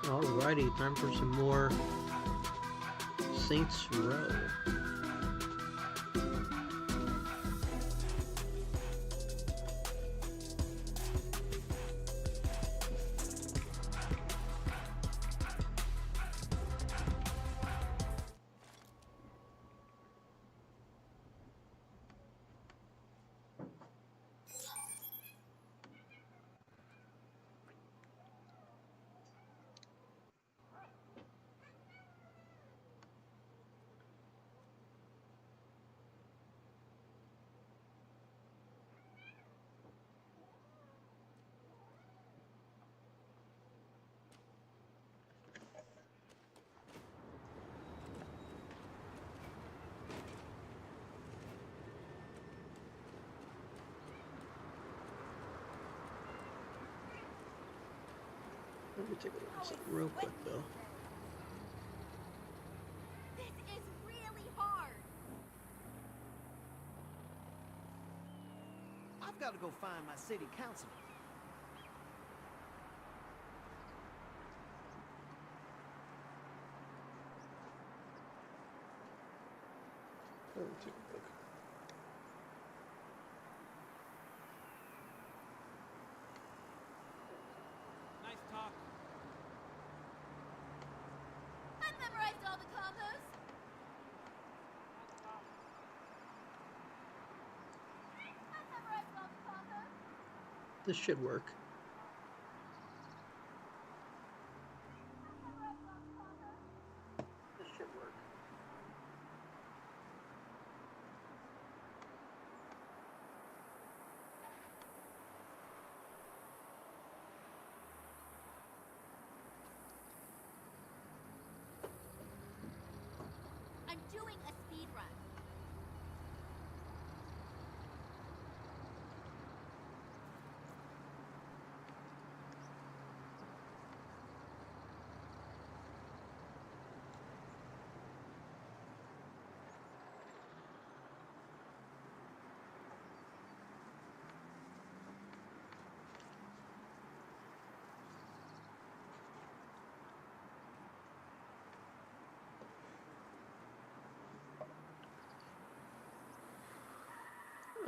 Alrighty, time for some more Saints Row. Let me take a look at something real quick, though. This is really hard. I've got to go find my city councilor. Let me take a look. Nice talk. I've memorized all the combos. I've memorized all the combos. This should work. This should work. I'm doing a speed run.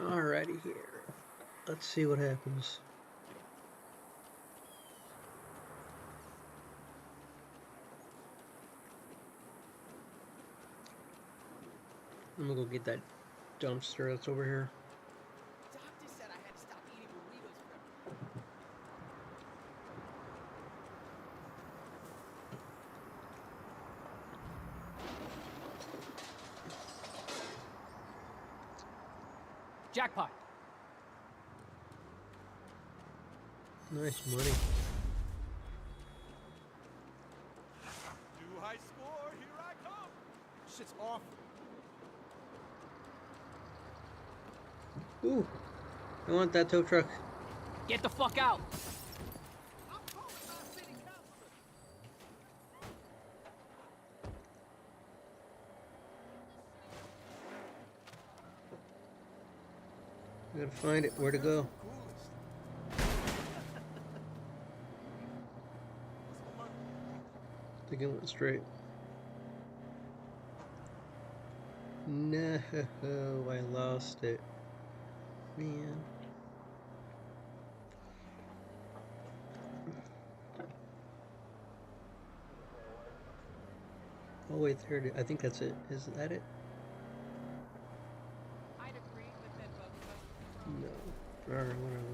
Alrighty here. Let's see what happens. I'm gonna go get that dumpster that's over here. Doctor said I had to stop eating burritos forever. Jackpot. Nice money. New high score, here I come. Shit's awful. Ooh, I want that tow truck. Get the fuck out. I'm calling my city councilor. I gotta find it. Where to go? Coolest. I think it went straight. No, I lost it. Man. Oh wait, there it is. I think that's it. Is that it? I'd agree, but then both of us. No. Alright, whatever.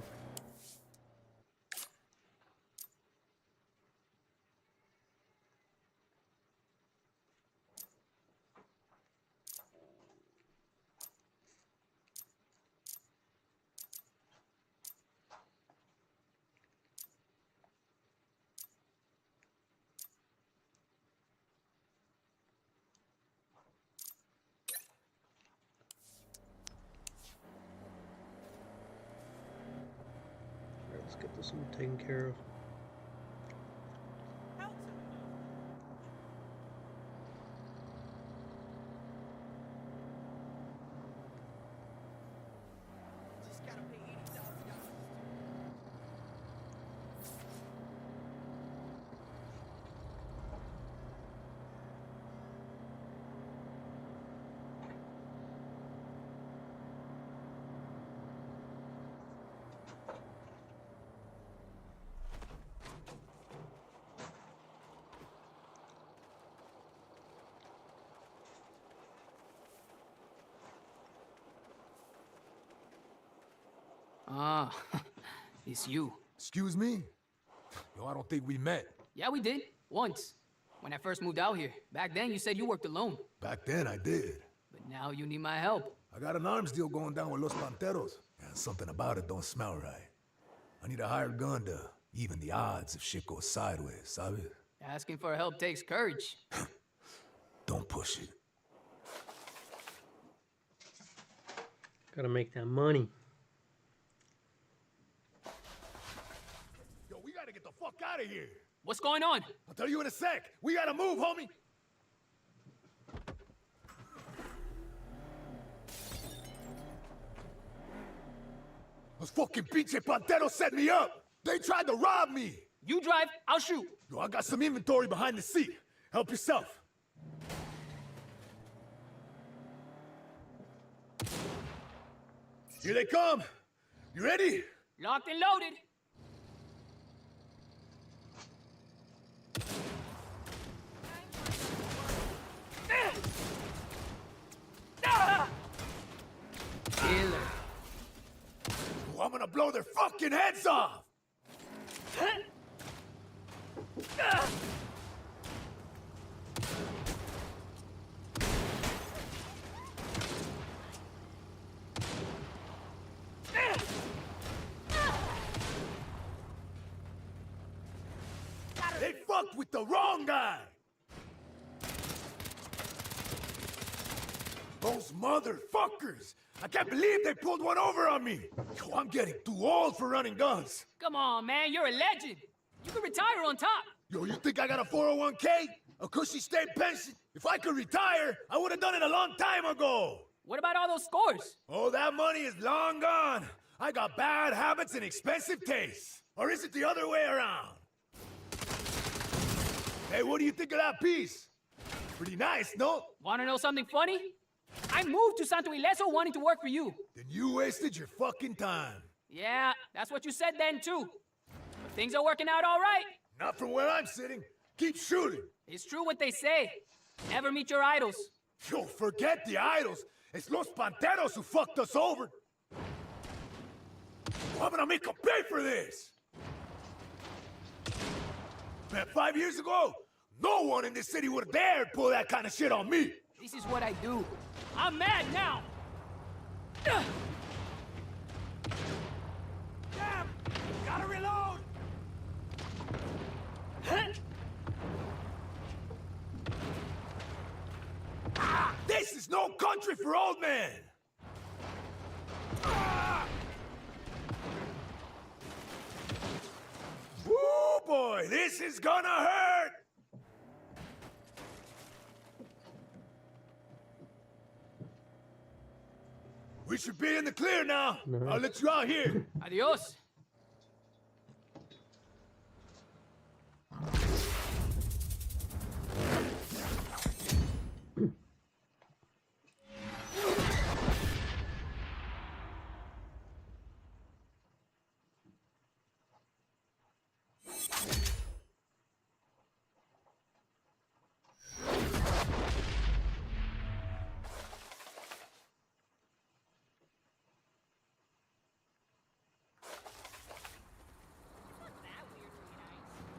Alright, let's get this one taken care of. Just gotta pay $80,000. Ah, it's you. Excuse me? Yo, I don't think we met. Yeah, we did. Once. When I first moved out here. Back then, you said you worked alone. Back then, I did. But now you need my help. I got an arms deal going down with Los Panteros. And something about it don't smell right. I need a hired gun to even the odds if shit goes sideways, sabes? Asking for help takes courage. Don't push it. Gotta make that money. Yo, we gotta get the fuck out of here. What's going on? I'll tell you in a sec. We gotta move, homie. Those fucking pinche panteros set me up. They tried to rob me. You drive, I'll shoot. Yo, I got some inventory behind the seat. Help yourself. Here they come. You ready? Locked and loaded. Killer. Oh, I'm gonna blow their fucking heads off. They fucked with the wrong guy! Those motherfuckers! I can't believe they pulled one over on me! Yo, I'm getting too old for running guns! Come on, man, you're a legend. You can retire on top. Yo, you think I got a 401k? A cushy state pension? If I could retire, I would have done it a long time ago! What about all those scores? Oh, that money is long gone! I got bad habits and expensive tastes! Or is it the other way around? Hey, what do you think of that piece? Pretty nice, no? Wanna know something funny? I moved to Santo Ileso wanting to work for you. Then you wasted your fucking time. Yeah, that's what you said then too. But things are working out all right. Not from where I'm sitting. Keep shooting. It's true what they say. Never meet your idols. Yo, forget the idols. It's Los Panteros who fucked us over. I'm gonna make them pay for this. Man, 5 years ago, no one in this city would have dared pull that kind of shit on me. This is what I do. I'm mad now. Ugh. Damn! Gotta reload! This is no country for old men. Woo, boy, this is gonna hurt. We should be in the clear now. No. I'll let you out here. Adios.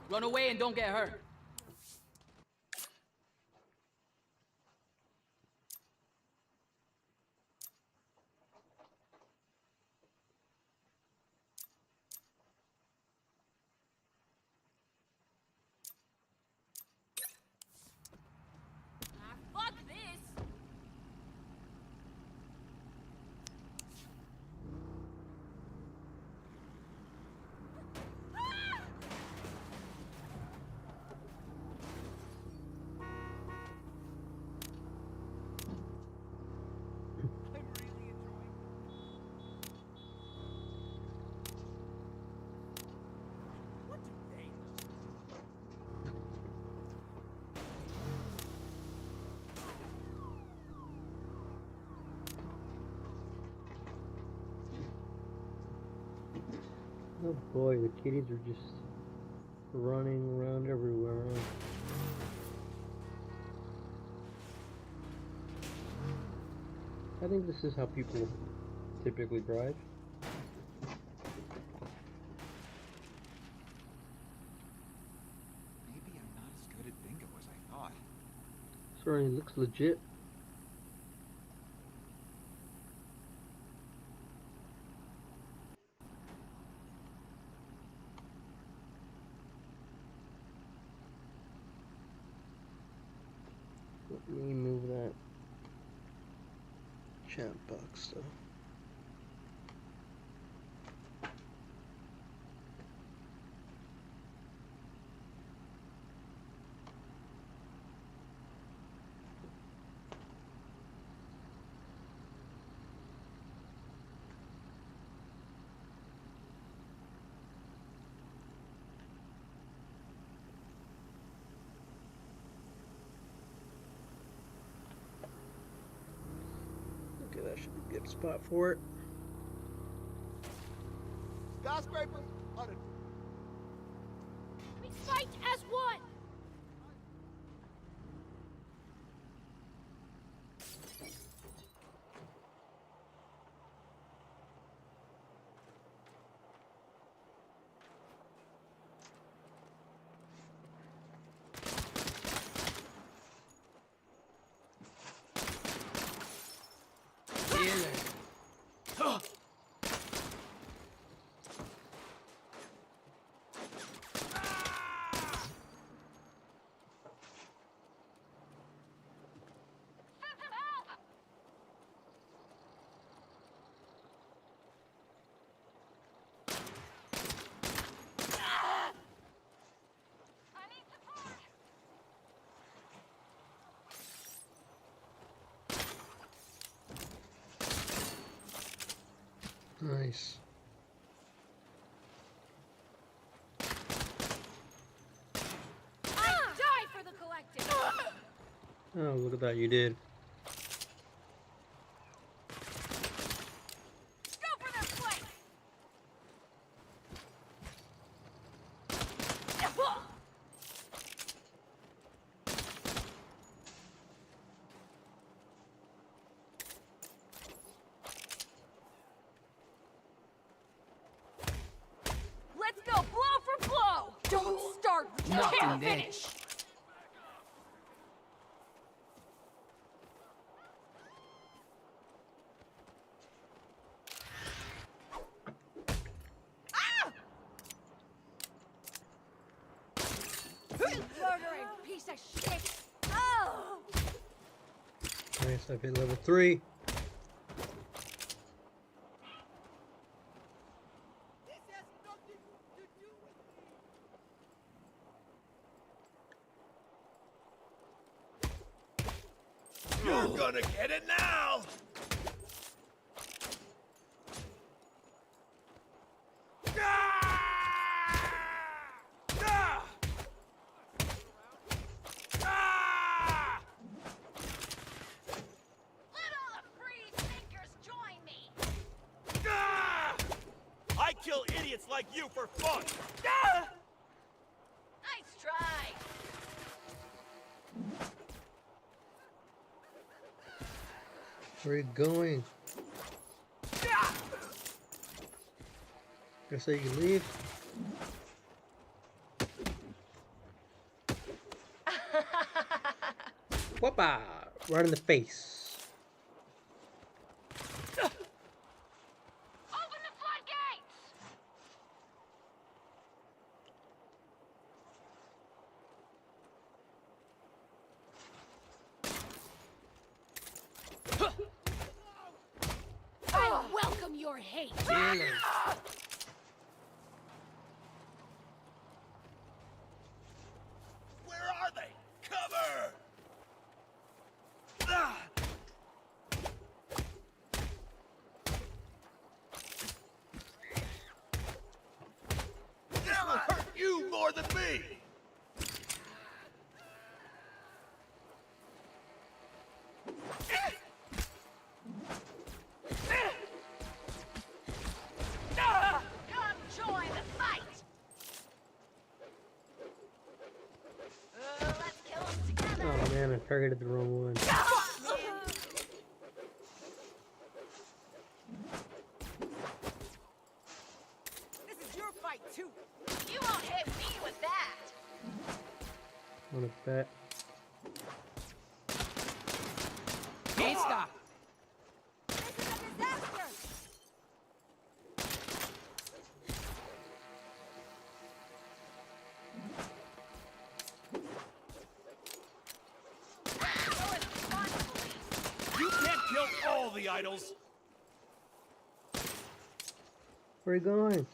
Run away and don't get hurt. Fuck this! I'm really enjoying What do they know? Oh boy, the kitties are just running around everywhere. Huh? I think this is how people typically drive. Certainly looks legit. Let me move that chat box though. Okay, that should be a good spot for it. Skyscraper on it. We fight as one! Nice. I die for the collective! Oh, look at that, you did. Go for their flank! Let's go blow for blow! Don't start! Nothing Can't there. finish! Murdering piece of shit! Oh! Nice, I've hit level 3. This has nothing to do with me. You're gonna get it now! Let all the free thinkers join me! I kill idiots like you for fun! Nice try! Where are you going? I say you leave. Whoppa! Right in the face. Open the floodgates! I welcome your hate! Where are they? Cover! Ah! This will hurt you more than me! Come join the fight! Let's kill them together! Oh man, I targeted the wrong one. This is your fight too. You won't hit me with that! Wanna bet? can't stop. This is a disaster! You can't kill all the idols. Where are you going?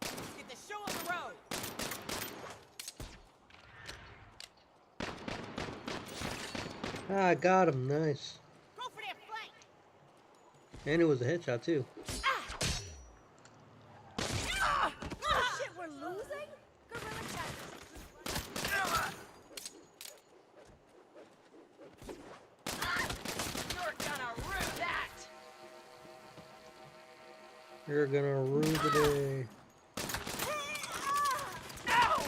Get the show on the road. Ah, I got him. Nice. Go for that flank! And it was a headshot too. Oh shit, we're losing? Gorilla tactics. You're gonna rue that. You're gonna rue the day. Ow!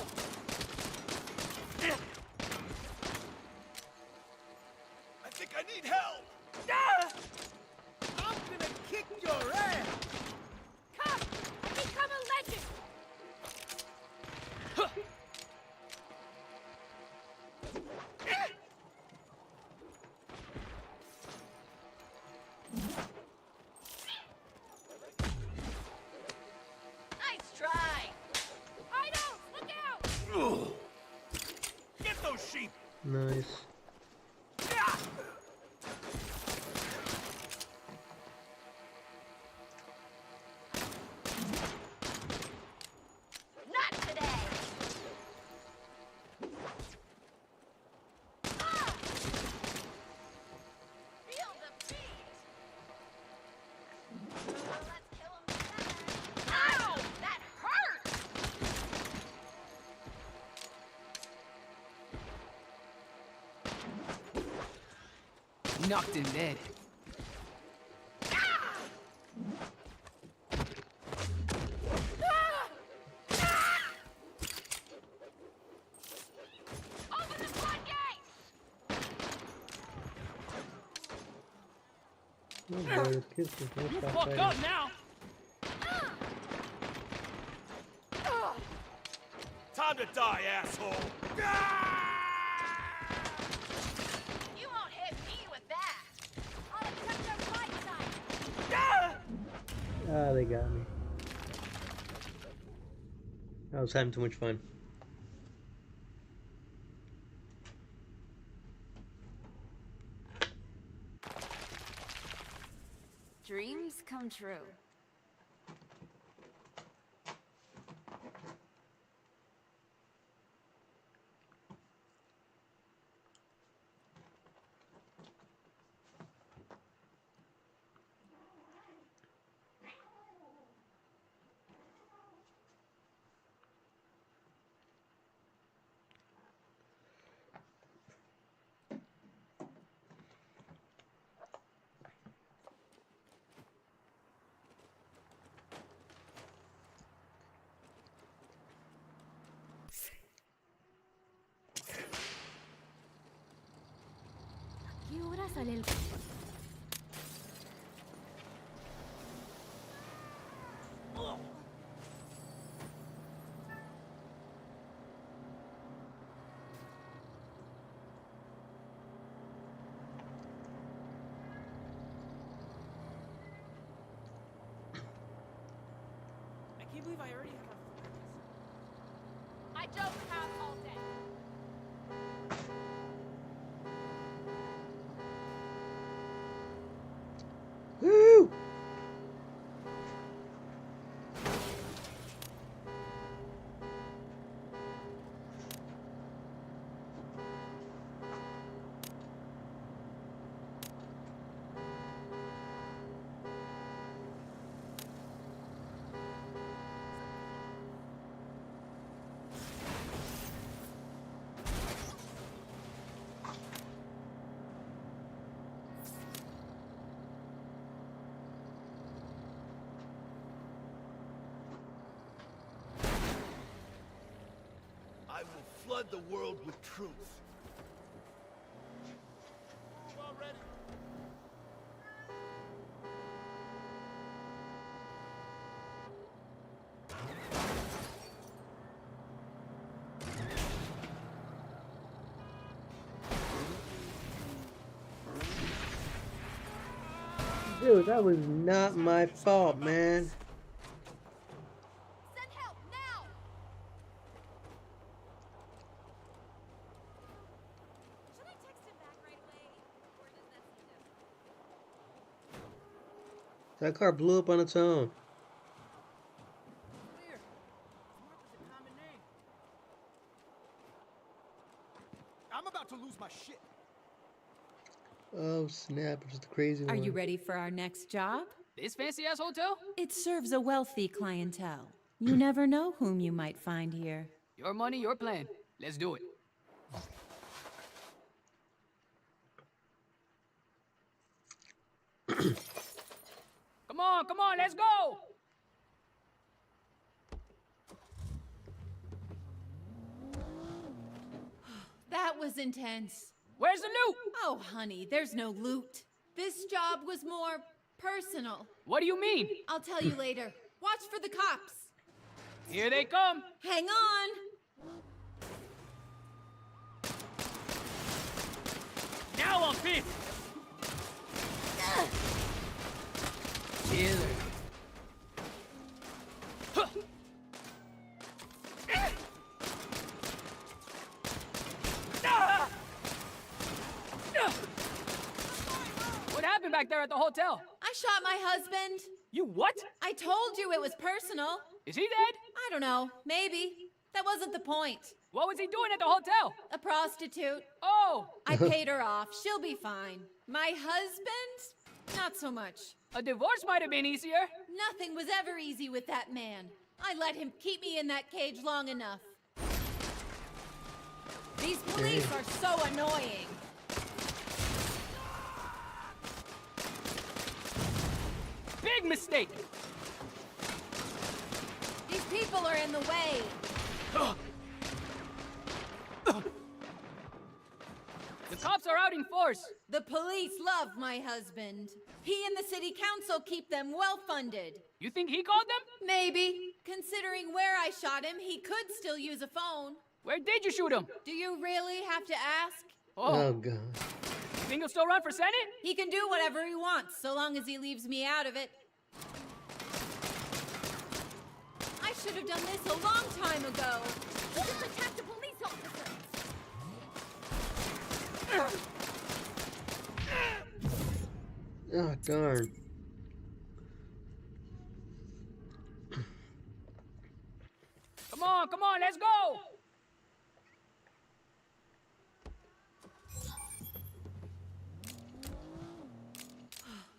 I think I need help. I'm gonna kick your ass. Come! Become a legend! Nice try. Idols, look out! Get those sheep. Nice. Not today. Feel the beat. Let's kill him together. Ow! That hurt! Knocked him dead. Open the floodgates! Oh boy, the kids just won't stop Fuck fighting. up now. Time to die, asshole. You won't hit me with that. I'll accept their fight side! Ah, they got me. I was having too much fun. Dreams come true. ¿Qué hora sale el... I can't believe I already have our I don't have all day. Woo! I will flood the world with truth. Already. Dude, that was not my fault, man. Send help now! Should I text him back right away? Or does that seem different? That car blew up on its own. Clear. Martha's a common name. I'm about to lose my shit. Oh snap, it's the crazy one. Are you ready for our next job? This fancy-ass hotel? It serves a wealthy clientele. You never know whom you might find here. Your money, your plan. Let's do it. Come on, let's go! That was intense. Where's the loot? Oh, honey, there's no loot. This job was more personal. What do you mean? I'll tell you later. Watch for the cops. Here they come. Hang on. Now I'm pissed! Killer. What happened back there at the hotel? I shot my husband. You what? I told you it was personal. Is he dead? I don't know. Maybe. That wasn't the point. What was he doing at the hotel? A prostitute. Oh, I paid her off. She'll be fine. My husband? Not so much. a divorce might have been easier. Nothing was ever easy with that man. I let him keep me in that cage long enough. These police are so annoying. Big mistake. These people are in the way. The cops are out in force. The police love my husband. He and the city council keep them well funded. You think he called them? Maybe. Considering where I shot him, he could still use a phone. Where did you shoot him? Do you really have to ask? Oh, God. You think he'll still run for Senate? He can do whatever he wants, so long as he leaves me out of it. I should have done this a long time ago. You should protect the police officer. Oh, darn. Come on, let's go!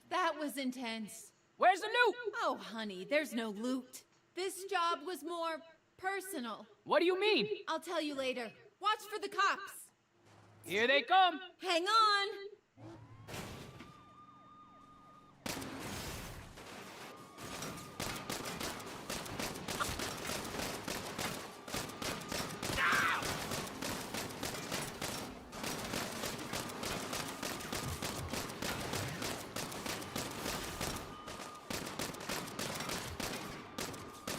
That was intense. Where's the loot? Oh, honey, there's no loot. This job was more personal. What do you mean? I'll tell you later. Watch for the cops. Here they come. Hang on.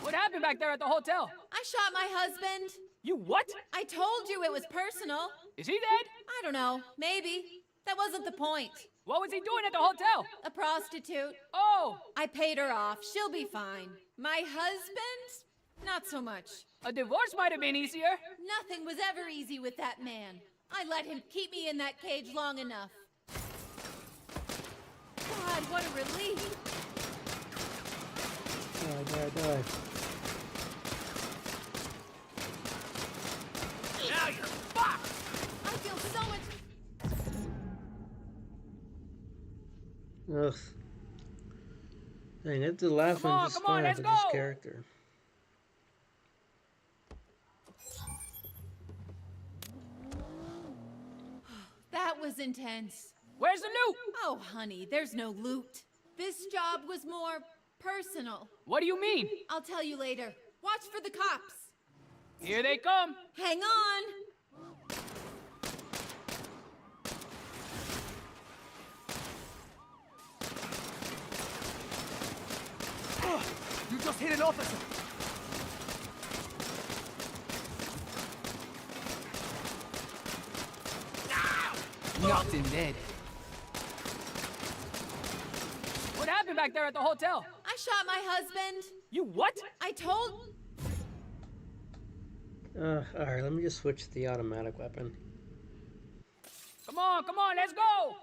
What happened back there at the hotel? I shot my husband. You what? I told you it was personal. Is he dead? I don't know. Maybe. That wasn't the point. What was he doing at the hotel? A prostitute. Oh, I paid her off. She'll be fine. My husband? Not so much. a divorce might have been easier. Nothing was ever easy with that man. I let him keep me in that cage long enough. God, what a relief. Die. Now you're fucked! I feel so much... Ugh. Dang, that's the last Come one on, just come on, fine let's for this go. character. That was intense. Where's the loot? Oh, honey, there's no loot. This job was more personal. What do you mean? I'll tell you later. Watch for the cops. Here they come. Hang on. You just hit an officer. Knocked him dead. happened back there at the hotel? I shot my husband. You what? I told... Alright, let me just switch to the automatic weapon. Come on, let's go!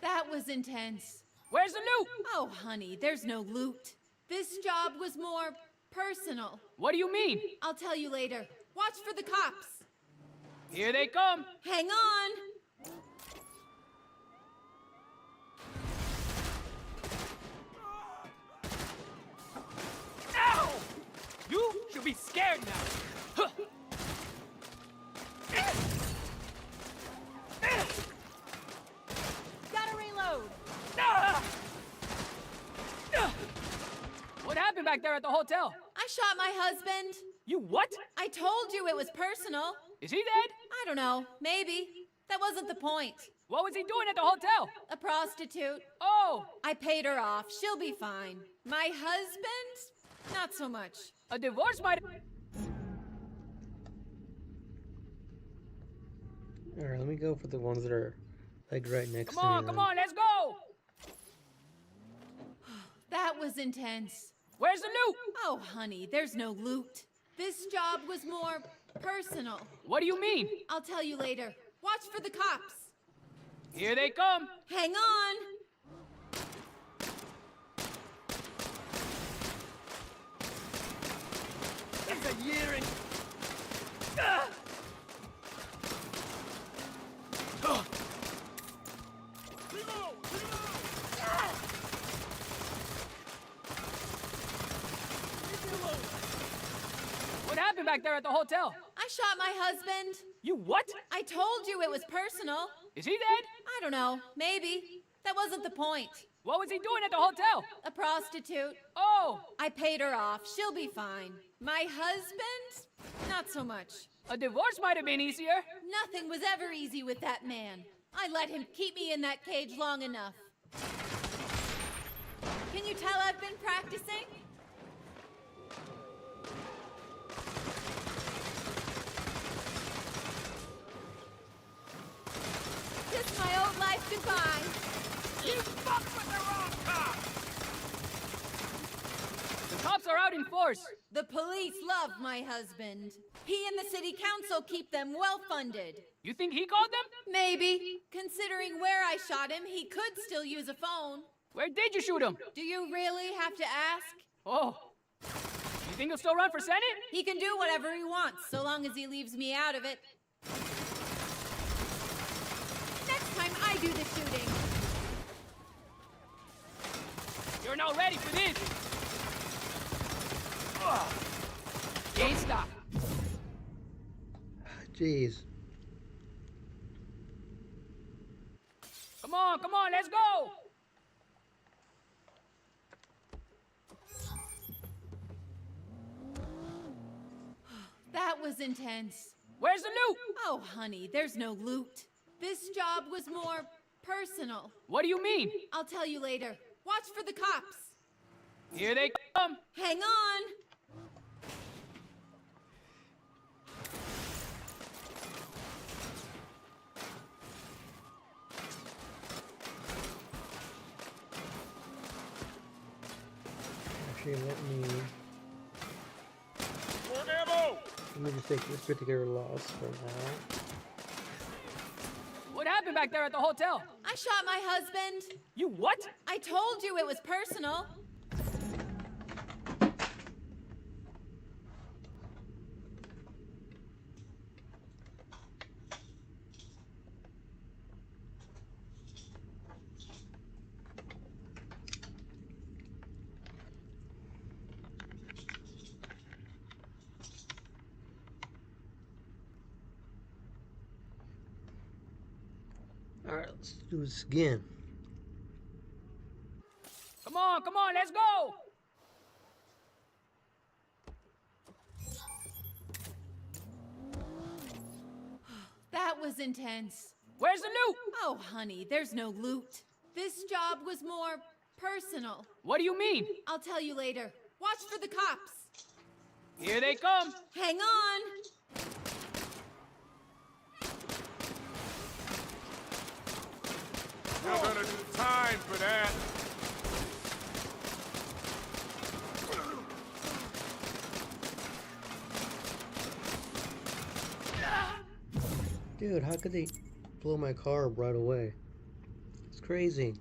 That was intense. Where's the loot? Oh, honey, there's no loot. This job was more personal. What do you mean? I'll tell you later. Watch for the cops. Here they come. Hang on. Ow! You should be scared now. Huh. Gotta reload. Ah! What happened back there at the hotel? I shot my husband. You what? I told you it was personal. Is he dead? I don't know. Maybe. That wasn't the point. What was he doing at the hotel? A prostitute. Oh, I paid her off. She'll be fine. My husband? Not so much. a divorce might... Alright, let me go for the ones that are like right next to me. Come on, let's go! That was intense. Where's the loot? Oh, honey, there's no loot. This job was more personal. What do you mean? I'll tell you later. Watch for the cops. Here they come. Hang on. It's a year and... What happened back there at the hotel? I shot my husband. You what? I told you it was personal. Is he dead? I don't know. Maybe. That wasn't the point. What was he doing at the hotel? A prostitute. Oh, I paid her off. She'll be fine. My husband? Not so much. a divorce might have been easier. Nothing was ever easy with that man. I let him keep me in that cage long enough. Can you tell I've been practicing? Kiss my old life goodbye. You fucked with the wrong cop! The cops are out in force. The police love my husband. He and the city council keep them well funded. You think he called them? Maybe. Considering where I shot him, he could still use a phone. Where did you shoot him? Do you really have to ask? Oh. You think he'll still run for Senate? He can do whatever he wants, so long as he leaves me out of it. Next time I do the shooting. You're not ready for this. Can't stop. Jeez. Come on, let's go! That was intense. Where's the loot? Oh, honey, there's no loot. This job was more personal. What do you mean? I'll tell you later. Watch for the cops. Here they come. Hang on. Actually, More ammo! let me just take this particular loss for now. What happened back there at the hotel? I shot my husband. You what? I told you it was personal. Alright, let's do this again. Come on, let's go! That was intense. Where's the loot? Oh, honey, there's no loot. This job was more personal. What do you mean? I'll tell you later. Watch for the cops. Here they come. Hang on. You're gonna do time for that. Dude, how could they blow my car up right away? It's crazy.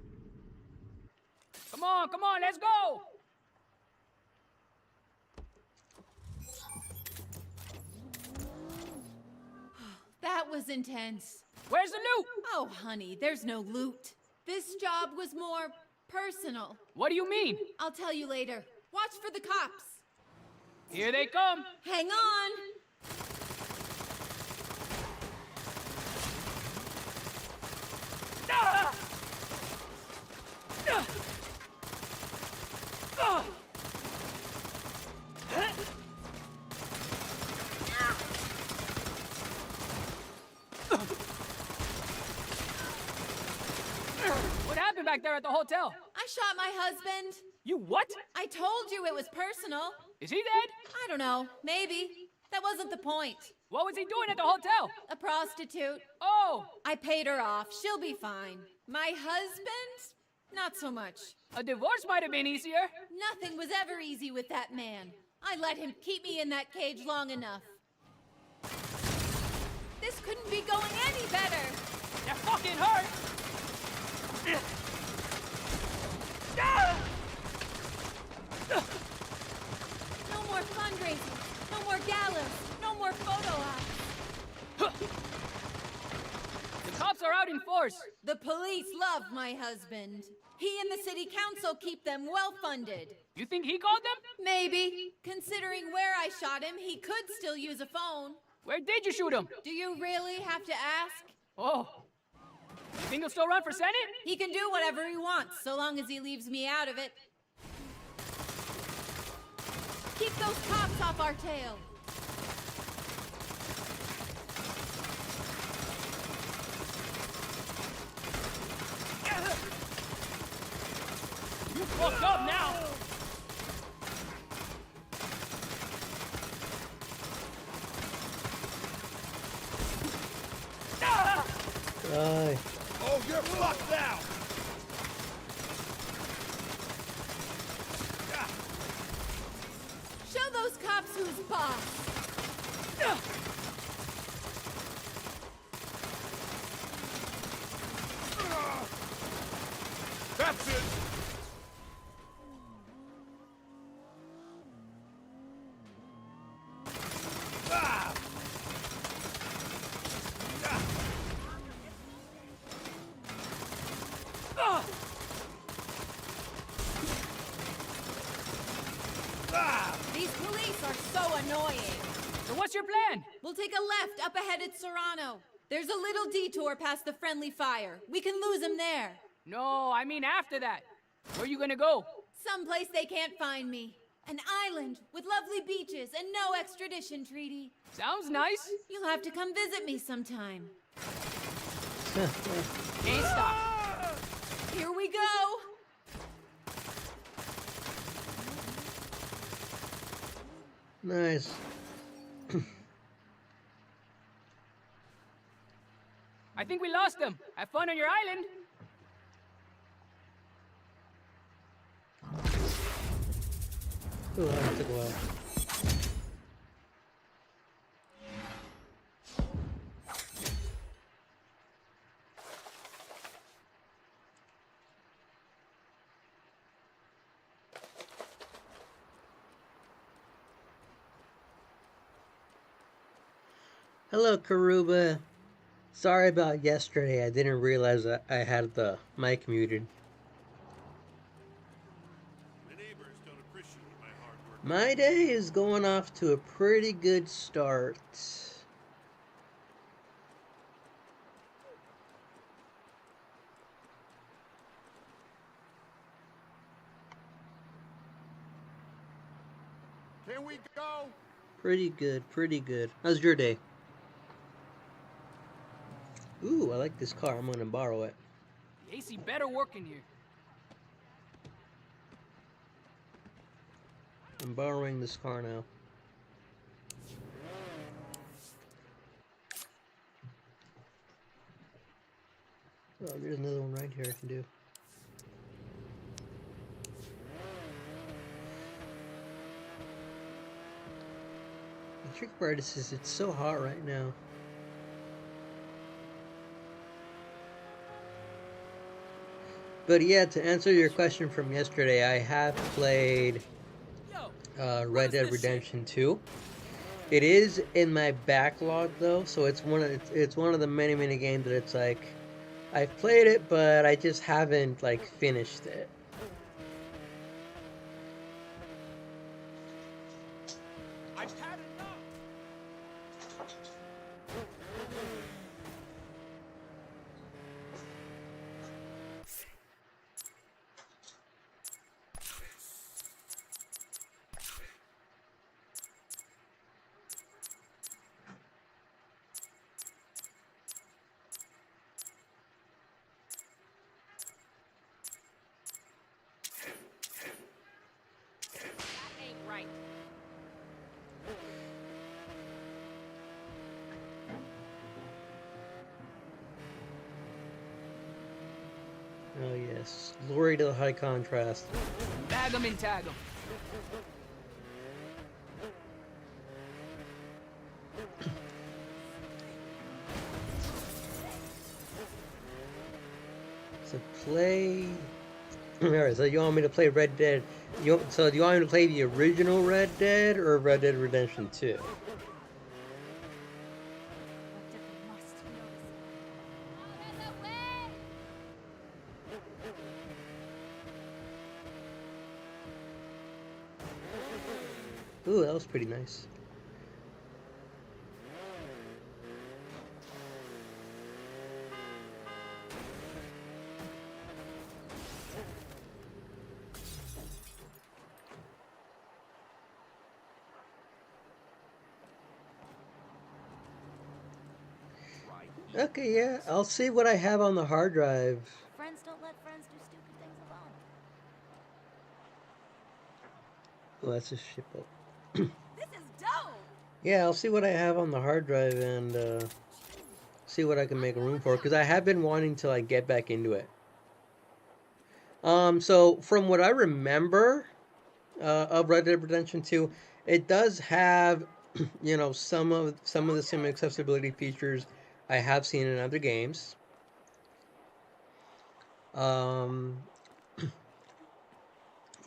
Come on, let's go! That was intense. Where's the loot? Oh, honey, there's no loot. This job was more personal. What do you mean? I'll tell you later. Watch for the cops. Here they come. Hang on. Ah! Ah! Ah! What happened back there at the hotel? I shot my husband. You what? I told you it was personal. Is he dead? I don't know. Maybe. That wasn't the point. What was he doing at the hotel? A prostitute. Oh, I paid her off. She'll be fine. My husband? Not so much. a divorce might have been easier. Nothing was ever easy with that man. I let him keep me in that cage long enough. This couldn't be going any better. That fucking hurt. Ah! No more fundraising. No more galas. No more photo ops. The cops are out in force. The police love my husband. He and the city council keep them well funded. You think he called them? Maybe. Considering where I shot him, he could still use a phone. Where did you shoot him? Do you really have to ask? Oh. You think he'll still run for Senate? He can do whatever he wants, so long as he leaves me out of it. Keep those cops off our tail. You fucked up now. Ah! Die. Oh, you're fucked now! Show those cops who's boss. That's it! Ah! Ah! Ah! These police are so annoying. So what's your plan? We'll take a left up ahead at Serrano. There's a little detour past the friendly fire. We can lose him there. No, I mean after that. Where you gonna go? Someplace they can't find me. An island with lovely beaches and no extradition treaty. Sounds nice. You'll have to come visit me sometime. Can't stop. Here we go. Nice. I think we lost them. Have fun on your island. Ooh, that took a while. Hello, Karuba. Sorry about yesterday. I didn't realize that I had the mic muted. The neighbors don't appreciate my hard work. My day is going off to a pretty good start. Can we go? Pretty good, pretty good. How's your day? Ooh, I like this car. I'm gonna borrow it. The AC better work in here. I'm borrowing this car now. Oh, there's another one right here. here I can do. The trick part is it's so hot right now. But yeah, to answer your question from yesterday, I have played Red Dead Redemption 2. It is in my backlog though, so it's one of the many games that it's like I've played it, but I just haven't like finished it. I've had enough. That ain't right. Oh yes, glory to the high contrast. Bag 'em and tag 'em. So play. Alright, so you want me to play Red Dead? So do you want me to play the original Red Dead or Red Dead Redemption 2? Ooh, that was pretty nice. Okay, yeah, I'll see what I have on the hard drive. Friends don't let friends do stupid things alone. Well, that's just ship up. This is dope! Yeah, I'll see what I have on the hard drive and see what I can make room for, because I have been wanting to like get back into it. So from what I remember of Red Dead Redemption 2, it does have, you know, some of the same accessibility features I have seen in other games.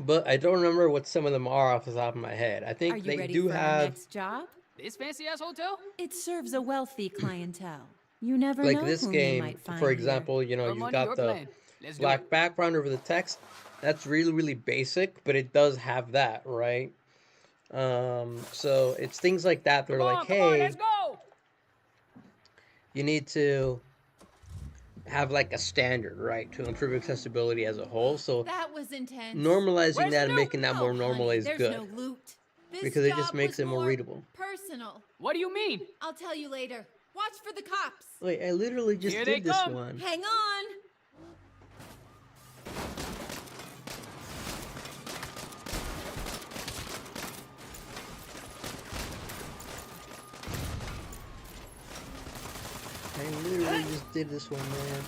But I don't remember what some of them are off the top of my head. I Are think you they ready do for our have next job? This fancy ass hotel? It serves a wealthy clientele. You never like know this whom you game, might find for here. example. You know, Your you've money, got your the plan. Let's do black it. background over the text. That's really basic, but it does have that, right? So it's things like that. They're like, Come on, let's hey, go! you need to have like a standard, right, to improve accessibility as a whole. So That was intense. normalizing Where's that the and loot? making that Oh, more normal honey, is there's good, no loot. This because it just job makes was it more readable. personal. What do you mean? I'll tell you later. Watch for the cops. Wait, I literally just Here they did this come. one. Hang on. I literally just did this one, man.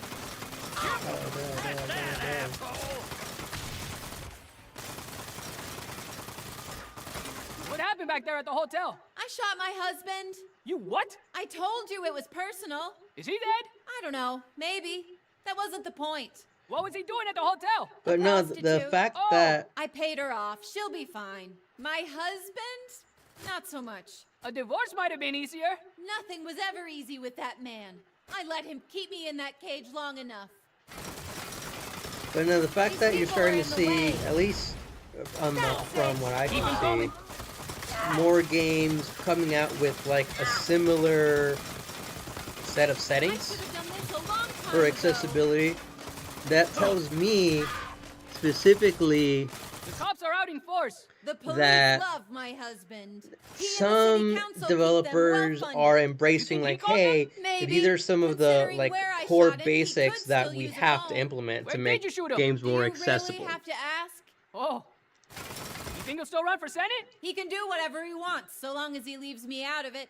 What happened back there at the hotel? I shot my husband. You what? I told you it was personal. Is he dead? I don't know. Maybe. That wasn't the point. What was he doing at the hotel? But no, the prostitute. fact Oh. that I paid her off. She'll be fine. My husband? Not so much. A divorce might have been easier. Nothing was ever easy with that man. I let him keep me in that cage long enough. But no, the fact These that you're people starting are to in the see, way. at least from what I Keep can it see, going. more games coming out with like a similar set of I settings should have done this a long time for ago. accessibility, that tells me specifically The cops are out in force. The police that love my husband. He and the some city council keep them developers well-funded. are embracing You like, think he called hey, them? Maybe, these are some of the considering like where I core shot him, he basics could that still we use a have to phone. implement Where to did make you shoot him? games Do more you accessible. really have to ask? Oh. You think he'll still run for Senate? He can do whatever he wants, so long as he leaves me out of it.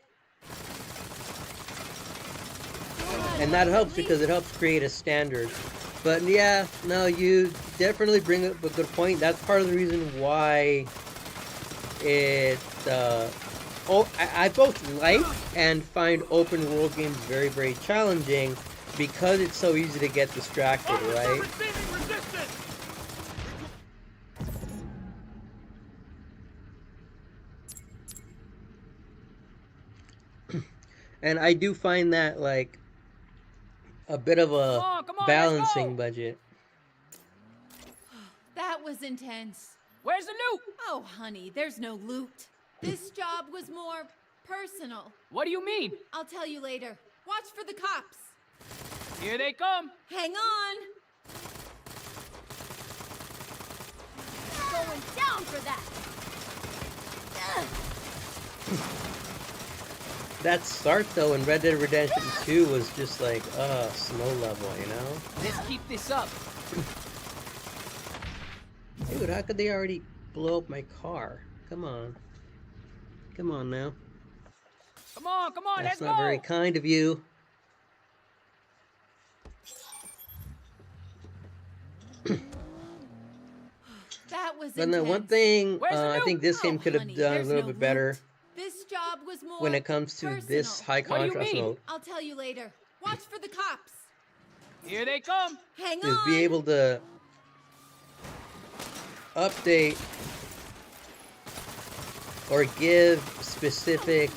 And that helps because it helps create a standard But yeah, no, you definitely bring up a good point. That's part of the reason why it. I both like and find open world games very, very challenging because it's so easy to get distracted, right? Receiving resistance! And I do find that like a bit of a Come on, let's balancing go. budget. That was intense. Where's the loot? Oh, honey, there's no loot. This job was more personal. What do you mean? I'll tell you later. Watch for the cops. Here they come. Hang on. Going down for that. That start though in Red Dead Redemption 2 was just like, snow level, you know? Let's keep this up. Dude, how could they already blow up my car? Come on. Come on now. Come on, That's let's not go. very kind of you. That was But intense. no, one thing Where's the I loot? think this game Oh, could have honey, done a there's little no bit better loot. This job was more when it comes to this personal. high What do you contrast mean? mode I'll tell you later. Watch for the cops. Here they come. Hang is on. be able to update or give specific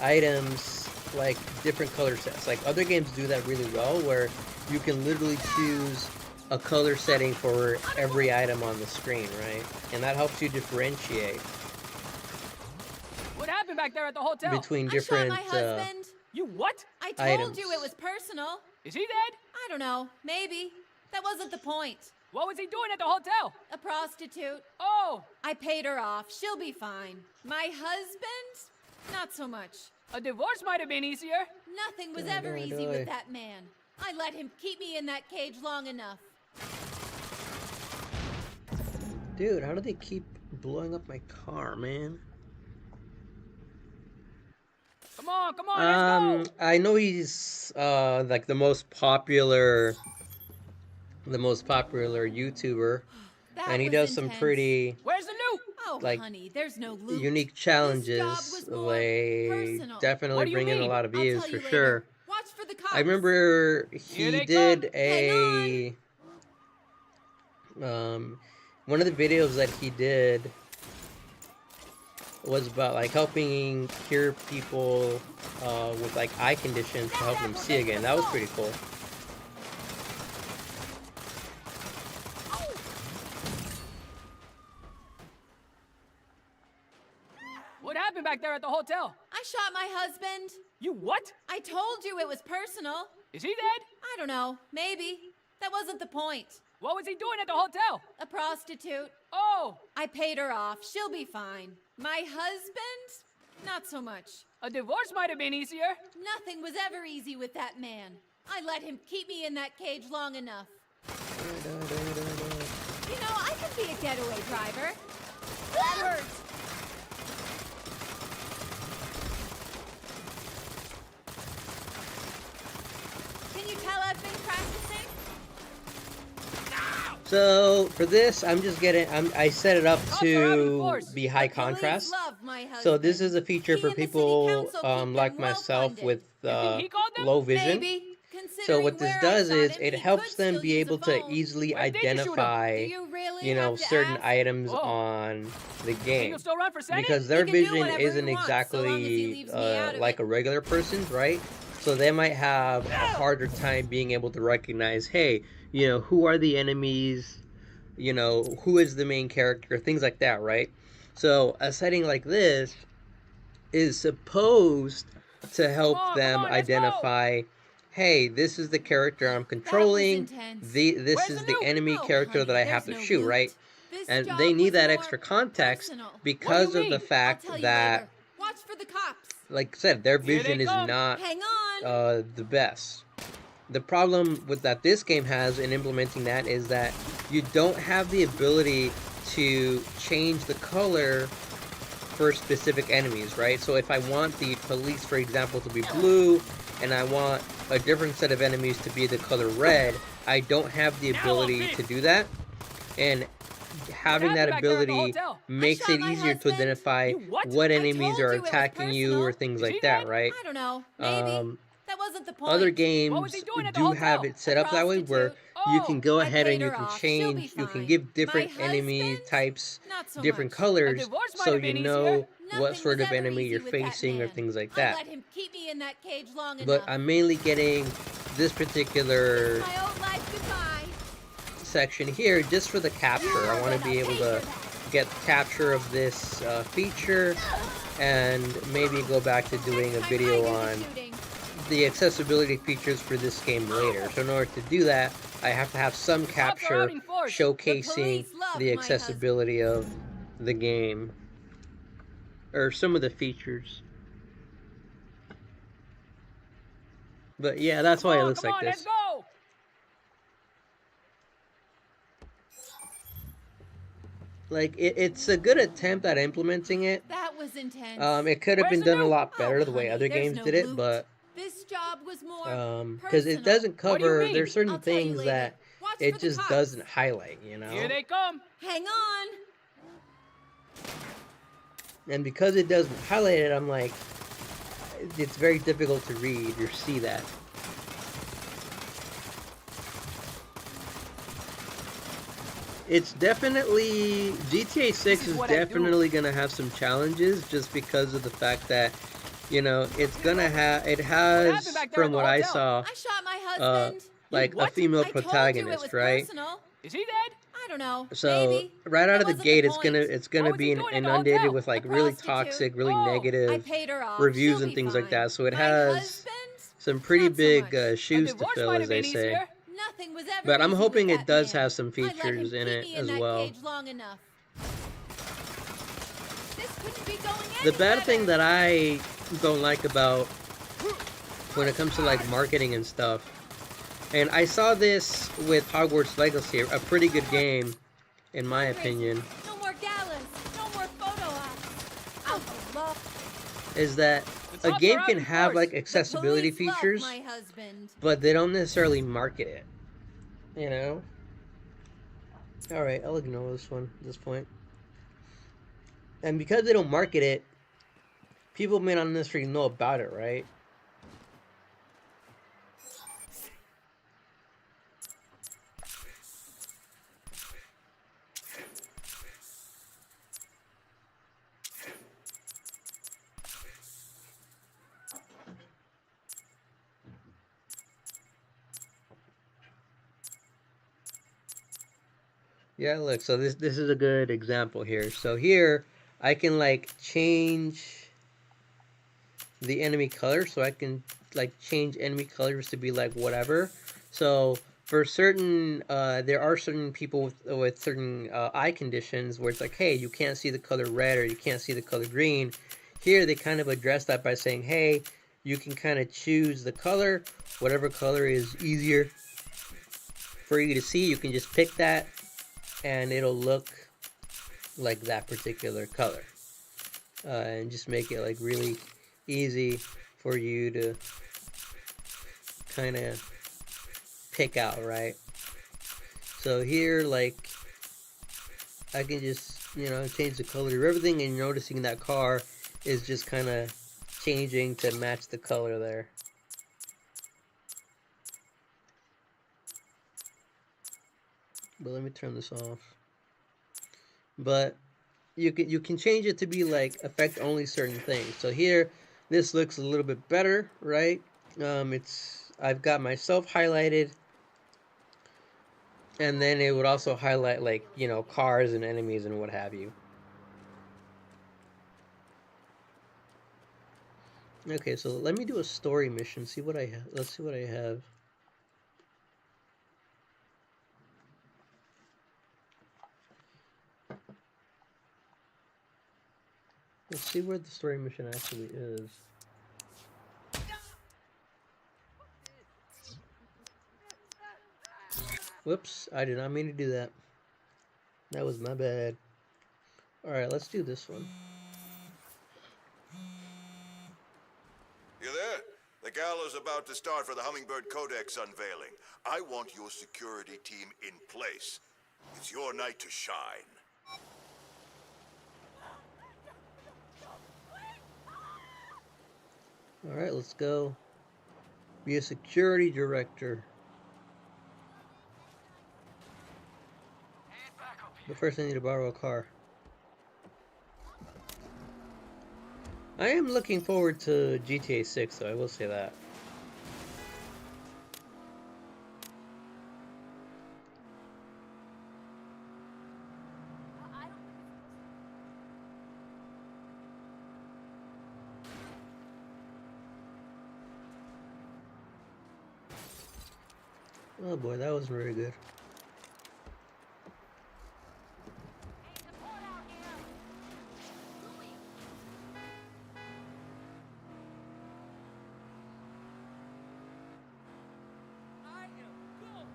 items like different color sets. Like other games do that really well where you can literally choose a color setting for every item on the screen, right? And that helps you differentiate What happened back there at the hotel? between I different shot my husband. You what? I told items. you it was personal. Is he dead? I don't know. Maybe. That wasn't the point. What was he doing at the hotel? A prostitute. Oh, I paid her off. She'll be fine. My husband? Not so much. a divorce might have been easier. Nothing was Doi, ever doi, easy doi. with that man. I let him keep me in that cage long enough. Dude, how do they keep blowing up my car, man? Come on, let's go. I know he's like the most popular YouTuber, That and he was does some intense. pretty Where's the loot? Oh, like, honey, there's no loot. unique This job challenges. was more They personal. What definitely do you bring in a mean? lot of I'll views tell for you later. sure. Watch for the cops. I remember Here he they did come. a one of the videos that he did was about like helping cure people with like eye conditions to help them see again. That was pretty cool. What happened back there at the hotel? I shot my husband. You what? I told you it was personal. Is he dead? I don't know. Maybe. That wasn't the point. What was he doing at the hotel? A prostitute. Oh, I paid her off. She'll be fine. My husband? Not so much. a divorce might have been easier. Nothing was ever easy with that man. I let him keep me in that cage long enough. You know, I could be a getaway driver. That hurts. Can you tell I've been practicing? So for this, I'm just getting. I set it up Cops are out in to force. be high The police contrast. love my husband. So this is a feature He for and the city people council keep like them well myself funded. with he called them? low vision. Maybe. So Considering what this where I does shot is him, it he helps could them still be use a able to phone. easily Where did you shoot him? identify, Do you really you know, have to certain ask? items Oh. on the Think game. he'll still run for Senate? Because their He can do vision whatever he isn't wants, so long as he exactly leaves me out of like it. a regular person's, right? So they might have a harder time being able to recognize, hey, you know, who are the enemies, you know, who is the main character, things like that, right? So a setting like this is supposed to help Come on, them let's go. identify, hey, this is the character I'm controlling, intense. this Where's is the the loot? enemy Oh, character honey, that I have to there's no shoot, loot. right? This And job they need was that more extra context personal. because you of the mean? fact I'll tell you that, later. Watch for the cops. like I said, their Here they vision is come. not Hang on. the best. The problem with that this game has in implementing that is that you don't have the ability to change the color for specific enemies, right? So if I want the police, for example, to be blue, and I want a different set of enemies to be the color red, I don't have the ability to do that, and having that happened back there at the ability hotel? makes shot it my easier to husband. identify You what? what I enemies told are you it was attacking you or personal. things Is like he that, dead? right? I don't know. Maybe. That wasn't the point. Other What was he games doing at the do have hotel? it set up that way where Prostitute. you can Oh, go I ahead paid and you her can off. She'll be change, you can fine. give My different enemy husband? types, Not so different much. a colors, divorce might so have you been know easier. what Nothing sort was of ever enemy easy you're with that facing or man. things like I that. let him keep me in that cage long But enough. I'm mainly getting this particular Kiss my old life goodbye. section here just for the capture. I want to be able to get the capture of this feature and maybe go back to doing a Next time video I do the on shooting. the accessibility features for this game later. So in order to do that, I have to have some Cops are capture out in force. showcasing police love the my accessibility of the game, or some of the features. But yeah, that's why it looks Come like on, let's this. go. Like, it's a good attempt at implementing it. That was intense. It could have Where's been the done a loot? lot better Oh, the way honey, other there's games no did it, loot. but This job was more because it personal. doesn't What do you cover, mean? there's certain I'll tell you things later. that Watch it for the just cops. doesn't highlight, you Here know? they come. Hang on. And because it doesn't highlight it, I'm like, it's very difficult to read or see that. It's definitely, GTA 6 is what I do. definitely gonna have some challenges just because of the fact that, you know, it's gonna have, it has, happened back there at from the what I hotel? saw, I shot my husband. like a what? female I told you it protagonist, was right? personal. Is he dead? I don't know. So Maybe. right out That of the wasn't gate, point. it's gonna What was he be doing at the inundated hotel? with like A really prostitute. toxic, really Oh, I I negative paid her off. reviews She'll and be things like fine. that. So it My has husband? some pretty Not so big much. A shoes to divorce fill, might as have they been say. easier. Nothing was ever But I'm easy hoping with it that does man. have some I let him features in keep it me as that well. cage long enough. This couldn't be going The any bad better. thing that I don't like about when it comes to like marketing and stuff, and I saw this with Hogwarts Legacy, a pretty good game, in my opinion, No more galas. No more photo ops. Outlaw. is that The a cops game are out can in have force. like The accessibility police love features, my husband. but they don't necessarily market it, you know? Alright, I'll ignore this one at this point. And because they don't market it, people may not necessarily know about it, right? Yeah, look, so this is a good example here. So here, I can like change the enemy color, so I can like change enemy colors to be like whatever. So for certain, there are certain people with certain eye conditions where it's like, hey, you can't see the color red or you can't see the color green. Here they kind of address that by saying, hey, you can kind of choose the color, whatever color is easier for you to see. You can just pick that, and it'll look like that particular color, and just make it like really easy for you to kind of pick out, right? So here, like, I can just, you know, change the color of everything, and you're noticing that car is just kind of changing to match the color there. But let me turn this off. But you can change it to be like affect only certain things. So here, this looks a little bit better, right? I've got myself highlighted, and then it would also highlight, like, you know, cars and enemies and what have you. Okay, so let me do a story mission. See what I have. Let's see what I have. Let's see where the story mission actually is. Whoops, I did not mean to do that. That was my bad. Alright, let's do this one. You there? They gala's about to start for the Hummingbird Codex unveiling. I want your security team in place. It's your night to shine. Alright, let's go. Be a security director. But first I need to borrow a car. I am looking forward to GTA 6, though, I will say that. Oh boy, that wasn't very good. I am go.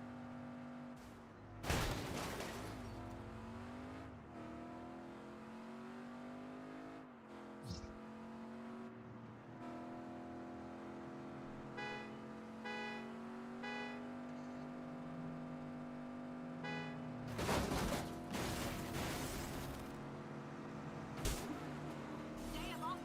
Damn, all day.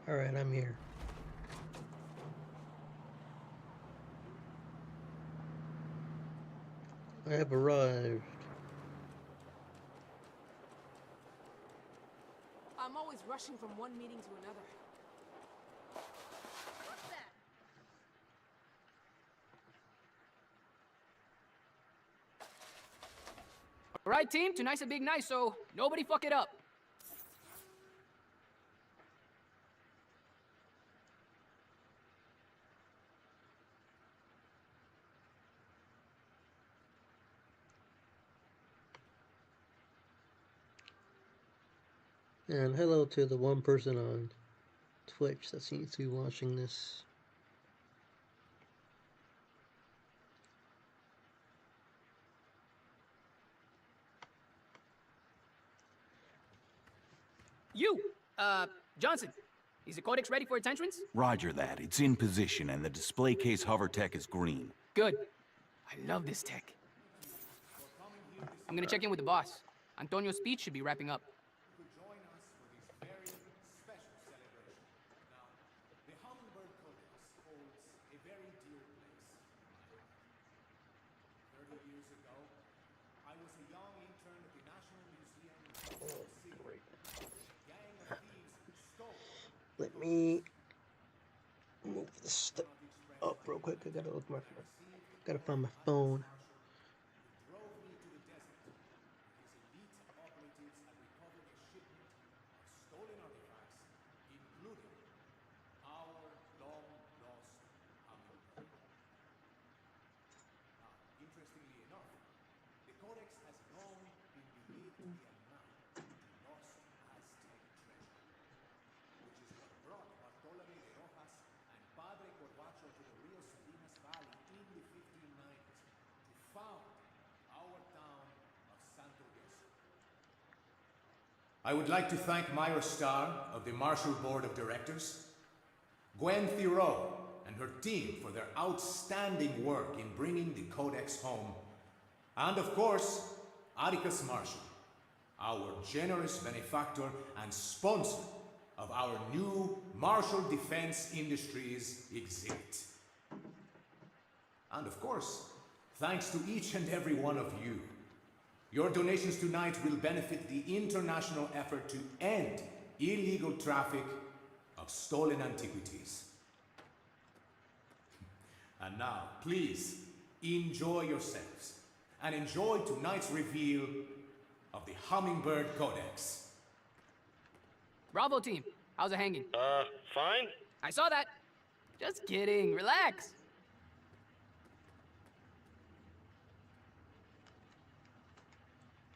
Alright, I'm here. I have arrived. I'm always rushing from one meeting to another. What's that? Alright, team, tonight's a big night, so nobody fuck it up. And hello to the one person on Twitch that seems to be watching this. You, Johnson, is the Codex ready for its entrance? Roger that. It's in position and the display case hover tech is green. Good. I love this tech. I'm gonna check in with the boss. Antonio's speech should be wrapping up. Join us for this very special celebration. Now, the Hummingbird Codex holds a very dear place in my heart. 30 years ago, I was a young intern at the National Museum in Mexico City. A gang of thieves stole Let me move this stuff up real quick. I gotta look my phone. Gotta find my phone. drove me to the desert. His elite operatives had recovered a shipment of stolen artifacts, including our long-lost hummingbird. Now, interestingly enough, the Codex has long been believed to be a map to lost Aztec treasure, which is what brought Bartolome de Rojas and Padre Corbacho to the Rio Salinas Valley in the 1590s to found our town of Santo Yeso. I would like to thank Myra Starr of the Marshall Board of Directors, Gwen Thiroux and her team for their outstanding work in bringing the Codex home, and of course, Atticus Marshall, our generous benefactor and sponsor of our new Marshall Defense Industries exhibit. And of course, thanks to each and every one of you. Your donations tonight will benefit the international effort to end illegal traffic of stolen antiquities. And now, please, enjoy yourselves and enjoy tonight's reveal of the Hummingbird Codex. Bravo, team. How's it hanging? Fine. I saw that. Just kidding. Relax.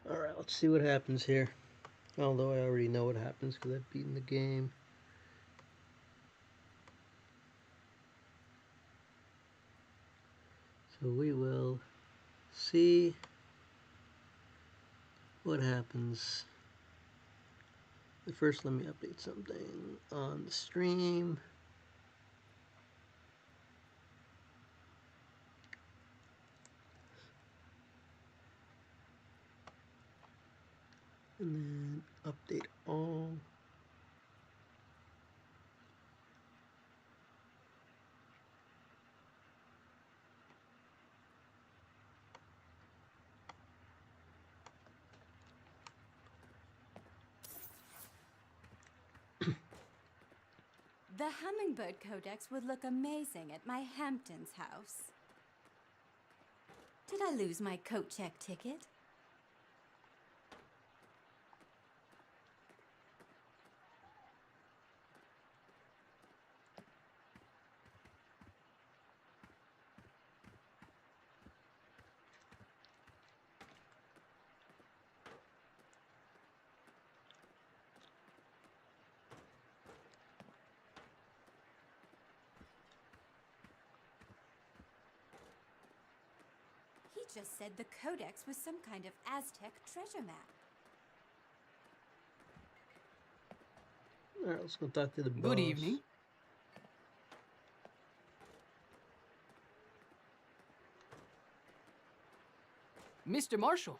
Alright, let's see what happens here. Although I already know what happens because I've beaten the game. So we will see what happens. But first, let me update something on the stream. And then update all. The Hummingbird Codex would look amazing at my Hamptons house. Did I lose my coat check ticket? He just said the Codex was some kind of Aztec treasure map. Alright, let's go talk to the boss. Good evening. Mr. Marshall,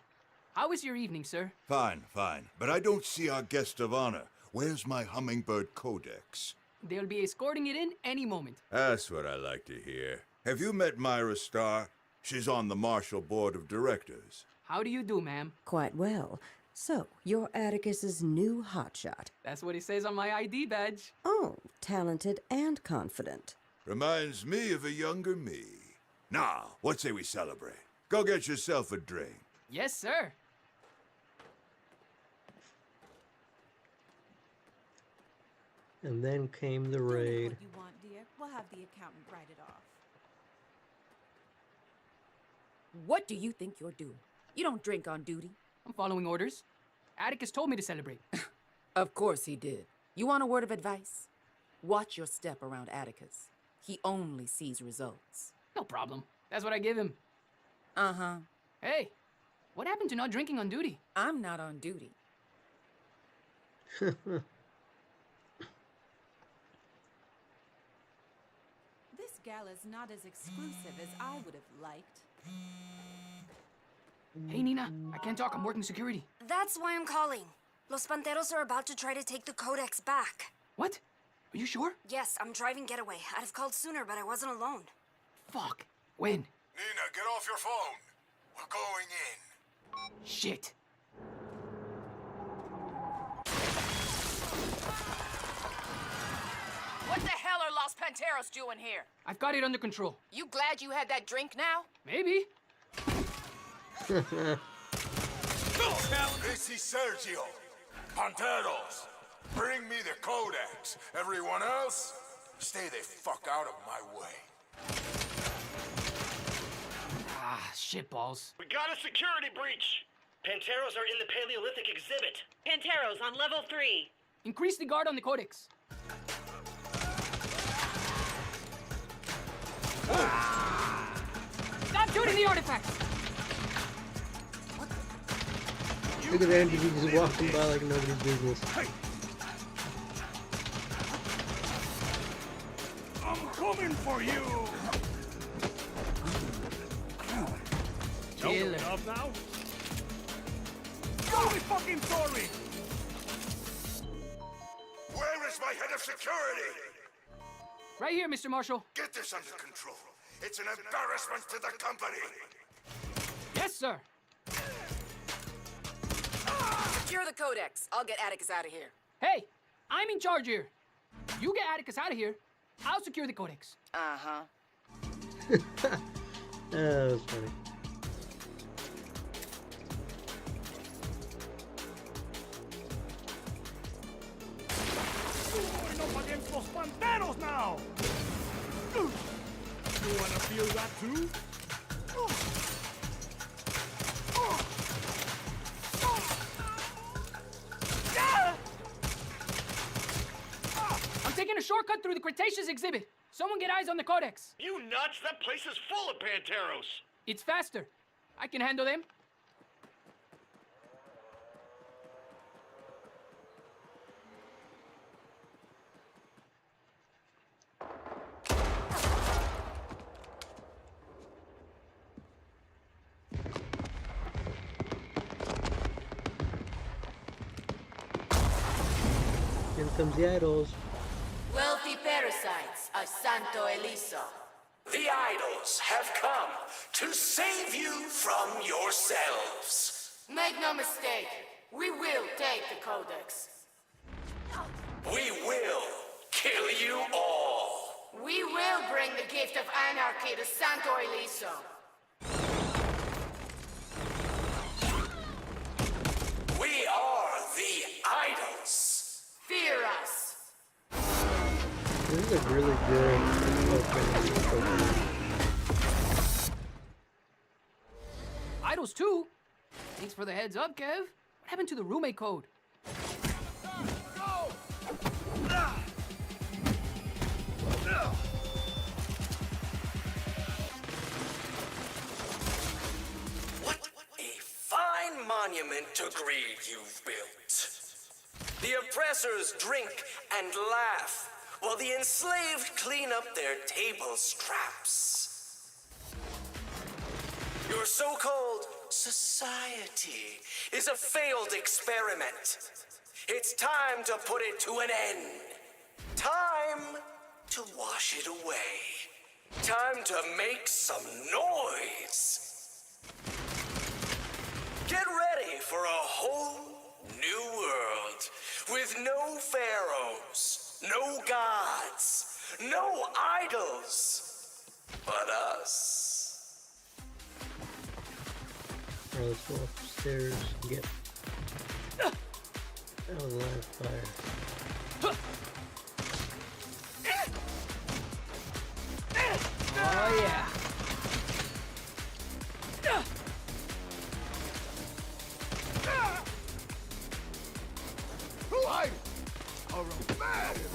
how was your evening, sir? Fine, fine. But I don't see our guest of honor. Where's my Hummingbird Codex? They'll be escorting it in any moment. That's what I like to hear. Have you met Myra Starr? She's on the Marshall Board of Directors. How do you do, ma'am? Quite well. So, you're Atticus's new hotshot. That's what it says on my ID badge. Oh, talented and confident. Reminds me of a younger me. Now, what say we celebrate? Go get yourself a drink. Yes, sir. And then came the Tell me raid. what you want, dear. We'll have the accountant write it off. What do you think you're doing? You don't drink on duty. I'm following orders. Atticus told me to celebrate. Of course he did. You want a word of advice? Watch your step around Atticus. He only sees results. No problem. That's what I give him. Uh-huh. Hey, what happened to not drinking on duty? I'm not on duty. This gala's not as exclusive as I would have liked. Hey, Nina, I can't talk. I'm working security. That's why I'm calling. Los Panteros are about to try to take the Codex back. What? Are you sure? Yes, I'm driving getaway. I'd have called sooner, but I wasn't alone. Fuck. When? Nina, get off your phone. We're going in. Shit. What the hell are Los Panteros doing here? I've got it under control. You glad you had that drink now? Maybe. This is Sergio. Panteros, bring me the Codex. Everyone else, stay the fuck out of my way. Ah, shitballs. We got a security breach. Panteros are in the Paleolithic exhibit. Panteros on level 3. Increase the guard on the Codex. Stop shooting the artifacts! Look at Andy, he's just walking by like nobody's business. I'm coming for you! Killer. Enough now? Don't be fucking sorry! Where is my head of security? Right here, Mr. Marshall. Get this under control. It's an embarrassment to the company. Yes, sir. Secure the Codex. I'll get Atticus out of here. Hey, I'm in charge here. You get Atticus out of here, I'll secure the Codex. Uh-huh. That was funny. Going up against Los Panteros now! You wanna feel that too? I'm taking a shortcut through the Cretaceous exhibit. Someone get eyes on the Codex. You nuts? That place is full of Panteros. It's faster. I can handle them. Here comes the idols. Wealthy parasites of Santo Eliso. The idols have come to save you from yourselves. Make no mistake, we will take the Codex. We will kill you all. We will bring the gift of anarchy to Santo Eliso. We are the idols. Fear us. This is a really good opening. Idols too? Thanks for the heads up, Kev. What happened to the roommate code? What a fine monument to greed you've built. The oppressors drink and laugh, while the enslaved clean up their table scraps. Your so-called society is a failed experiment. It's time to put it to an end. Time to wash it away. Time to make some noise. Get ready for a whole new world with no pharaohs, no gods, no idols, but us. Alright, let's go upstairs and get out of the line of fire. Oh yeah. Who are you? A romantic.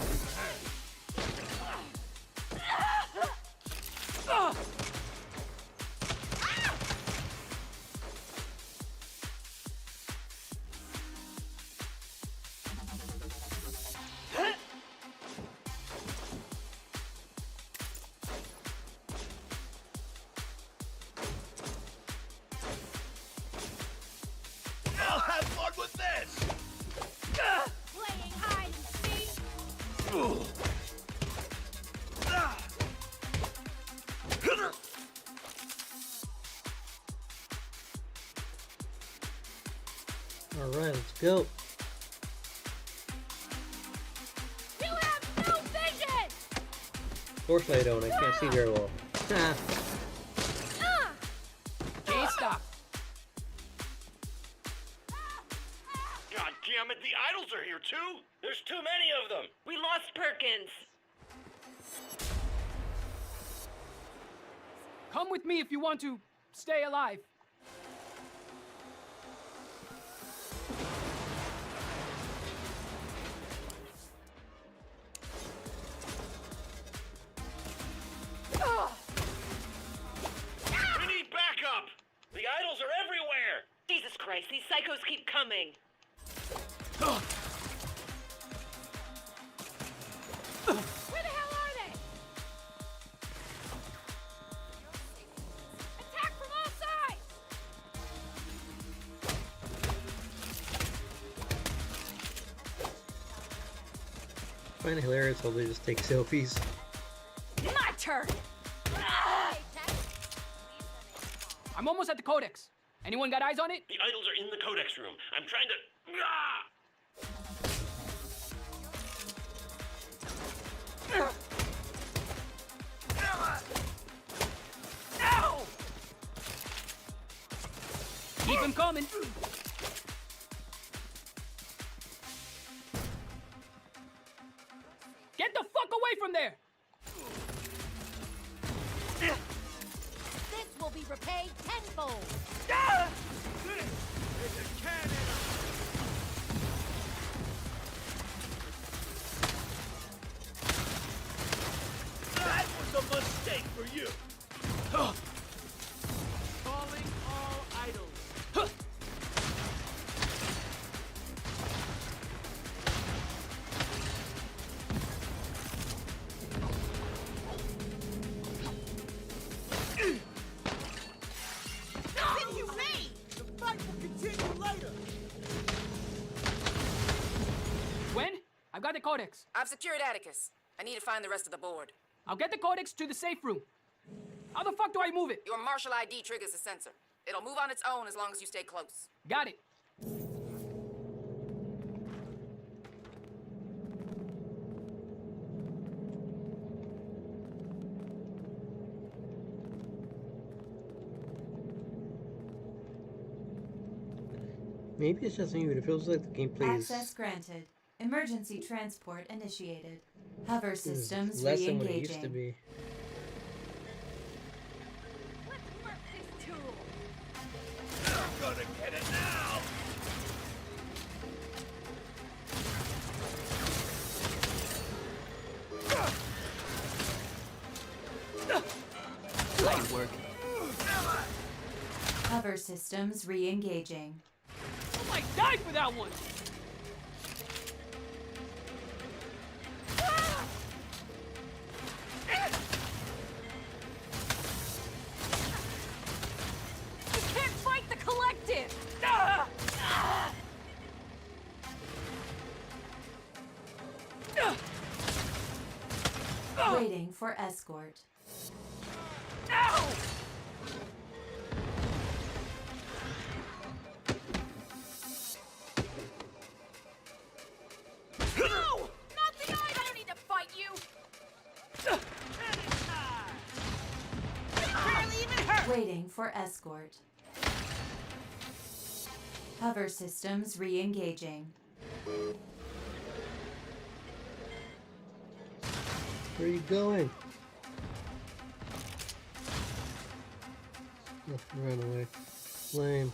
I'll have fun with this! Playing hide and seek. Alright, let's go. You have no vision! Of course I don't, I can't see very well. Can't stop. God damn it, the idols are here too! There's too many of them! We lost Perkins! Come with me if you want to stay alive. We need backup! The idols are everywhere! Jesus Christ, these psychos keep coming! Where the hell are they? Attack from all sides! I find it hilarious how they just take selfies. My turn! I'm almost at the Codex. Anyone got eyes on it? The idols are in the Codex room. I'm trying to... Ow! Keep him coming. Get the fuck away from there! This will be repaid tenfold. Ah! There's a cannon! the codex. I've secured Atticus. I need to find the rest of the board. I'll get the codex to the safe room. How the fuck do I move it? Your martial ID triggers the sensor. It'll move on its own as long as you stay close. Got it. Maybe it's just me, but it feels like the gameplay is Access granted. Emergency transport initiated. Hover systems less than what it used to re-engaging. be. Let's work this tool. I'm gonna get it now! Light work. Hover systems re-engaging. I might die for that one. You can't fight the collective! Waiting for escort. Ow! No! Not the eye! I don't need to fight you! Barely even hurt. Waiting for escort. Hover systems re-engaging. Where are you going? Oh, run away. Lame.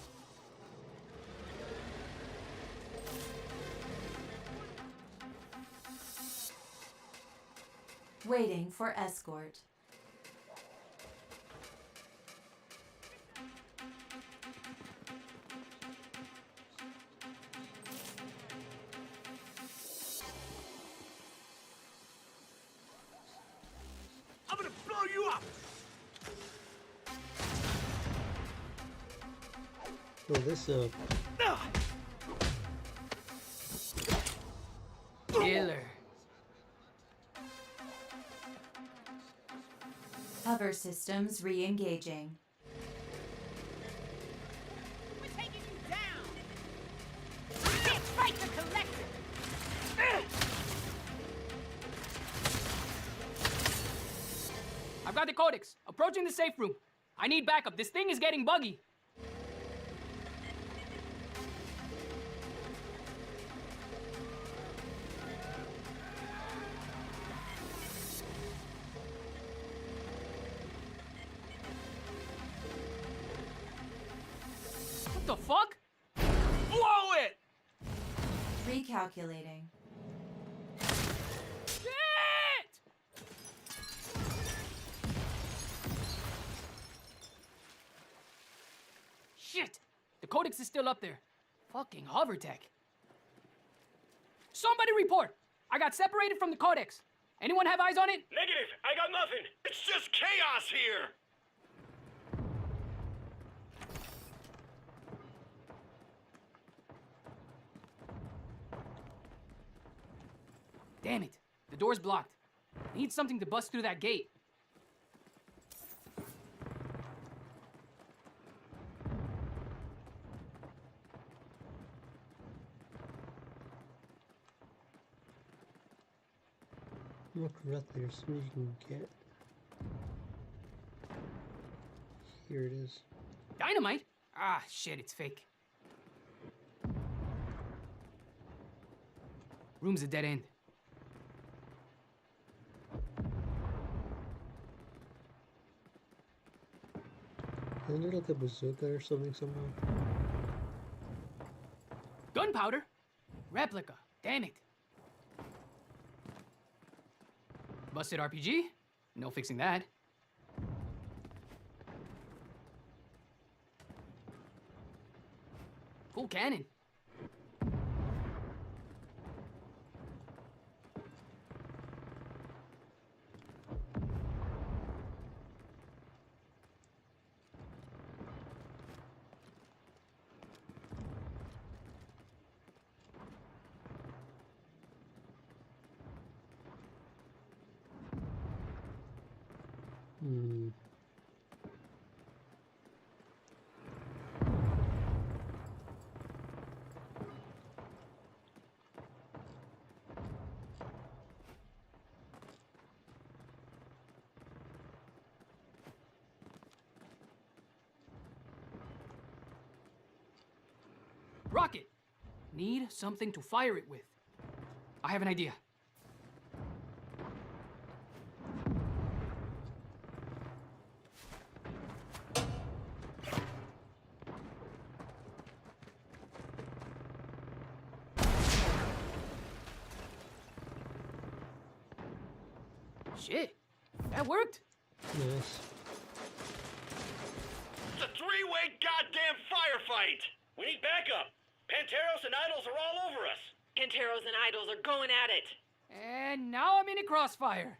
Waiting for escort. I'm gonna blow you up! Oh, this Killer. Hover systems re-engaging. We're taking you down. You can't fight the collective. I've got the codex. Approaching the safe room. I need backup. This thing is getting buggy. What the fuck? Blow it! Recalculating. Shit! Shit! The codex is still up there. Fucking hover tech. Somebody report! I got separated from the codex. Anyone have eyes on it? Negative. I got nothing. It's just chaos here. Damn it. The door's blocked. Need something to bust through that gate. look correctly, there's something you can get. Here it is. Dynamite? Ah, shit, it's fake. Room's a dead end. Isn't there like a bazooka or something somehow? Gunpowder? Replica. Damn it. Busted RPG? No fixing that. Cool cannon. Hmm. Rocket! Need something to fire it with. I have an idea. Shit, that worked. Yes. It's a three-way goddamn firefight! We need backup! Panteros and Idols are all over us! Panteros and Idols are going at it. And now I'm in a crossfire.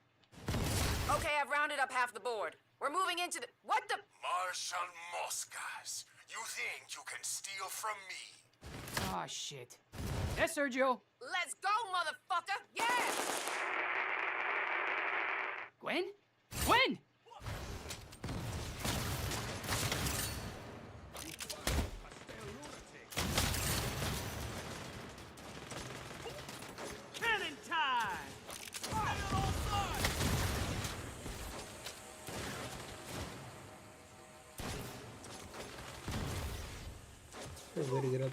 Okay, I've rounded up half the board. We're moving into the... What the... Martian Moscas, you think you can steal from me? Ah, shit. Yes, Sergio. Let's go, motherfucker! Yeah! Gwen? Gwen! Cannon time! Fire on sides! Way to get up.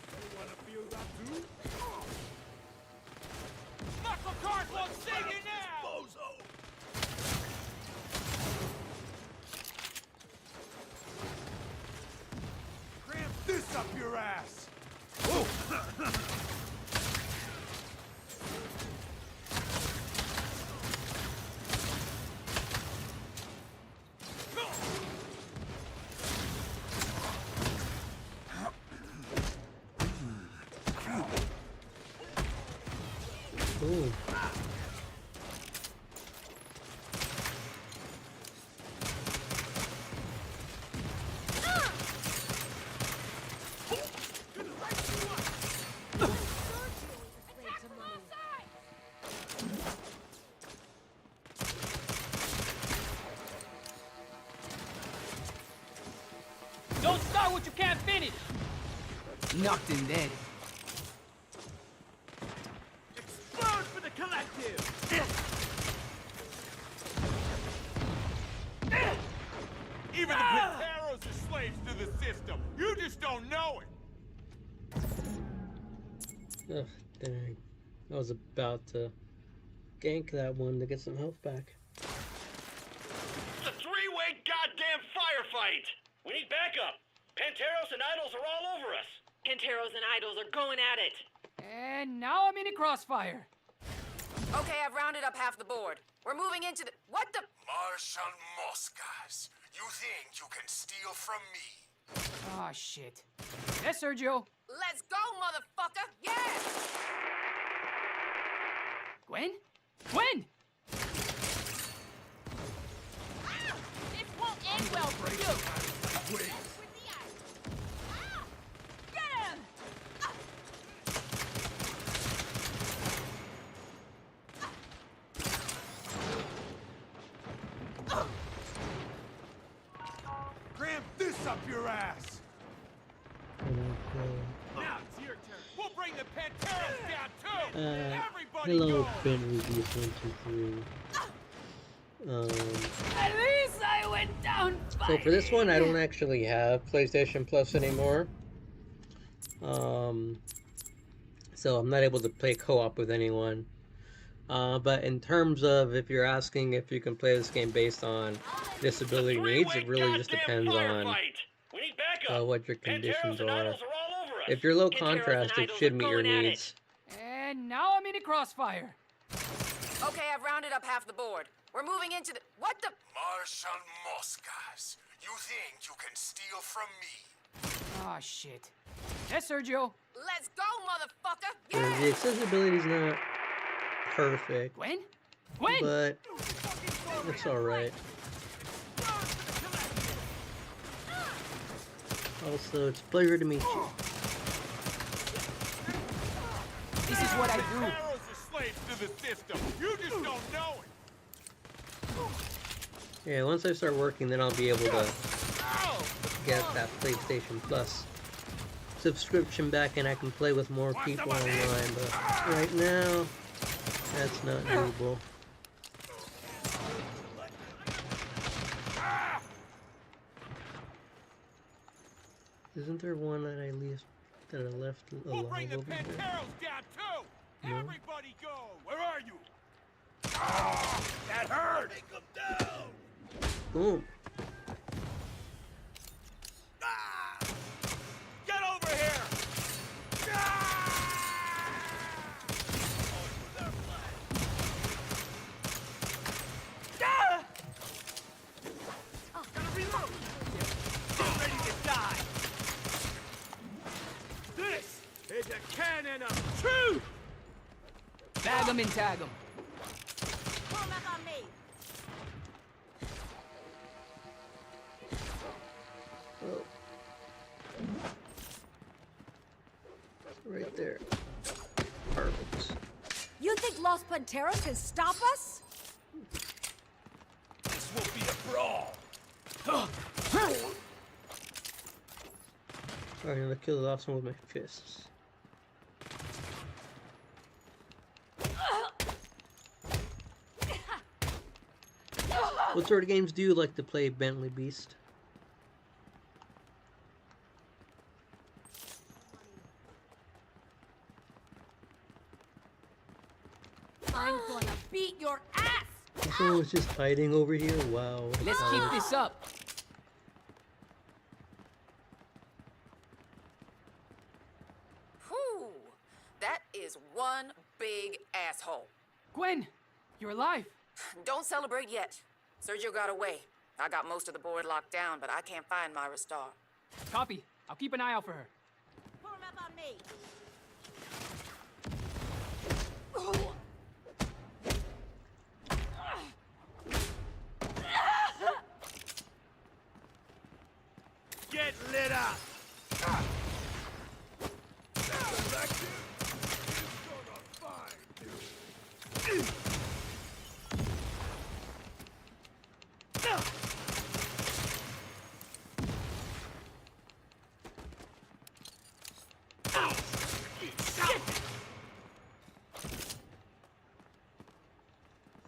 Knuckle card won't save you now! Bozo! Cramp this up your ass! Ooh. Don't start what you can't finish. Knocked in dead. Explode for the collective! Even the Panteros are slaves to the system. You just don't know it. Ugh, dang. I was about to gank that one to get some health back. It's a three-way goddamn firefight! We need backup! Panteros and Idols are all over us! Panteros and Idols are going at it. And now I'm in a crossfire. Okay, I've rounded up half the board. We're moving into the... What the... Martian Moscas, you think you can steal from me? Ah, shit. Yes, Sergio. Let's go, motherfucker! Yeah! Gwen? Gwen! This won't end well for you. Get him! Cramp this up your ass! Now it's your turn. We'll bring the Panteros down too! Everybody Hello, go! Ben Reviews 123. At least I went down So for this one, I don't actually have PlayStation Plus anymore. So I'm not able to play co-op with anyone. But in terms of if you're asking if you can play this game based on disability needs, it really just depends on what your conditions are. If you're low contrast, it should meet your needs. And now I'm in a crossfire. Okay, I've rounded up half the board. We're moving into the... What the... Martian Moscas, you think you can steal from me? Ah, shit. Yes, Sergio. Let's go, motherfucker! Yeah, the accessibility is not perfect. Gwen? Gwen! But it's alright. Also, it's a pleasure to meet you. This is what I do. Panteros are slaves to the system. You just don't know it. Yeah, once I start working, then I'll be able to get that PlayStation Plus subscription back and I can play with more people online, but right now, that's not doable. Isn't there one that I left We'll bring alive the over here? Panteros down too! No? Everybody go! Where are you? Ah, that hurt! Take them down! Boom. Ah! Get over here! Ah! Gotta reload! Get ready to die! This is a cannon of truth! Bag 'em and tag 'em. Pull them up on me. Oh. Right there. Perfect. You think Los Panteros can stop us? This will be a brawl! Alright, I'm gonna kill the last one with my fists. What sort of games do you like to play, Bentley Beast? I'm gonna beat your ass! Someone was just hiding over here? Wow. Let's keep this up. Whew. That is one big asshole. Gwen, you're alive. Don't celebrate yet. Sergio got away. I got most of the board locked down, but I can't find Myra Starr. Copy. I'll keep an eye out for her. Pull them up on me. Get lit up!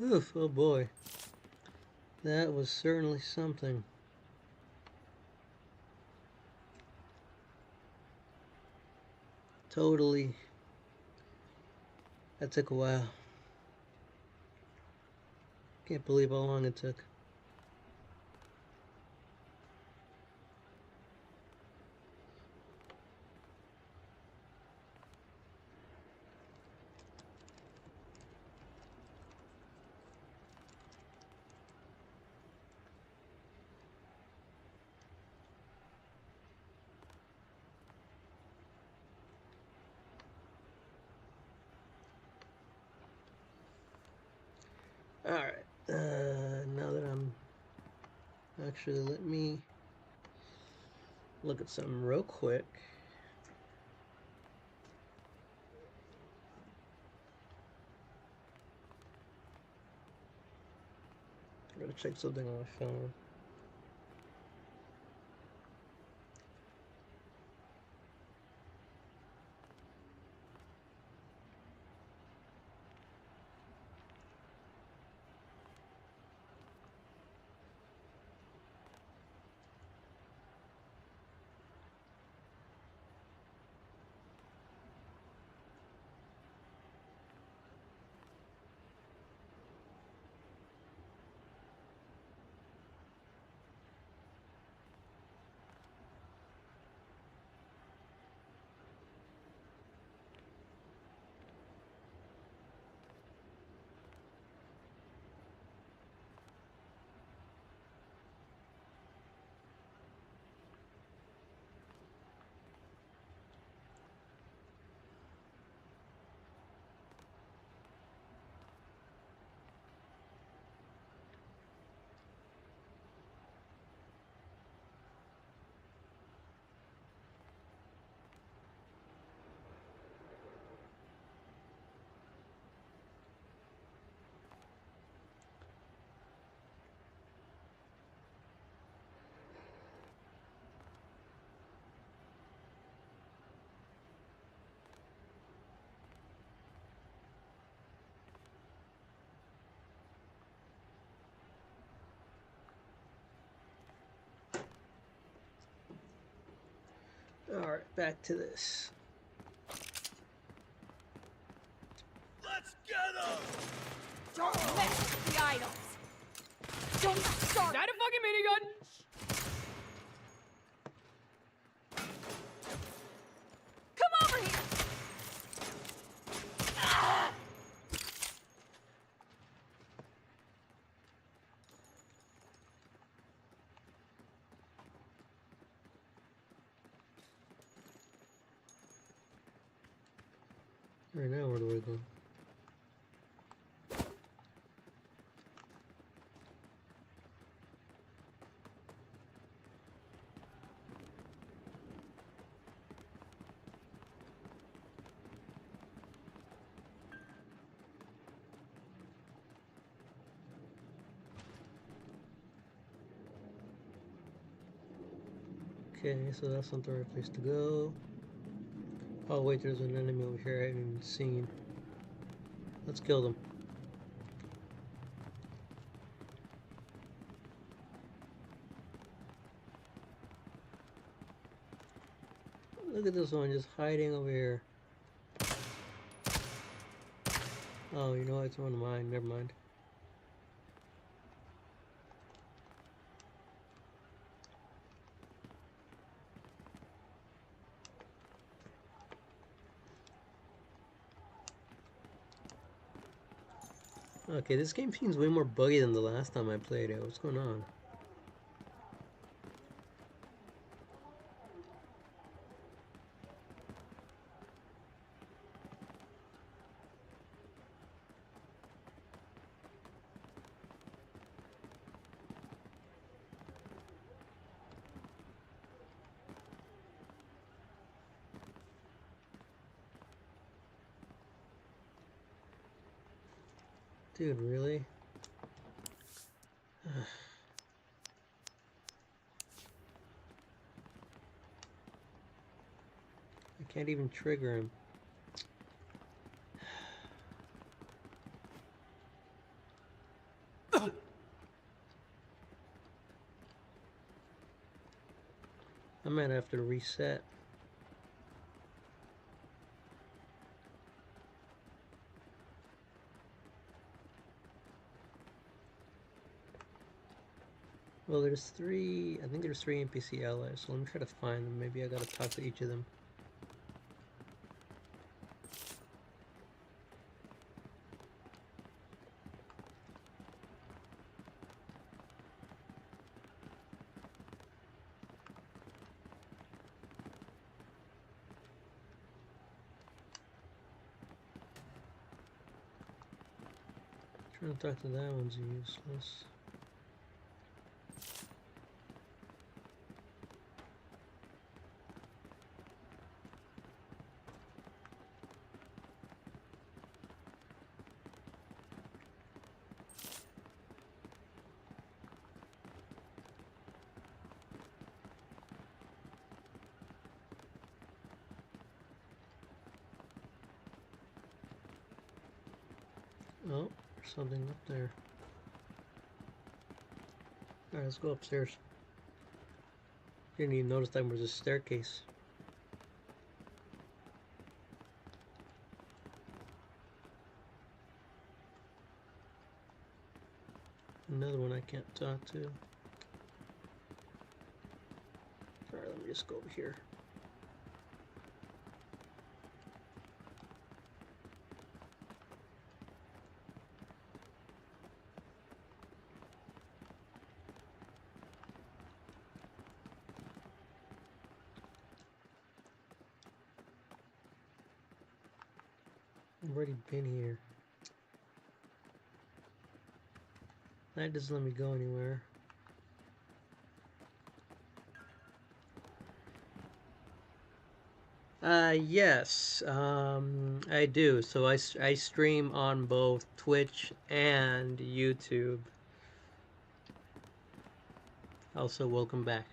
Oof, oh boy. That was certainly something. Totally. That took a while. Can't believe how long it took. Alright, now that I'm... Actually, let me look at something real quick. I gotta check something on my phone. Alright, back to this. Let's get him! Don't mess with the idols! Don't start! Is that a fucking minigun? Come over here! Ah! Right now, where do I go? Okay, so that's not the right place to go. Oh wait, there's an enemy over here I haven't even seen. Let's kill them. Look at this one just hiding over here. Oh, you know what? It's one of mine. Never mind. Okay, this game seems way more buggy than the last time I played it. What's going on? Dude, really? I can't even trigger him. I might have to reset. Well, there's three, I think there's 3 NPC allies, so let me try to find them. Maybe I gotta talk to each of them. Trying to talk to that one's useless. Oh, there's something up there. Alright, let's go upstairs. Didn't even notice there was a staircase. Another one I can't talk to. Alright, let me just go over here. I've already been here. That doesn't let me go anywhere. Yes, I do. So I stream on both Twitch and YouTube. Also, welcome back.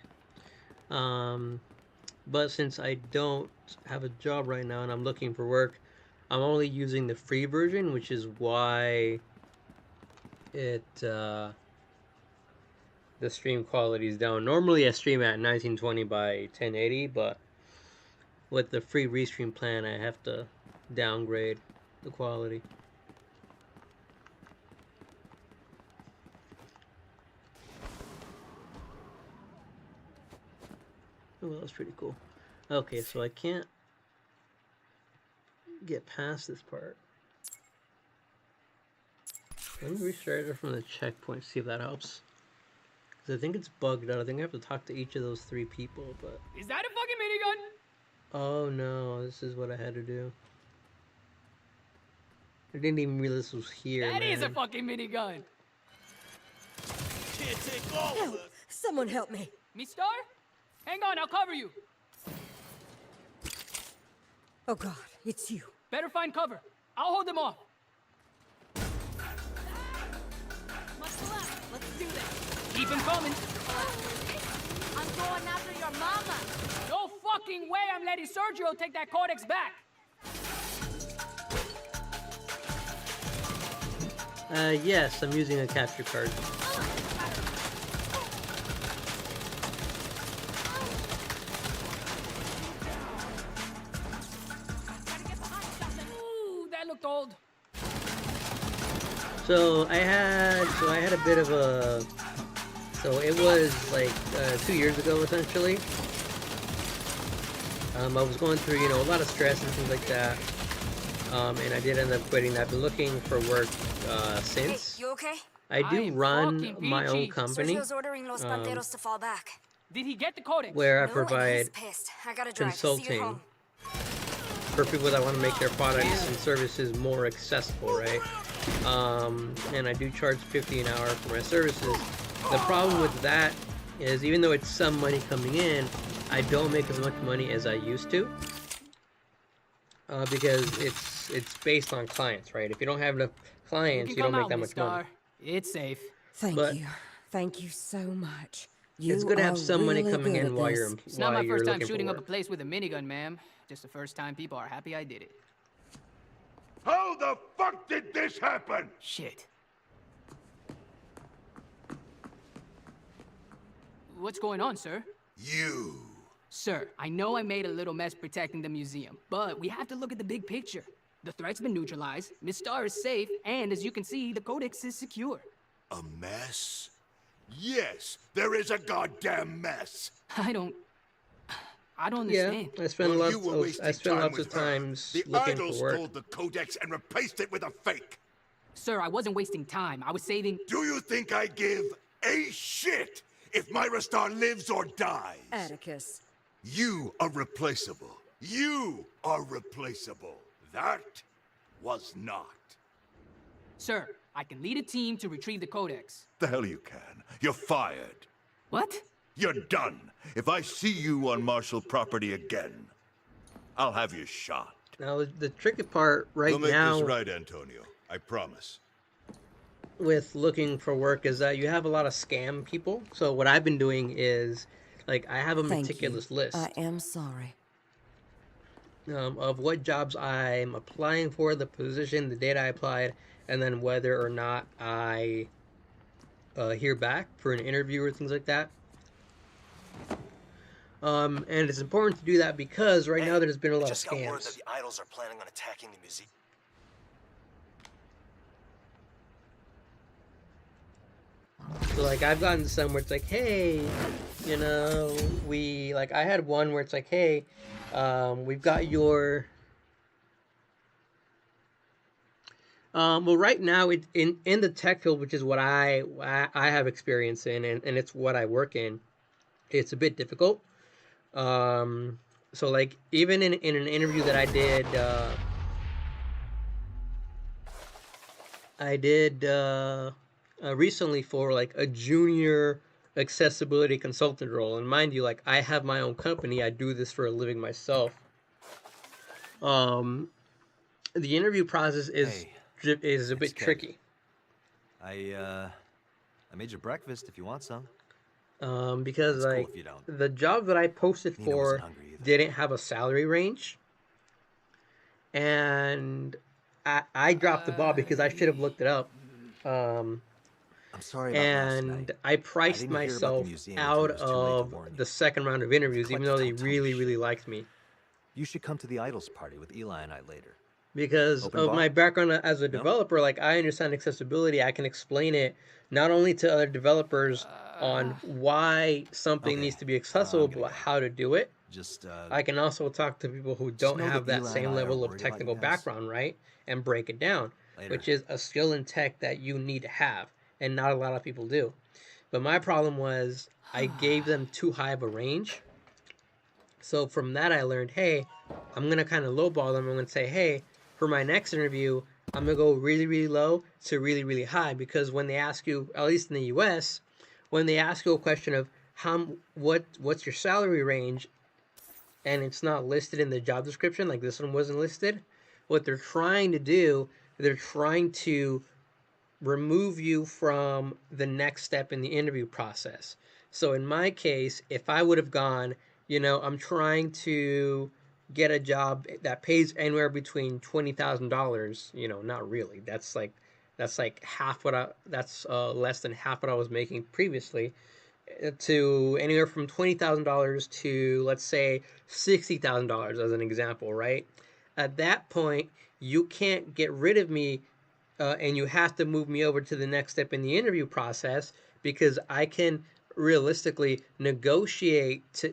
But since I don't have a job right now and I'm looking for work, I'm only using the free version, which is why it the stream quality is down. Normally I stream at 1920 by 1080, but with the free restream plan, I have to downgrade the quality. Oh, that was pretty cool. Okay, so I can't get past this part. Let me restart it from the checkpoint, see if that helps. Because I think it's bugged out. I think I have to talk to each of those 3 people, but... Is that a fucking minigun? Oh no, this is what I had to do. I didn't even realize this was here, That man. is a fucking minigun. Can't take all of us. Someone help me. Me Star? Hang on, I'll cover you. Oh God, it's you. Better find cover. I'll hold them off. Muscle up. Let's do this. Keep him coming. I'm going after your mama. No fucking way I'm letting Sergio take that codex back. Yes, I'm using a capture card. Ooh, that looked old. So I had a bit of a, so it was like 2 years ago essentially. I was going through, you know, a lot of stress and things like that. And I did end up quitting. I've been looking for work since. Hey, you okay? I do run my own company. Sergio's ordering Los Panteros to fall back. Did he get the codex? Where I No, provide he's pissed. I gotta drive. See you consulting home. for people that want to make their products and services more accessible, right? And I do charge $50 an hour for my services. The problem with that is, even though it's some money coming in, I don't make as much money as I used to, because it's based on clients, right? If you don't have enough clients, you don't make that much money. It's safe. Thank you so much. It's good to have some money coming in while you're It's not my first time looking for shooting up a work. place with a minigun, ma'am. Just the first time people are happy I did it. How the fuck did this happen? Shit. What's going on, sir? You. Sir, I know I made a little mess protecting the museum, but we have to look at the big picture. The threat's been neutralized, Miss Star is safe, and as you can see, the codex is secure. A mess? Yes, there is a goddamn mess. I don't understand. I spend Well, lots you were of wasting time with her. times The looking idol for work. stole the codex and replaced it with a fake. Sir, I wasn't wasting time. I was saving... Do you think I give a shit if Myra Star lives or dies? Atticus. You are replaceable. You are replaceable. That was not. Sir, I can lead a team to retrieve the codex. The hell you can. You're fired. What? You're done. If I see you on Marshall property again, I'll have you shot. Now, the tricky part right We'll make now this right, Antonio. I promise. with looking for work is that you have a lot of scam people. So what I've been doing is, like, I have a meticulous list I am sorry. of what jobs I'm applying for, the position, the date I applied, and then whether or not I hear back for an interview or things like that. And it's important to do that because right now there's been a lot of Just got word that scams. the idols are planning on attacking the museum. So, like, I've gotten some where it's like, hey, you know, I had one where it's like, hey, we've got your, well, right now, in the tech field, which is what I have experience in, and it's what I work in, it's a bit difficult. So, like, even in an interview that I did recently for, like, a junior accessibility consultant role, and mind you, like, I have my own company, I do this for a living myself. The interview process is a bit tricky. I made you breakfast if you want some. Because, That's cool like, if you don't. the job that I posted Nina for wasn't hungry either. didn't have a salary range, and I dropped the ball because I should have looked it up. I'm sorry about last And night. I priced didn't hear about the myself museum until out it was too late to of warn you. the second round of interviews, even though they Don't tell me really, shit. really liked me. You should come to the Idols party with Eli and I later. Because Open of bar? my background as a No? developer, like I understand accessibility. I can explain it not only to other developers on why something Okay, needs to be accessible, I'm gonna but go. how to do it. Just, I can also talk to people who just don't know that have that Eli and same I are level of worried about you technical guys. background, right? And break it down, Later. which is a skill in tech that you need to have, and not a lot of people do. But my problem was I gave them too high of a range. So from that, I learned, hey, I'm going to kind of lowball them. I'm going to say, hey, for my next interview, I'm going to go really, really low to really, really high. Because when they ask you, at least in the US, when they ask you a question of what's your salary range, and it's not listed in the job description, like this one wasn't listed, what they're trying to do, they're trying to remove you from the next step in the interview process. So in my case, if I would have gone, I'm trying to get a job that pays anywhere between $20,000, not really. That's like half what I that's less than half what I was making previously, to anywhere from $20,000 to, let's say, $60,000 as an example, right? At that point, you can't get rid of me, and you have to move me over to the next step in the interview process, because I can realistically negotiate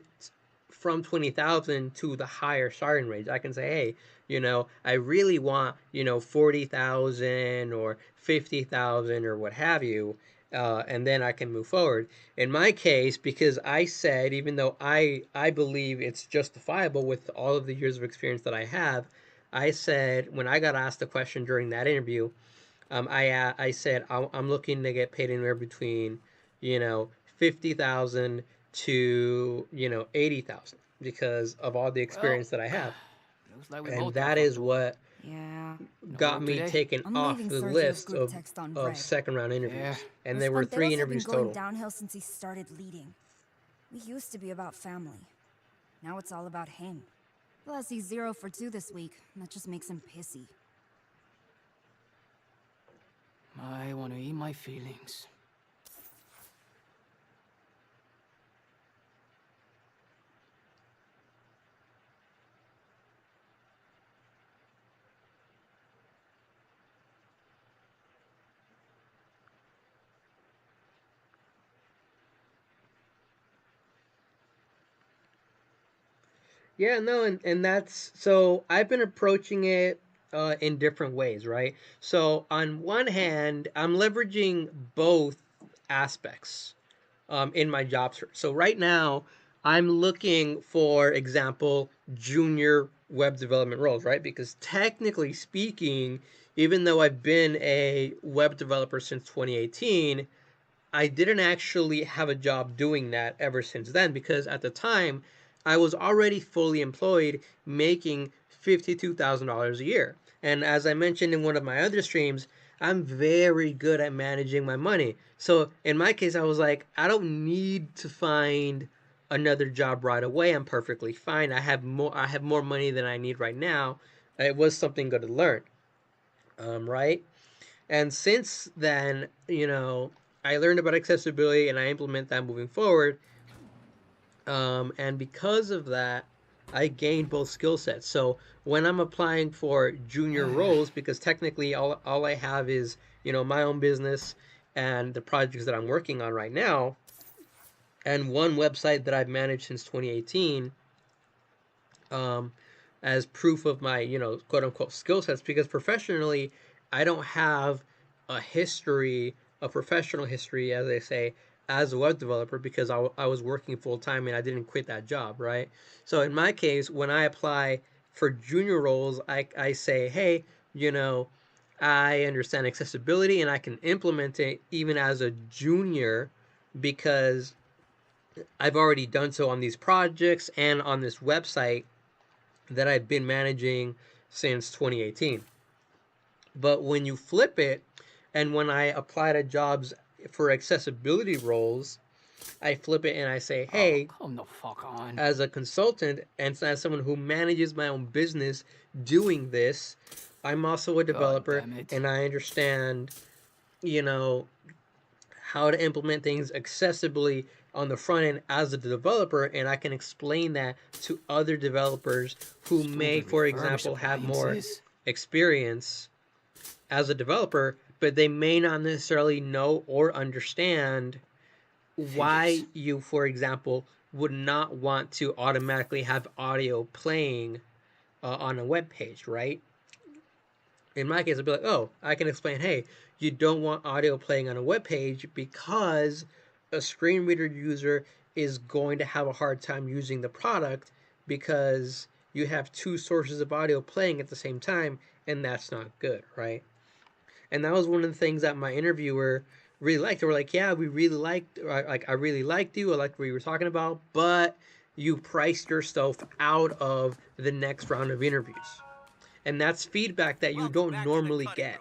from 20,000 to the higher starting range. I can say, hey, I really want, 40,000 or 50,000 or what have you, and then I can move forward. In my case, because I said, even though I believe it's justifiable with all of the years of experience that I have, I said, when I got asked the question during that interview, I said I'm looking to get paid anywhere between 50,000 to 80,000, because of all the experience that I have. Looks like we And both that is what Yeah. got work me today? taken I'm off leaving the Sergio's list group of, text on of red. second round interviews. Yeah. And Los there were 3 Panteros have been interviews going total. downhill since he started leading. We used to be about family. Now it's all about him. Plus, he's 0 for 2 this week. That just makes him pissy. I want to eat my feelings. Yeah, no, and that's, so I've been approaching it in different ways, right? So on one hand, I'm leveraging both aspects in my job search. So right now, I'm looking for example junior web development roles, right? Because technically speaking, even though I've been a web developer since 2018, I didn't actually have a job doing that ever since then, because at the time I was already fully employed making $52,000 a year. And as I mentioned in one of my other streams, I'm very good at managing my money. So in my case, I was like, I don't need to find another job right away. I'm perfectly fine. I have more money than I need right now. It was something good to learn. Right? And since then, I learned about accessibility and I implement that moving forward. And because of that, I gained both skill sets. So when I'm applying for junior roles, because technically all I have is, my own business and the projects that I'm working on right now, and one website that I've managed since 2018, um, as proof of my, quote unquote skill sets, because professionally, I don't have a professional history, as they say, as a web developer, because I was working full time and I didn't quit that job, right? So in my case, when I apply for junior roles, I say, hey, I understand accessibility and I can implement it even as a junior, because I've already done so on these projects and on this website that I've been managing since 2018. But when you flip it, and when I apply to jobs for accessibility roles, I flip it and I say, hey, Come the fuck on. as a consultant and as someone who manages my own business doing this, I'm also a developer and I understand, how to implement things accessibly on the front end as a developer, and I can explain that to other developers who may, for example, have more experience as a developer, but they may not necessarily know or understand why you, for example, would not want to automatically have audio playing on a web page, right? In my case, I'd be like, oh, I can explain, hey, you don't want audio playing on a web page because a screen reader user is going to have a hard time using the product because you have two sources of audio playing at the same time, and that's not good, right? And that was one of the things that my interviewer really liked. They were like, yeah, we really liked, I really liked you. I liked what you were talking about, but you priced yourself out of the next round of interviews. And that's feedback that you don't normally get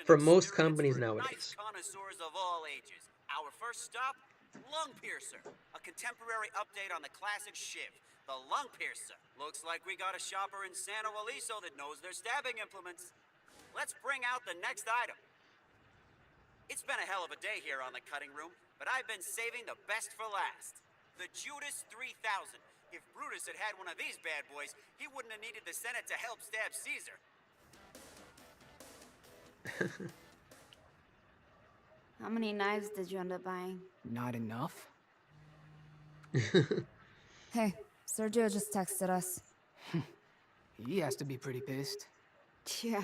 from most companies nowadays. Connoisseurs of all ages. Our first stop, Lung Piercer, a contemporary update on the classic Shiv, the Lung Piercer. Looks like we got a shopper in Santa Waliso that knows their stabbing implements. Let's bring out the next item. It's been a hell of a day here on the cutting room, but I've been saving the best for last. The Judas 3000. If Brutus had had one of these bad boys, he wouldn't have needed the Senate to help stab Caesar. How many knives did you end up buying? Not enough. Hey, Sergio just texted us. He has to be pretty pissed. Yeah,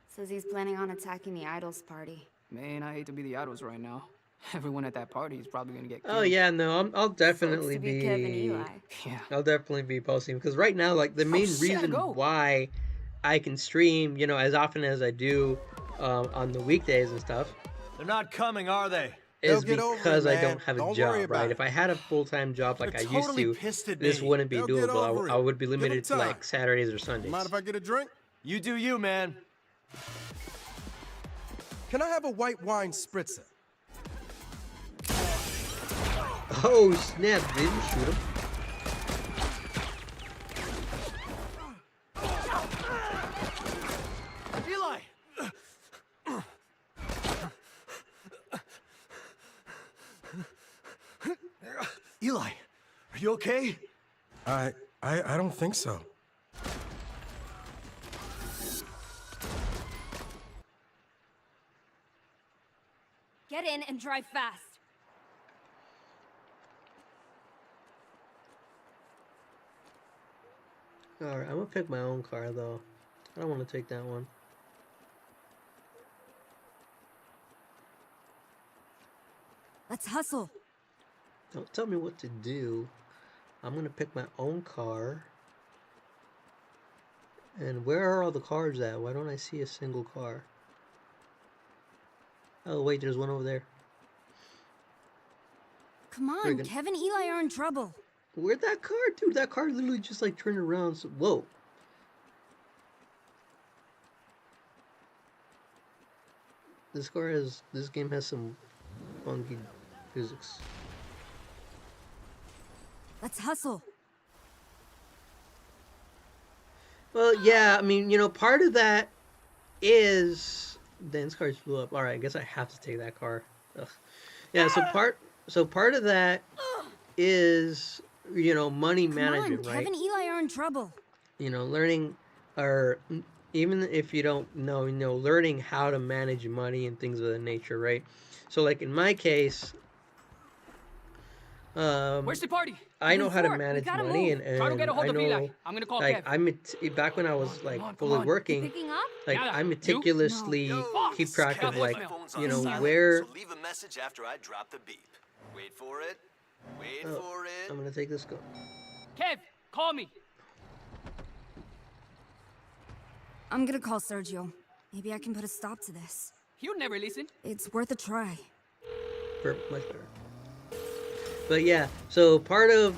says he's planning on attacking the Idols party. Man, I hate to be the Idols right now. Everyone at that party is probably gonna get killed. Oh yeah, no, I'll definitely be. Yeah. I'll definitely be posting because right now, like the main reason why I can stream, you know, as often as I do on the weekdays and stuff. They're not coming, are they? Is because I don't have a job, right? If I had a full-time job like I used to, this wouldn't be doable. I would be limited to like Saturdays or Sundays. Mind if I get a drink? You do you, man. Can I have a white wine spritzer? Oh snap! Didn't shoot him. Eli. Eli, are you okay? I don't think so. Get in and drive fast. Alright, I'm gonna pick my own car though. I don't want to take that one. Let's hustle. Don't tell me what to do. I'm gonna pick my own car. And where are all the cars at? Why don't I see a single car? Oh wait, there's one over there. Come on, Kevin and Eli are in trouble. Where'd that car, dude? That car literally just like turned around. So, whoa. This game has some funky physics. Let's hustle. Well, yeah, I mean, you know, part of that is... Then this car just blew up. Alright, I guess I have to take that car. Ugh. Yeah, so part of that is, you know, money management, right? Kevin and Eli are in trouble. You know, learning, or even if you don't know, you know, learning how to manage money and things of that nature, right? So, like in my case, where's the party? I know how to manage money, and Try to get a hold I of know, Eli. I'm gonna call like, back when I was like fully working, like I meticulously keep track of like, you know, where. So leave a message after I drop the beep. Wait for it. Wait for it. I'm gonna take this go. Kev, call me. I'm gonna call Sergio. Maybe I can put a stop to this. He'll never listen. It's worth a try. Much better. But yeah, so part of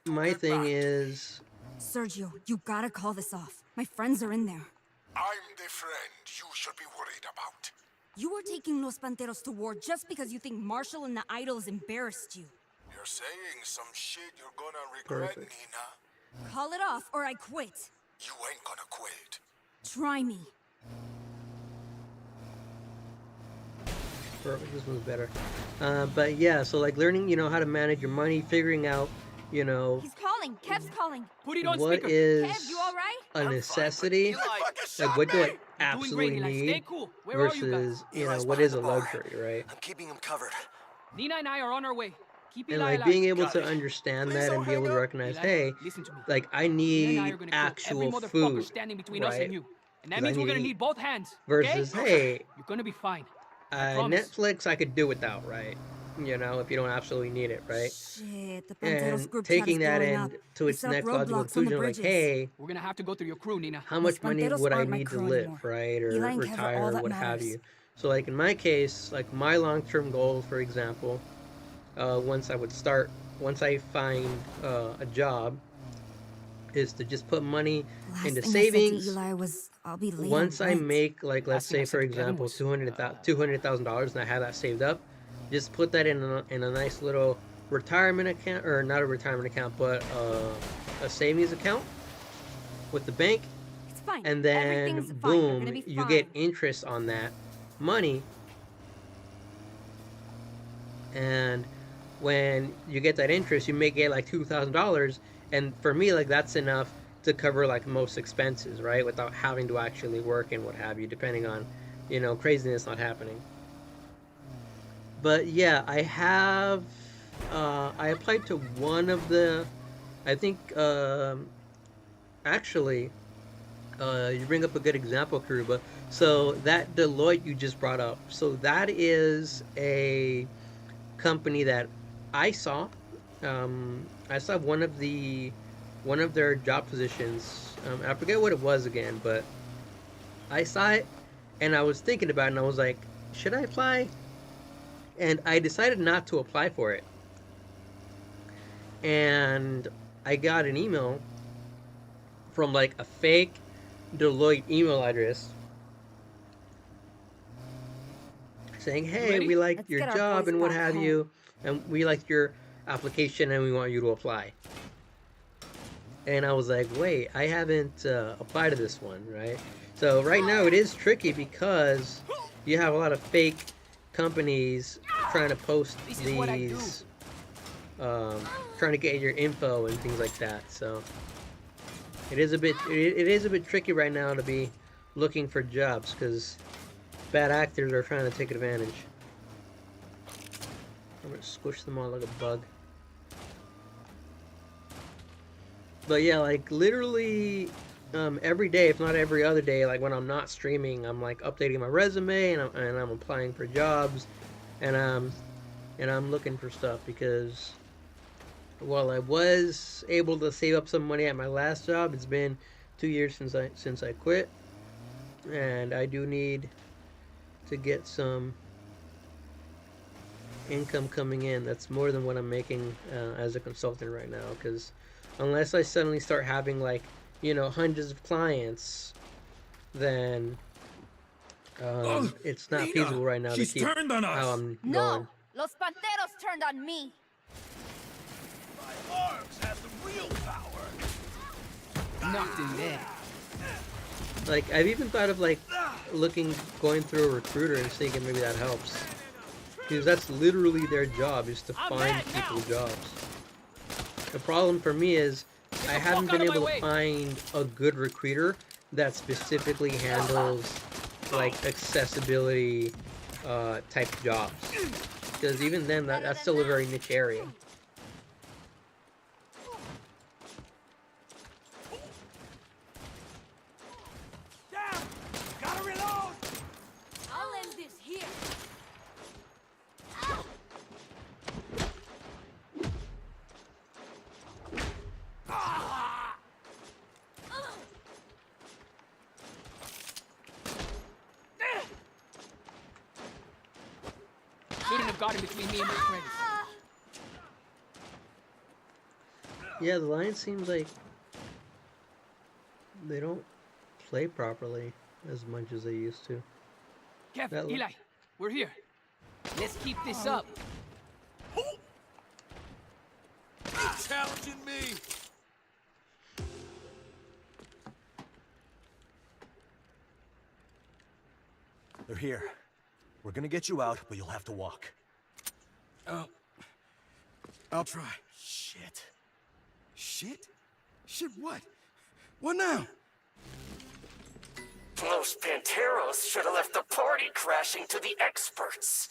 my thing is... Sergio, you gotta call this off. My friends are in there. I'm the friend you should be worried about. You are taking Los Panteros to war just because you think Marshall and the Idols embarrassed you. You're saying some shit you're gonna regret, Perfect. Nina. Call it off or I quit. You ain't gonna quit. Try me. Or this one's better. But yeah, so like learning, how to manage your money, figuring out, you know, He's calling. Kev's calling. Put it on what speaker. is Kev, you all right? a necessity, like what do I absolutely Eli. Stay need cool. Where are you guys? versus, Eli's what behind is the a bar. luxury, right? I'm keeping him covered. Nina and I are on our way. Keep And Eli like alive. being able to understand that and be able to recognize, Eli, hey, listen to me. like I Nina and I need are gonna kill every actual motherfucker food, standing between us right? and you. And that 'Cause I means we're need to gonna eat. need both hands. Versus, Okay? hey, You're gonna be fine. I promise. Netflix I could do without, right? If you don't absolutely need it, right? Shit, the Panteros And group chat is taking that blowing up. to They its set up next logical roadblocks on the conclusion, like, bridges. hey, We're gonna have to go through your crew, Nina. how much money Panteros would I aren't my need to crew live, anymore. right? Or Eli and Kev are retire, all or that what have matters. you. So, like in my case, like my long-term goal, for example, once I find a job, is to just put money into savings. Eli was, I'll be late Once on I rent. make, like, let's Last thing I say, said for to Kevin example, was, $200,000, and I have that saved up, just put that in a nice little retirement account, or not a retirement account, but a savings account with the bank. It's fine. And then Everything's fine. You're boom, gonna be you fine. get interest on that money. And when you get that interest, you may get like $2,000, and for me, like, that's enough to cover like most expenses, right, without having to actually work and what have you, depending on, craziness not happening. But yeah, I applied to one of the, I think, actually, you bring up a good example, Karuba. So that Deloitte you just brought up, so that is a company that I saw. I saw one of their job positions. I forget what it was again, but I saw it, and I was thinking about it, and I was like, should I apply? And I decided not to apply for it. And I got an email from like a fake Deloitte email address saying, hey, we liked your job and what have you, and we liked your application and we want you to apply. And I was like, wait, I haven't applied to this one, right? So right now it is tricky because you have a lot of fake companies trying to post these, trying to get your info and things like that. So it is a bit tricky right now to be looking for jobs because bad actors are trying to take advantage. I'm gonna squish them all like a bug. But yeah, like literally every day, if not every other day, like when I'm not streaming, I'm like updating my resume and I'm applying for jobs, and I'm looking for stuff because while I was able to save up some money at my last job, it's been 2 years since I quit, and I do need to get some income coming in that's more than what I'm making as a consultant right now, because unless I suddenly start having like hundreds of clients, then it's not feasible right now to keep how I'm going. Los Panteros turned on me. My arms have the real power. Knocked in there. Like, I've even thought of like going through a recruiter and seeing if maybe that helps, because that's literally their job, is to find people jobs. The problem for me is I haven't been able to find a good recruiter that specifically handles like accessibility type jobs, because even then that's still a very niche area. Gotta reload. I'll end this here. Shouldn't have gotten between me and my friends. Yeah, the Lions seems like they don't play properly as much as they used to. Kev, Eli, we're here. Let's keep this up. You challenging me? They're here. We're gonna get you out, but you'll have to walk. I'll try. Shit. Shit? Shit what? What now? Los Panteros should have left the party crashing to the experts.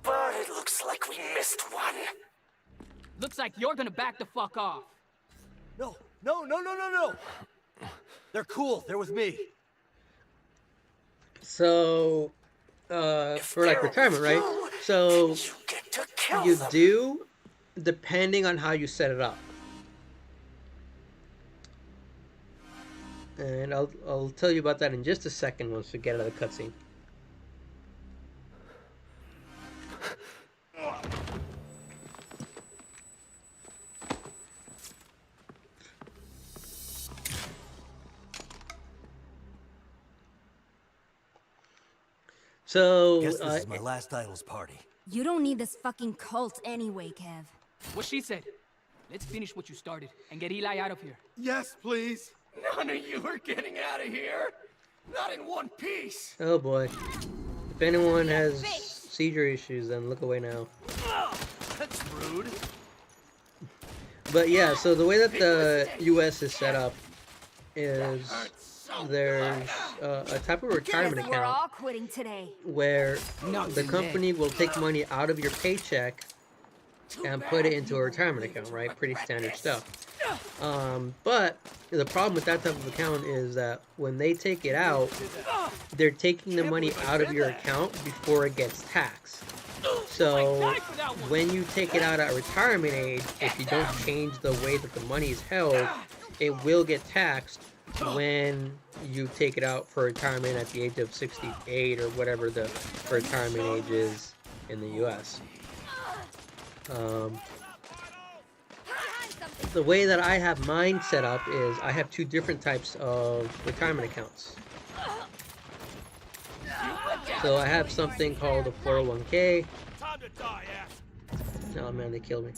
But it looks like we missed one. Looks like you're gonna back the fuck off. No. They're cool. They're with me. So, for like retirement, right? So you do, depending on how you set it up. And I'll tell you about that in just a second once we get out of the cutscene. So, guess this is my last idol's party. You don't need this fucking cult anyway, Kev. What she said. Let's finish what you started and get Eli out of here. Yes, please. None of you are getting out of here. Not in one piece. Oh boy. If anyone has seizure issues, then look away now. That's rude. But yeah, so the way that the U.S. is set up is there's a type of retirement We're account all quitting today. where the company will take money out of your paycheck and put it into a retirement account, right? Pretty standard stuff. But the problem with that type of account is that when they take it out, they're taking the money out of your account before it gets taxed. So when you take it out at retirement age, if you don't change the way that the money is held, it will get taxed when you take it out for retirement at the age of 68 or whatever the retirement age is in the US. The way that I have mine set up is I have two different types of retirement accounts. So I have something called a 401k. Oh man, they killed me.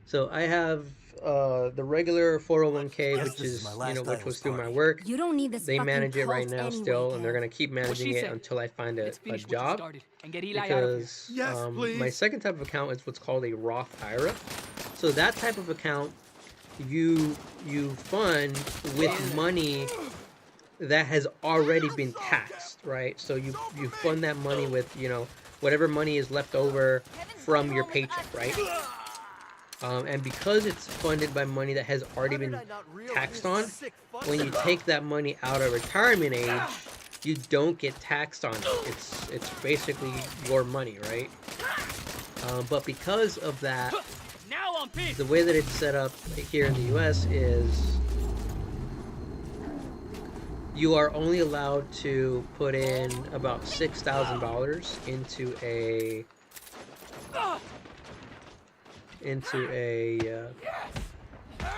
So I have the regular 401k, which is, you know, which was through my work. You don't need this. They manage it right now anyway, still, Kev. and they're gonna keep managing it until I find a job. Because my second type of account is what's called a Roth IRA. So that type of account, you fund with money that has already been taxed, right? So you fund that money with, you know, whatever money is left over from your paycheck, right? And because it's funded by money that has already been taxed on, when you take that money out of retirement age, you don't get taxed on it. It's basically your money, right? But because of that, the way that it's set up here in the US is you are only allowed to put in about $6,000 into a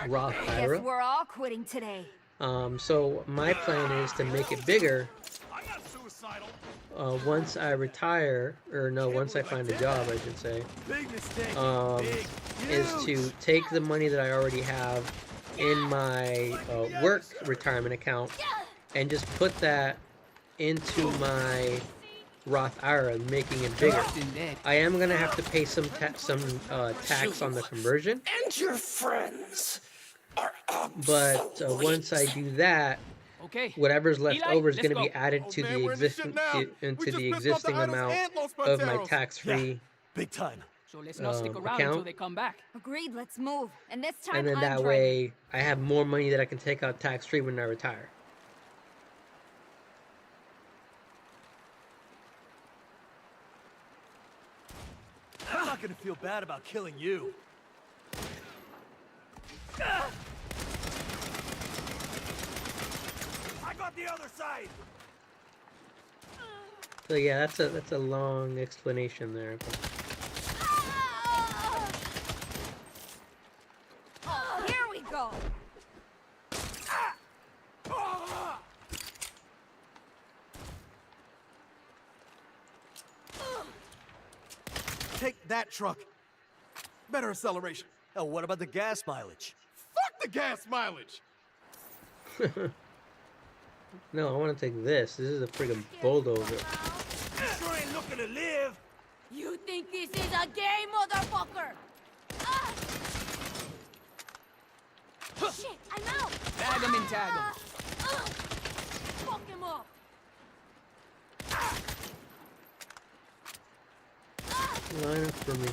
Roth IRA. Guess we're all quitting today. So my plan is to make it bigger once I retire, or no, once I find a job, I should say, is to take the money that I already have in my work retirement account and just put that into my Roth IRA, making it bigger. I am gonna have to pay some tax on the conversion. And your friends are But once I do that, whatever's left over is going to be added to the existing amount of my tax-free big time. So let's not stick around until they come back. Agreed, let's move. And this time and then that way I have more money that I can take out tax-free when I retire. I'm not gonna feel bad about killing you. I got the other side. So yeah, that's a long explanation there. Here we go. take that truck. Better acceleration. Oh, what about the gas mileage? Fuck the gas mileage! No, I want to take this. This is a friggin' bulldozer. You sure ain't looking to live. You think this is a game, motherfucker? Ah! Shit, I'm out! Tag him and tag him. Fuck him up! Line up for me.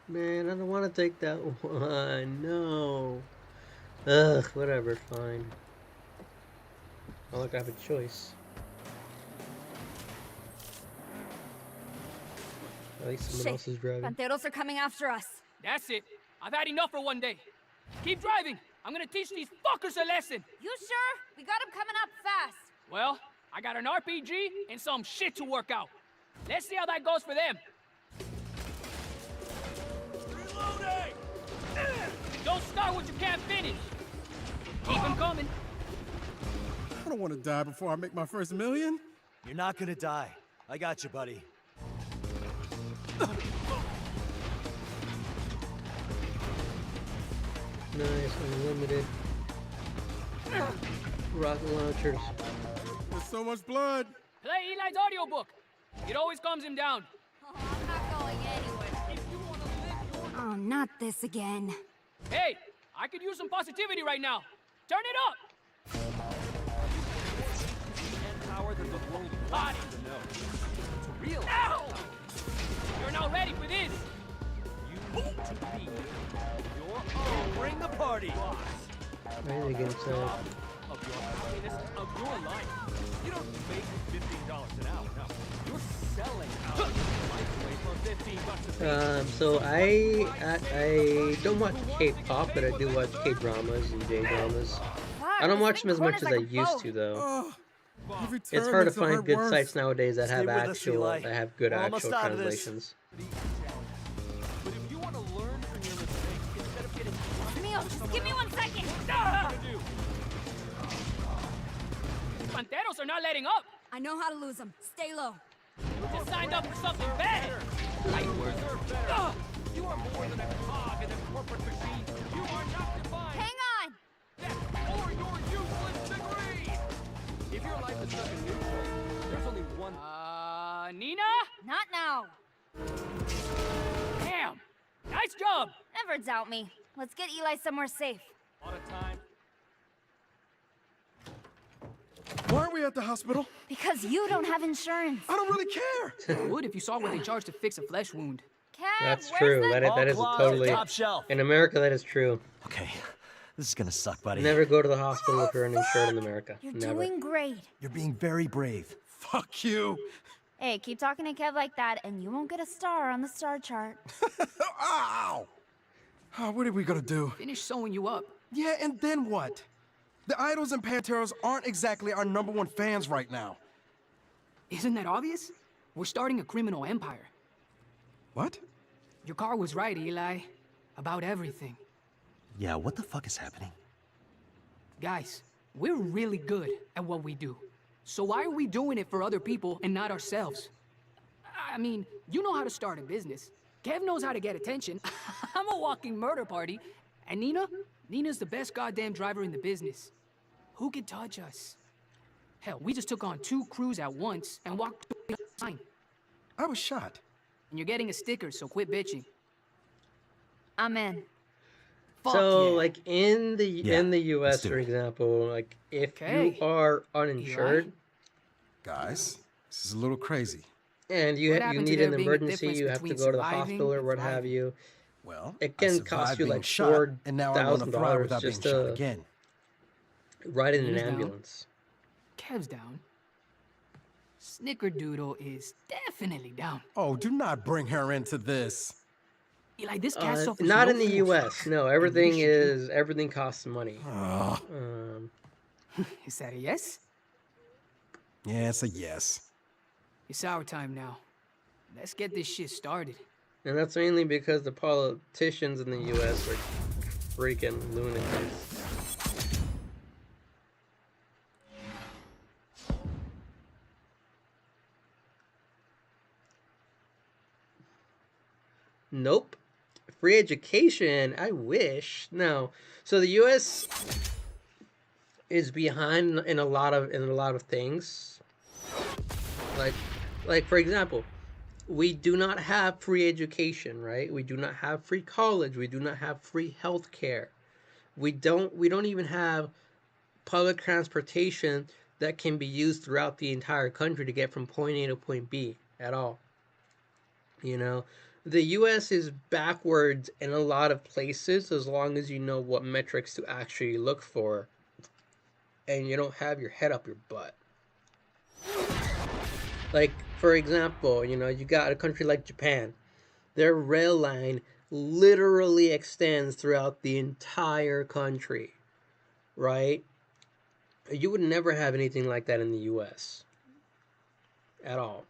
Man, I don't want to take that one. No. Ugh, whatever, fine. Oh, look, I have a choice. At least someone else is driving. Panteros are coming after us. That's it. I've had enough for one day. Keep driving. I'm gonna teach these fuckers a lesson. You sure? We got them coming up fast. Well, I got an RPG and some shit to work out. Let's see how that goes for them. Reloading! Don't start what you can't finish. Keep them coming. I don't want to die before I make my first million. You're not gonna die. I got you, buddy. Nice, unlimited. Rocket launchers. There's so much blood. Play Eli's audiobook. It always calms him down. Oh, I'm not going anywhere. Oh, not this again. Hey, I could use some positivity right now. Turn it up. Power that the world Body. wants to know. It's real. Ow! You're not ready for this. You need to be your own. Bring the party. Ready to get inside. Of your happiness, of your life. You don't make $15 an hour. No, you're selling out life away for $15 a piece. So I don't watch K-pop, but I do watch K-dramas and J-dramas. I don't watch them as much as I used to, though. It's hard to find good sites nowadays that have good actual translations. But if you want to learn from your mistakes instead of getting Neil, just give me 1 second. Panteros are not letting up. I know how to lose them. Stay low. You just signed up for something bad. You deserve better. You are more than a cog in a corporate machine. You are not defined. Hang on. Or your useless degree. If your life is stuck in neutral, there's only one. Nina? Not now. Damn. Nice job. Never doubt me. Let's get Eli somewhere safe. On a time. Why aren't we at the hospital? Because you don't have insurance. I don't really care. You would if you saw what they charge to fix a flesh wound. Kev, That's where's true. the... That is totally top shelf. in America. That is true. Okay, this is gonna suck, buddy. Never go to the hospital if you're uninsured in America. You're Never. doing great. You're being very brave. Fuck you. Hey, keep talking to Kev like that, and you won't get a star on the star chart. Ow! Oh, what are we gonna do? Finish sewing you up. Yeah, and then what? The Idols and Panteros aren't exactly our #1 fans right now. Isn't that obvious? We're starting a criminal empire. What? Your car was right, Eli. About everything. Yeah, what the fuck is happening? Guys, we're really good at what we do. So why are we doing it for other people and not ourselves? I mean, you know how to start a business. Kev knows how to get attention. I'm a walking murder party. And Nina's the best goddamn driver in the business. Who could touch us? Hell, we just took on 2 crews at once and walked the line. I was shot. And you're getting a sticker, so quit bitching. I'm in. So, yeah. like in the U.S., do for it. example, like if Okay. you are uninsured Guys, this is a little crazy. and you What you happened to need there an being a emergency, difference you have to between go to the surviving hospital or and what have thriving? you. Well, It I can survived cost you being like shot, and now I want to thrive $4,000 without being just shot to again. ride in an Nina's down. ambulance. Kev's down. Snickerdoodle is definitely down. Oh, do not bring her into this. Eli, this cat suffers Not no in the fools. U.S. No, everything costs money. Is that a yes? Yeah, it's a yes. It's our time now. Let's get this shit started. And that's mainly because the politicians in the U.S. are freaking lunatics. Nope. Free education? I wish. No. So the U.S. is behind in a lot of things. Like for example, we do not have free education, right? We do not have free college. We do not have free health care. We don't even have public transportation that can be used throughout the entire country to get from point A to point B at all. You know, the US is backwards in a lot of places as long as you know what metrics to actually look for and you don't have your head up your butt. Like, for example, you know, you got a country like Japan. Their rail line literally extends throughout the entire country, right? You would never have anything like that in the US at all.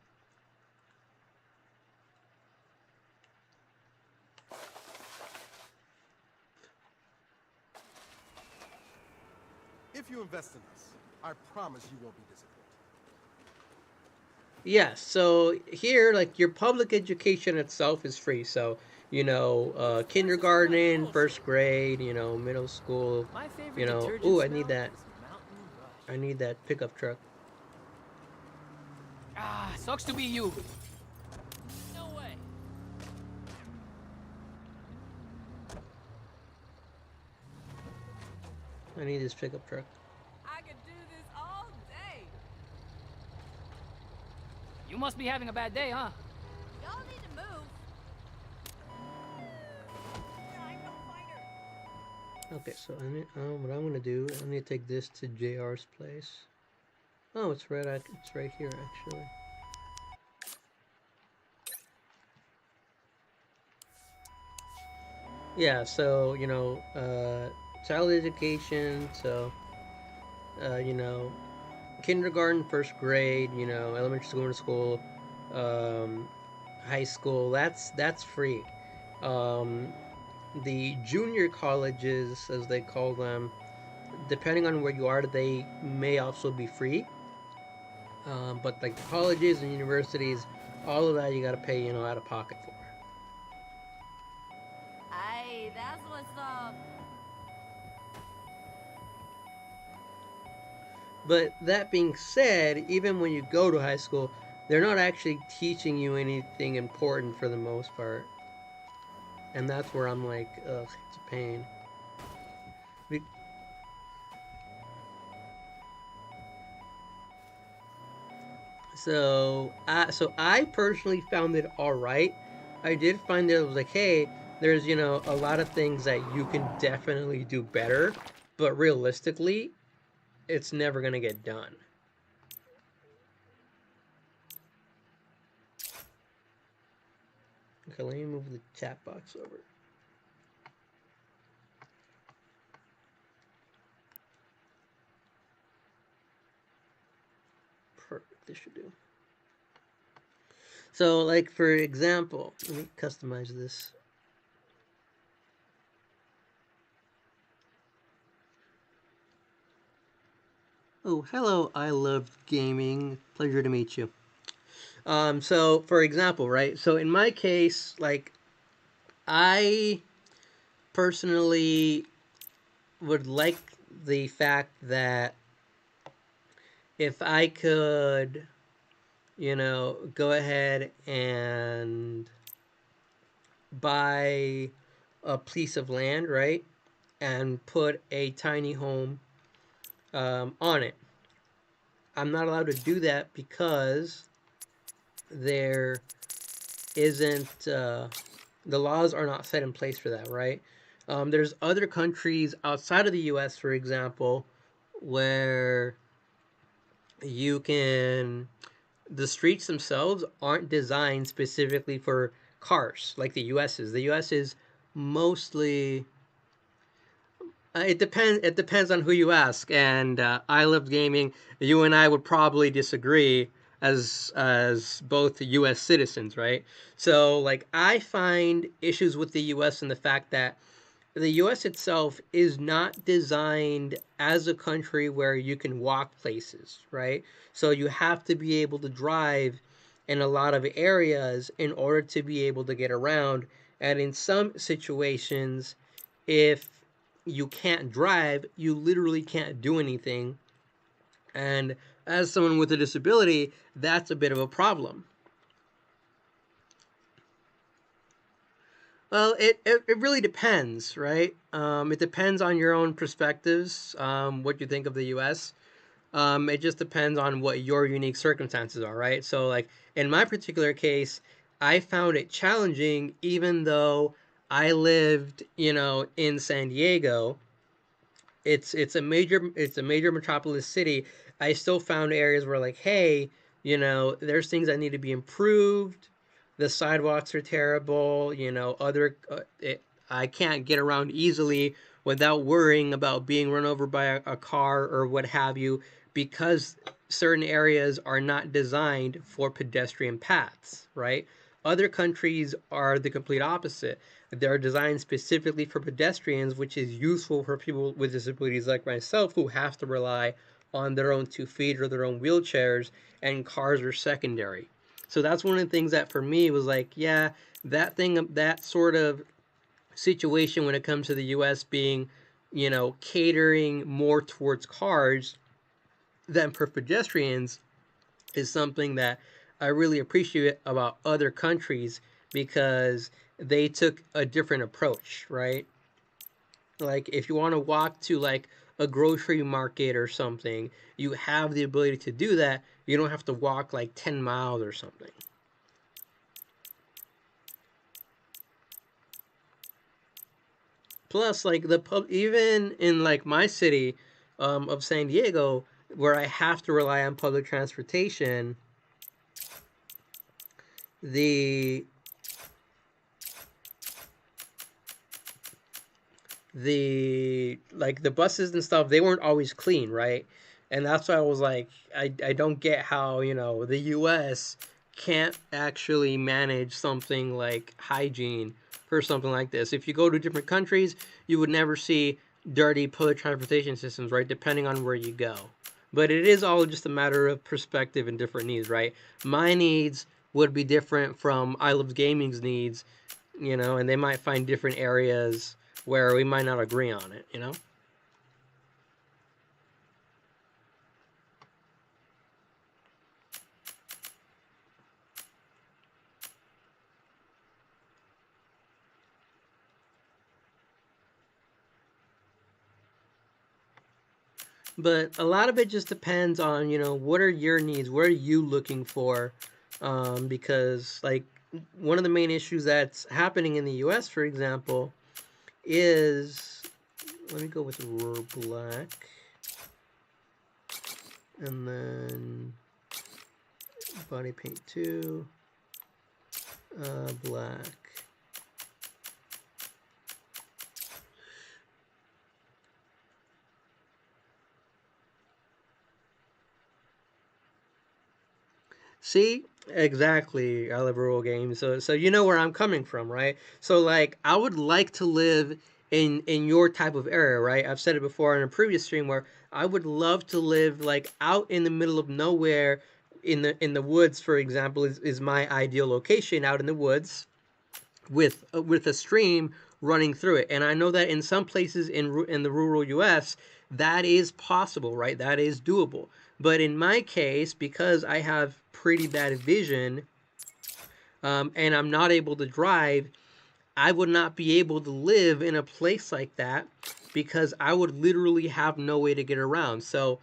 If you invest in us, I promise you won't be disappointed. Yeah, so here, like, your public education itself is free. So, you know, kindergarten, first grade, you know, middle school, you know. Ooh, I need that. I need that pickup truck. Ah, sucks to be you. No way. I need this pickup truck. I could do this all day. You must be having a bad day, huh? Y'all need to move. Okay, so I need, what I'm gonna do, I need to take this to JR's place. Oh, it's right here actually. Yeah, so you know, child education. So, you know, kindergarten, first grade. You know, elementary school, middle school, high school. That's free. Um, the junior colleges, as they call them, depending on where you are, they may also be free. But like the colleges and universities, all of that you gotta pay, you know, out of pocket for. Hey, that's what's up. But that being said, even when you go to high school, they're not actually teaching you anything important for the most part. And that's where I'm like, ugh, it's a pain. So I personally found it all right. I did find that it was like, hey, there's, you know, a lot of things that you can definitely do better, but realistically, it's never gonna get done. Okay, let me move the chat box over. Perfect, this should do. So, like, for example, let me customize this. Oh, hello, I love gaming. Pleasure to meet you. So, for example, right? So, in my case, like, I personally would like the fact that if I could, you know, go ahead and buy a piece of land, right? And put a tiny home on it. I'm not allowed to do that because there isn't, the laws are not set in place for that, right? There's other countries outside of the US, for example, where you can, the streets themselves aren't designed specifically for cars like the US is. The US is mostly, it depends. It depends on who you ask. And I Love Gaming. You and I would probably disagree as both U.S. citizens, right? So, like, I find issues with the U.S. in the fact that the US itself is not designed as a country where you can walk places, right? So you have to be able to drive in a lot of areas in order to be able to get around. And in some situations, if you can't drive, you literally can't do anything. And as someone with a disability, that's a bit of a problem. Well, it really depends, right? It depends on your own perspectives, what you think of the U.S. It just depends on what your unique circumstances are, right? So, like in my particular case, I found it challenging, even though I lived, in San Diego. It's a major metropolis city. I still found areas where like, hey, there's things that need to be improved. The sidewalks are terrible. I can't get around easily without worrying about being run over by a car or what have you, because certain areas are not designed for pedestrian paths, right? Other countries are the complete opposite. They're designed specifically for pedestrians, which is useful for people with disabilities like myself who have to rely on their own 2 feet or their own wheelchairs, and cars are secondary. So that's one of the things that for me was like, yeah, that sort of situation when it comes to the US being, catering more towards cars than for pedestrians is something that I really appreciate about other countries, because they took a different approach, right? Like if you want to walk to like a grocery market or something, you have the ability to do that. You don't have to walk like 10 miles or something. Plus, like even in like my city of San Diego, where I have to rely on public transportation, the the buses and stuff, they weren't always clean, right? And that's why I was like, I don't get how, the US can't actually manage something like hygiene for something like this. If you go to different countries, you would never see dirty public transportation systems, right? Depending on where you go. But it is all just a matter of perspective and different needs, right? My needs would be different from I Love Gaming's needs, and they might find different areas where we might not agree on it. But a lot of it just depends on, what are your needs? What are you looking for? Because, like, one of the main issues that's happening in the US, for example, is, let me go with rural black. And then body paint 2, black. See, exactly. I love rural games, so you know where I'm coming from, right? So like, I would like to live in your type of area, right? I've said it before in a previous stream where I would love to live like out in the middle of nowhere, in the woods, for example, is my ideal location, out in the woods with a stream running through it. And I know that in some places in the rural US, that is possible, right? That is doable. But in my case, because I have pretty bad vision, and I'm not able to drive, I would not be able to live in a place like that, because I would literally have no way to get around. So,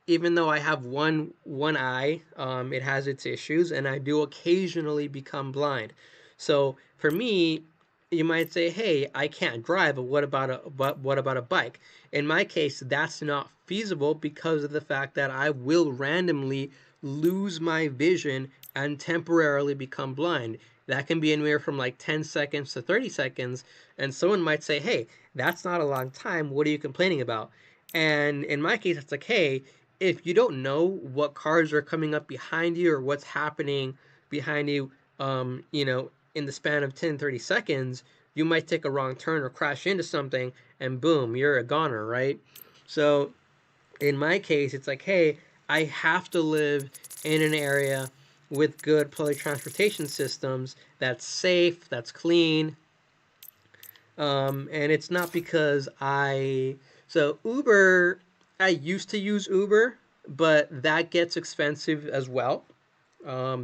even though I have one eye, it has its issues, and I do occasionally become blind. So for me, you might say, "Hey, I can't drive, but what about a bike?" In my case, that's not feasible because of the fact that I will randomly lose my vision and temporarily become blind. That can be anywhere from like 10 seconds to 30 seconds, and someone might say, "Hey, that's not a long time. What are you complaining about?" And in my case, it's like, "Hey, if you don't know what cars are coming up behind you or what's happening behind you, in the span of 10, 30 seconds, you might take a wrong turn or crash into something, and boom, you're a goner, right? So in my case, it's like, hey, I have to live in an area with good public transportation systems that's safe, that's clean. And it's not because so Uber, I used to use Uber, but that gets expensive as well.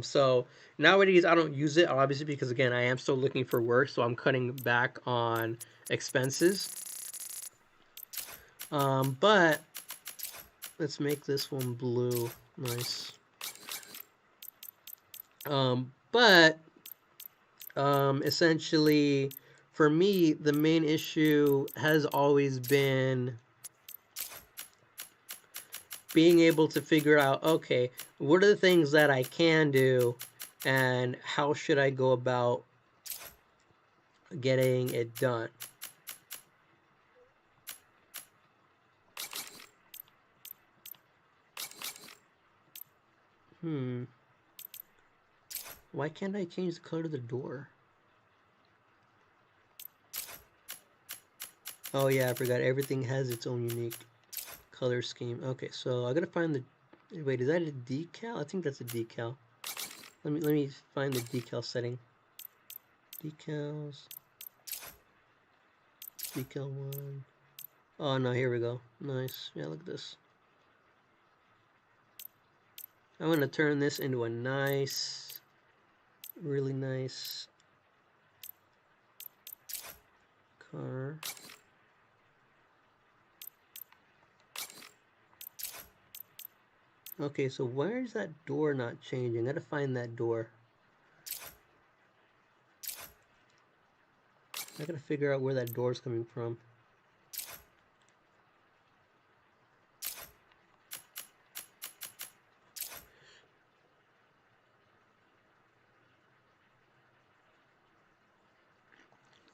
So nowadays I don't use it, obviously, because again, I am still looking for work, so I'm cutting back on expenses. But let's make this one blue. Nice. But essentially, for me, the main issue has always been being able to figure out, okay, what are the things that I can do, and how should I go about getting it done? Why can't I change the color of the door? Oh yeah, I forgot. Everything has its own unique color scheme. Okay, so I gotta find the... Wait, is that a decal? I think that's a decal. Let me find the decal setting. Decals. Decal 1. Oh no, here we go. Nice. Yeah, look at this. I'm gonna turn this into a nice, really nice car. Okay, so where is that door not changing? I gotta find that door. I gotta figure out where that door's coming from.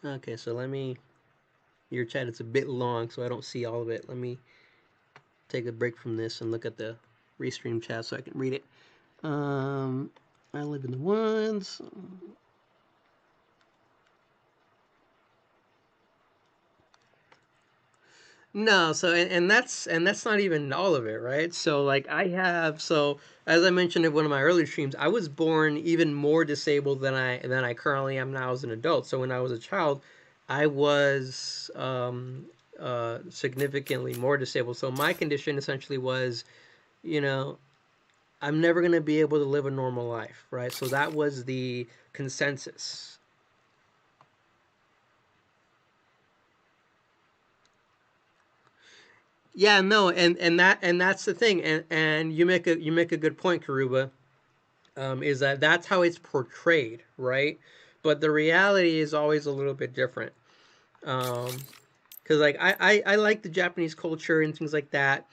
Okay, so let me... Your chat, it's a bit long, so I don't see all of it. Let me take a break from this and look at the restream chat so I can read it. I live in the woods. No, so and that's not even all of it, right? So like so as I mentioned in one of my earlier streams, I was born even more disabled than I currently am now as an adult. So when I was a child, I was significantly more disabled. So my condition essentially was, you know, I'm never going to be able to live a normal life, right? So that was the consensus. Yeah, no, and that's the thing, and you make a good point, Karuba. Is that that's how it's portrayed, right? But the reality is always a little bit different. Because like I like the Japanese culture and things like that,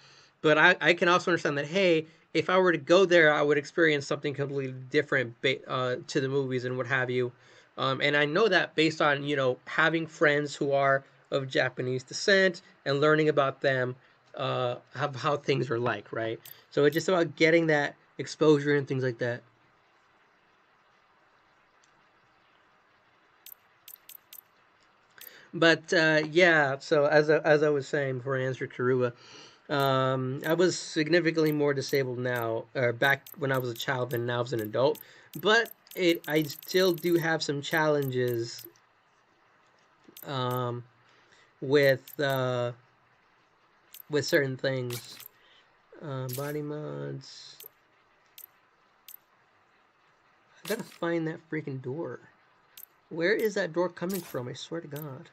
but I can also understand that, hey, if I were to go there, I would experience something completely different to the movies and what have you. And I know that based on, you know, having friends who are of Japanese descent and learning about them, how things are like, right? So it's just about getting that exposure and things like that. But yeah, so as I was saying before I answered Karua, I was significantly more disabled now, or back when I was a child than now as an adult. But I still do have some challenges um, with certain things. Body mods. I gotta find that freaking door. Where is that door coming from? I swear to God.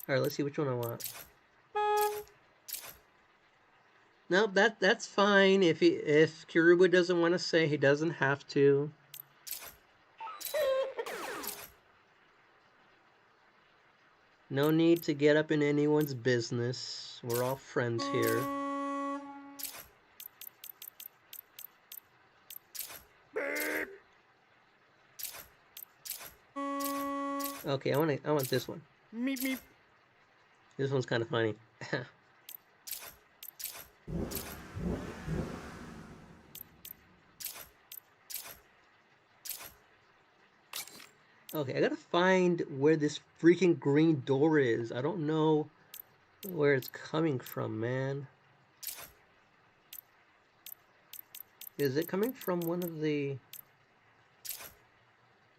Alright, let's see which one I want. Nope, that's fine. If Kiruba doesn't want to say, he doesn't have to. No need to get up in anyone's business. We're all friends here. Okay, I want this one. Meep meep. This one's kind of funny. Okay, I gotta find where this freaking green door is. I don't know where it's coming from, man. Is it coming from one of the...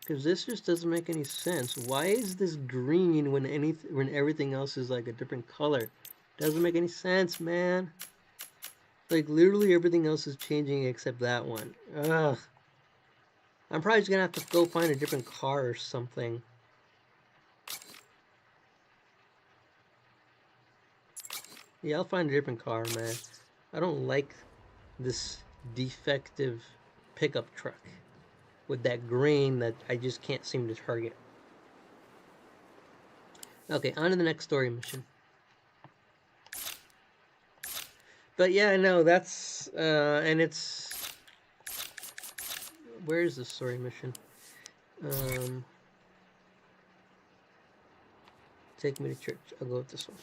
Because this just doesn't make any sense. Why is this green when everything else is like a different color? Doesn't make any sense, man. Like literally everything else is changing except that one. Ugh. I'm probably just gonna have to go find a different car or something. Yeah, I'll find a different car, man. I don't like this defective pickup truck with that green that I just can't seem to target. Okay, on to the next story mission. But yeah, no, that's, and it's... Where is the story mission? Take me to church. I'll go with this one.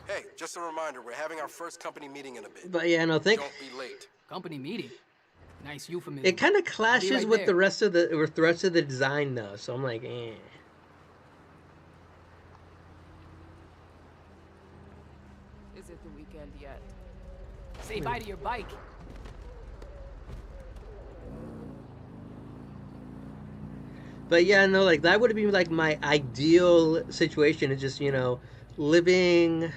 Hey, just a reminder, we're having our first company meeting in a bit. But yeah, no, Don't be late. Company meeting? Nice euphemism. It kind of clashes right with there. the rest of the design though, so I'm like, eh. Is it the weekend yet? Say bye to your bike. But yeah, no, like that would be like my ideal situation is just, you know, living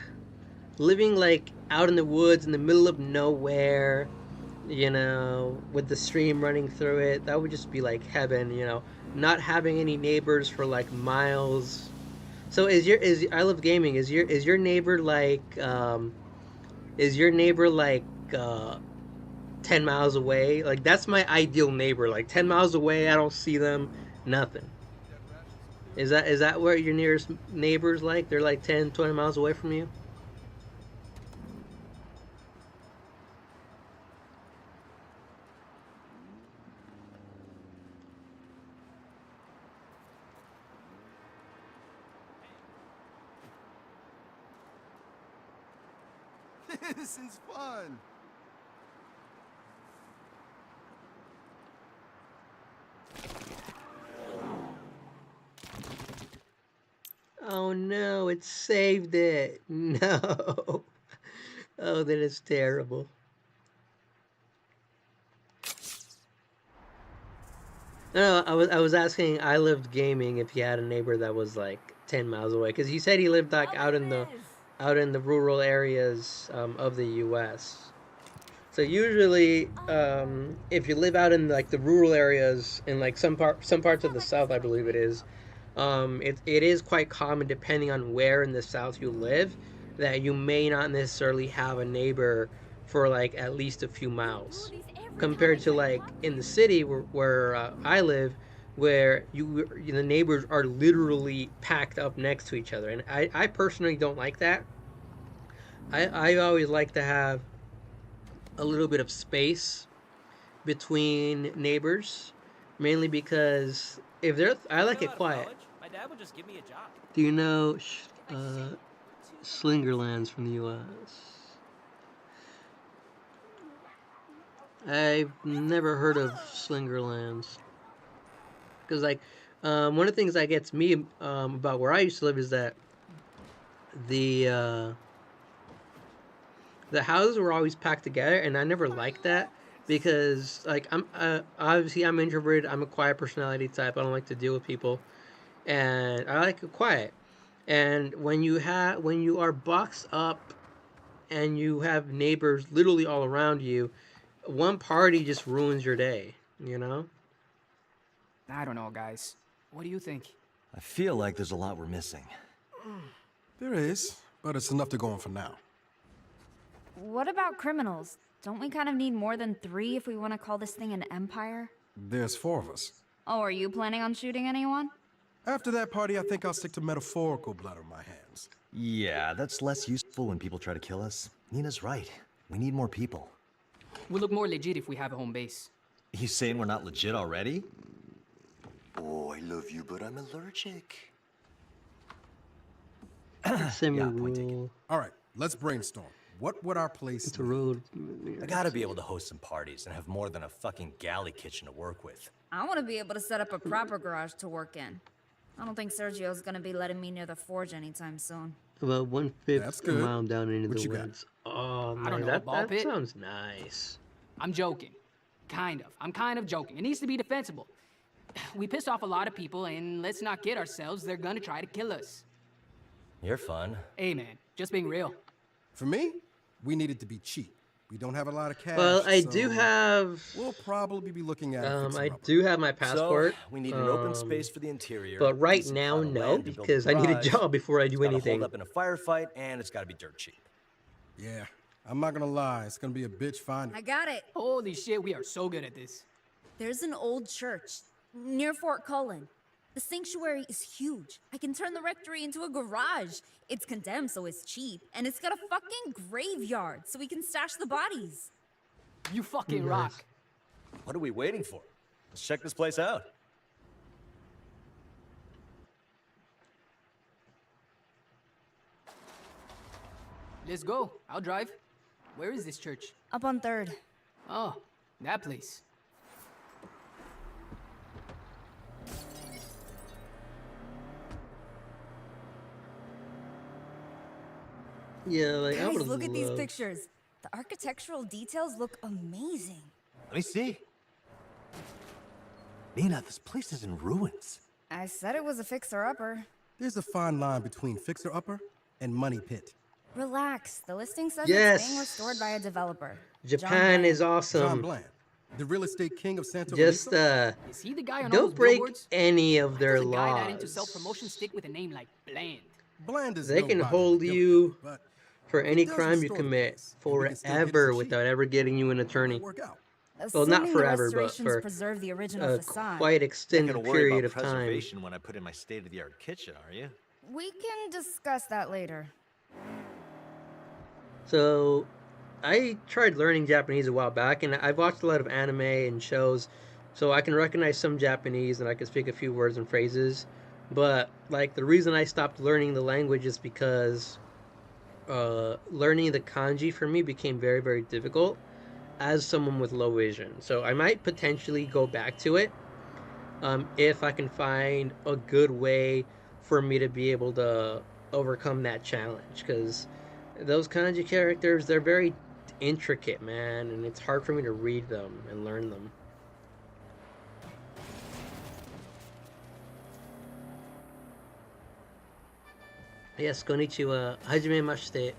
like out in the woods in the middle of nowhere, you know, with the stream running through it. That would just be like heaven, you know, not having any neighbors for like miles. So I love gaming. Is your neighbor like 10 miles away? Like that's my ideal neighbor. Like 10 miles away, I don't see them, nothing. Is that where your nearest neighbors like? They're like 10, 20 miles away from you? This is fun. Oh no, it saved it. No. Oh, that is terrible. No, I was asking I Lived Gaming if he had a neighbor that was like 10 miles away, because he said he lived like out in the rural areas of the U.S. So usually, if you live out in like the rural areas in like some parts of the South, I believe it is, it is quite common, depending on where in the South you live, that you may not necessarily have a neighbor for like at least a few miles, compared to like in the city where I live, where the neighbors are literally packed up next to each other, and I personally don't like that. I always like to have a little bit of space between neighbors, mainly because if they're, I like it quiet. My dad would just give me a job. Do you know Slingerlands from the U.S.? I've never heard of Slingerlands. Because, like, one of the things that gets me about where I used to live is that the houses were always packed together, and I never liked that, because, like, I'm obviously I'm introverted. I'm a quiet personality type. I don't like to deal with people, and I like it quiet. And when you are boxed up and you have neighbors literally all around you, one party just ruins your day, you know? I don't know, guys. What do you think? I feel like there's a lot we're missing. There is, but it's enough to go on for now. What about criminals? Don't we kind of need more than 3 if we want to call this thing an empire? There's 4 of us. Oh, are you planning on shooting anyone? After that party, I think I'll stick to metaphorical blood on my hands. Yeah, that's less useful when people try to kill us. Nina's right. We need more people. We look more legit if we have a home base. You saying we're not legit already? Oh, I love you, but I'm allergic. Semi-rule. All right, let's brainstorm. What would our place It's a road. I gotta be able to host some parties and have more than a fucking galley kitchen to work with. I want to be able to set up a proper garage to work in. I don't think Sergio's gonna be letting me near the forge anytime soon. About 1/5 good. mile down into What the you got? woods. Oh man, I don't know, a ball that pit? sounds nice. I'm joking. Kind of. I'm kind of joking. It needs to be defensible. We pissed off a lot of people, and let's not kid ourselves, they're gonna try to kill us. You're fun. Hey man, just being real. For me, we need it to be cheap. We don't have a lot of cash. Well, I so do have. We'll probably be looking at. I do have my passport. So, we need an open space for the interior. But right decent now, plot of no, land to build because a I need a garage. job before I do It's gotta anything. hold up in a firefight, and it's gotta be dirt cheap. Yeah, I'm not gonna lie. It's gonna be a bitch finding. I got it. Holy shit, we are so good at this. There's an old church near Fort Cullen. The sanctuary is huge. I can turn the rectory into a garage. It's condemned, so it's cheap. And it's got a fucking graveyard, so we can stash the bodies. You fucking rock. What are we waiting for? Let's check this place out. Let's go. I'll drive. Where is this church? Up on 3rd. Oh, that place. Yeah, like I Guys, would look at these love- pictures. The architectural details look amazing. Let me see. Nina, this place is in ruins. I said it was a fixer-upper. There's a fine line between fixer-upper and money pit. Relax. The listing says Yes. it's being restored by a developer. Japan is John awesome. Bland, the real estate king of Santo Just Luisa? Is he the guy on all don't those break billboards? any of Why their does a guy that into laws. self-promotion stick with a name like Bland? Bland is They can nobody hold to guilt you trip, but for any does crime you restore the commit place, and we can still get it forever for cheap. without ever getting you an attorney. Work out. Well, not Assuming forever, the but restorations for preserve the original a facade. quite Not extended gonna worry period about of time. preservation when I put in my state-of-the-art kitchen, are you? We can discuss that later. So, I tried learning Japanese a while back, and I've watched a lot of anime and shows, so I can recognize some Japanese and I can speak a few words and phrases. But like the reason I stopped learning the language is because learning the kanji for me became very, very difficult as someone with low vision. So I might potentially go back to it if I can find a good way for me to be able to overcome that challenge, because those kanji characters, they're very intricate, man, and it's hard for me to read them and learn them. Yes, konnichiwa. Hajimemashite.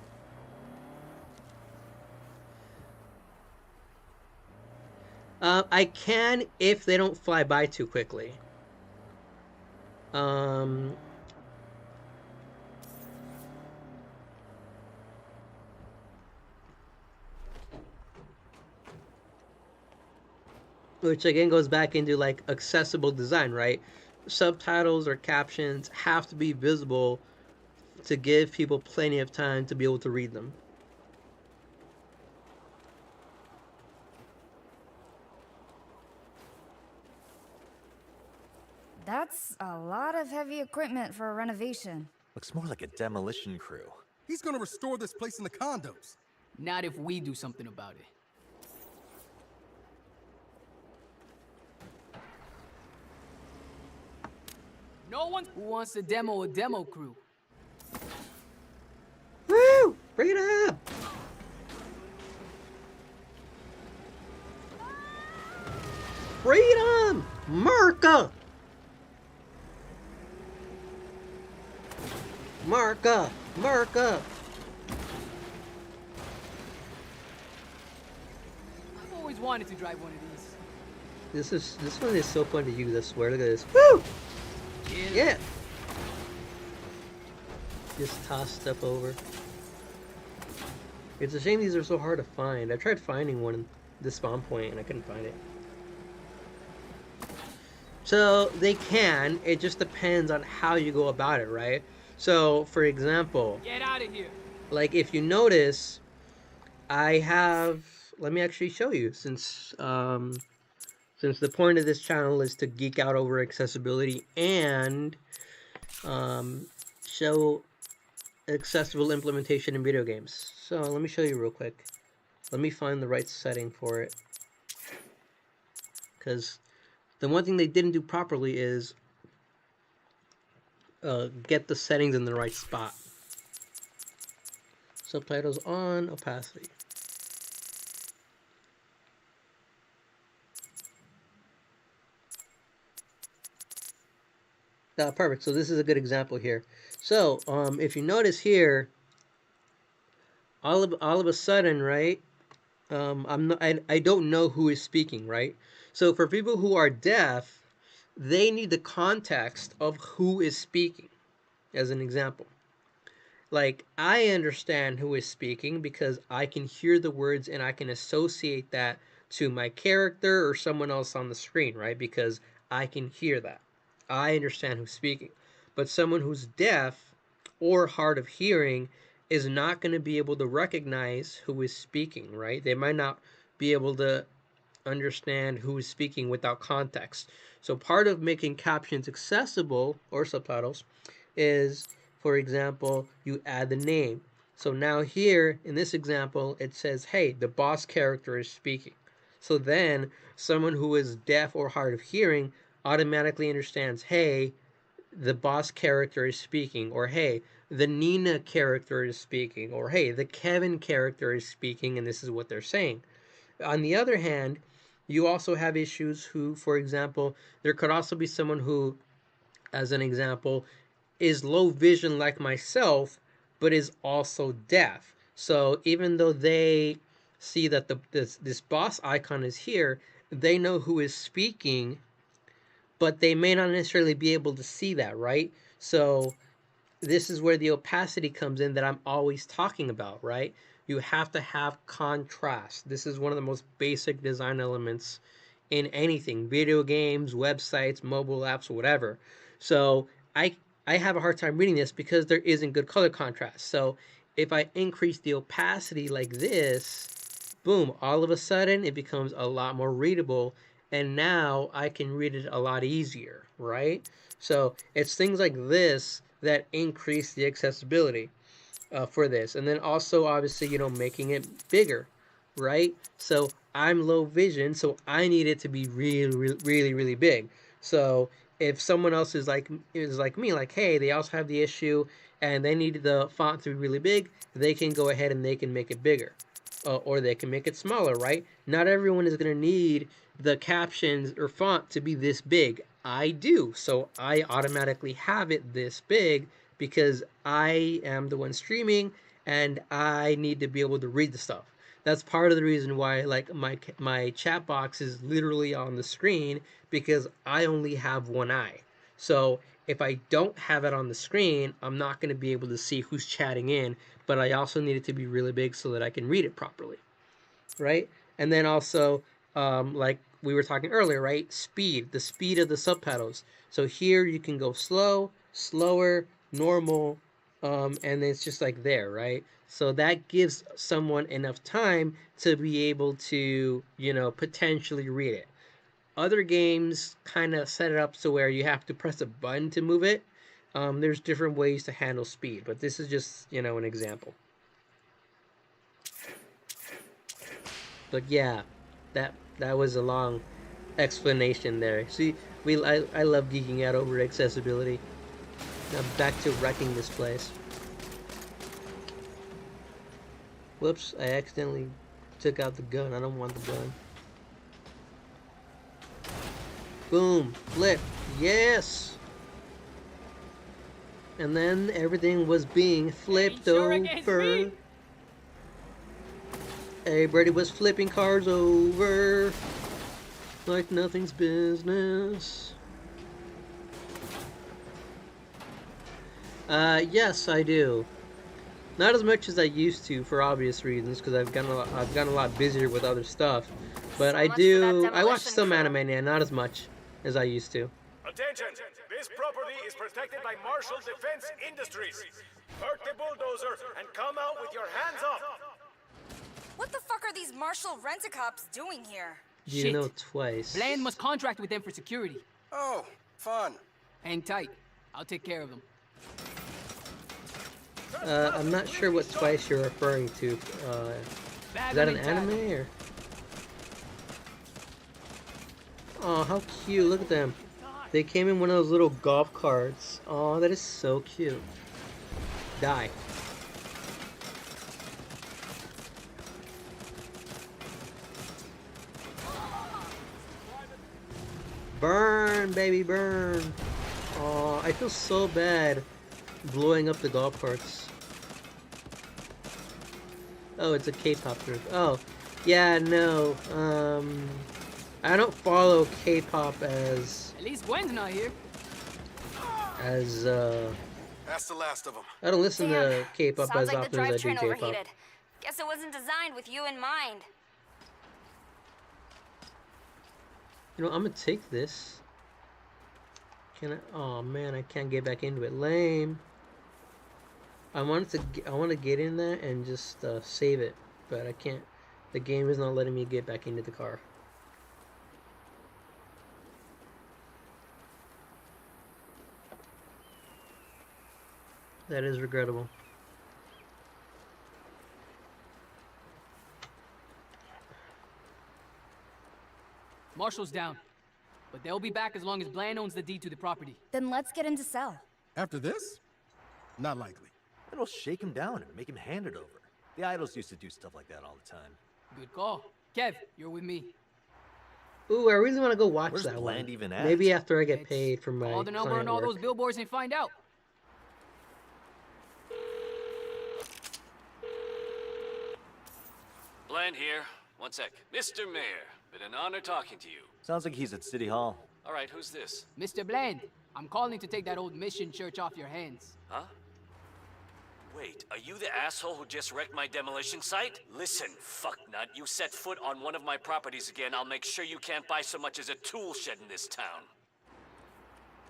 I can if they don't fly by too quickly. Which again goes back into like accessible design, right? Subtitles or captions have to be visible to give people plenty of time to be able to read them. That's a lot of heavy equipment for a renovation. Looks more like a demolition crew. He's gonna restore this place in the condos. Not if we do something about it. No one who wants to demo a demo crew. Woo! Bring it up! Freedom! Marca! Marca! Marca! I've always wanted to drive one of these. This one is so fun to use, I swear. Look at this. Woo! Yeah! Just toss stuff over. It's a shame these are so hard to find. I tried finding one in the spawn point and I couldn't find it. So they can, it just depends on how you go about it, right? So for example, Get out of here. like if you notice, I have, let me actually show you, since the point of this channel is to geek out over accessibility and show accessible implementation in video games. So let me show you real quick. Let me find the right setting for it. Because the one thing they didn't do properly is get the settings in the right spot. Subtitles on, opacity. Perfect. So this is a good example here. So if you notice here, all of a sudden, right? I don't know who is speaking, right? So for people who are deaf, they need the context of who is speaking, as an example. Like, I understand who is speaking because I can hear the words and I can associate that to my character or someone else on the screen, right? Because I can hear that. I understand who's speaking. But someone who's deaf or hard of hearing is not going to be able to recognize who is speaking, right? They might not be able to understand who is speaking without context. So part of making captions accessible or subtitles is, for example, you add the name. So now here in this example, it says, hey, the boss character is speaking. So then someone who is deaf or hard of hearing automatically understands, hey, the boss character is speaking, or hey, the Nina character is speaking, or hey, the Kevin character is speaking, and this is what they're saying. On the other hand, you also have issues who, for example, there could also be someone who, as an example, is low vision like myself, but is also deaf. So even though they see that this boss icon is here, they know who is speaking, but they may not necessarily be able to see that, right? So this is where the opacity comes in that I'm always talking about, right? You have to have contrast. This is one of the most basic design elements in anything, video games, websites, mobile apps, whatever. So I have a hard time reading this because there isn't good color contrast. So if I increase the opacity like this, boom, all of a sudden it becomes a lot more readable, and now I can read it a lot easier, right? So it's things like this that increase the accessibility for this. And then also, obviously, making it bigger, right? So I'm low vision, so I need it to be really, really, really, really big. So if someone else is like me, like, hey, they also have the issue and they need the font to be really big, they can go ahead and they can make it bigger. Or they can make it smaller, right? Not everyone is going to need the captions or font to be this big. I do, so I automatically have it this big because I am the one streaming and I need to be able to read the stuff. That's part of the reason why, like, my chat box is literally on the screen, because I only have one eye. So if I don't have it on the screen, I'm not going to be able to see who's chatting in, but I also need it to be really big so that I can read it properly, right? And then also, like we were talking earlier, right? The speed of the subtitles. So here you can go slow, slower, normal, and it's just like there, right? So that gives someone enough time to be able to, potentially read it. Other games kind of set it up so where you have to press a button to move it. There's different ways to handle speed, but this is just, an example. But yeah, that was a long explanation there. See, I love geeking out over accessibility. Now back to wrecking this place. Whoops, I accidentally took out the gun. I don't want the gun. Boom, flip, yes! And then everything was being flipped over. Everybody was flipping cars over like nothing's business. Yes, I do. Not as much as I used to, for obvious reasons, because I've gotten a lot busier with other stuff. But I do. I watch some anime now, not as much as I used to. Attention! This property is protected by Marshall Defense Industries. Park the bulldozer and come out with your hands up. What the fuck are these Marshall Rent-A-Cops doing here? You know twice. Bland must contract with them for security. Oh, fun. Hang tight. I'll take care of them. I'm not sure what Twice you're referring to. Is that an anime or? Oh, how cute! Look at them. They came in one of those little golf carts. Oh, that is so cute. Die. Burn, baby, burn. Oh, I feel so bad blowing up the golf carts. Oh, it's a K-pop group. Oh, yeah, no. I don't follow K-pop as... At least Gwen's not here. As, That's the last of them. I don't listen to K-pop Sounds as like the often as I do drivetrain J-pop. overheated. Guess it wasn't designed with you in mind. You know, I'm gonna take this. Can I? Oh man, I can't get back into it. Lame. I want to get in there and just save it, but I can't. The game is not letting me get back into the car. That is regrettable. Marshall's down, but they'll be back as long as Bland owns the deed to the property. Then let's get him to sell. After this? Not likely. It'll shake him down and make him hand it over. The idols used to do stuff like that all the time. Good call. Kev, you're with me. Ooh, I really want to go watch Where's that Bland one. even at? Maybe after I get paid for my Call the number client on all work. those billboards and find out. Bland here. One sec. Mr. Mayor, been an honor talking to you. Sounds like he's at City Hall. All right, who's this? Mr. Bland, I'm calling to take that old mission church off your hands. Huh? Wait, are you the asshole who just wrecked my demolition site? Listen, fucknut, you set foot on one of my properties again, I'll make sure you can't buy so much as a tool shed in this town.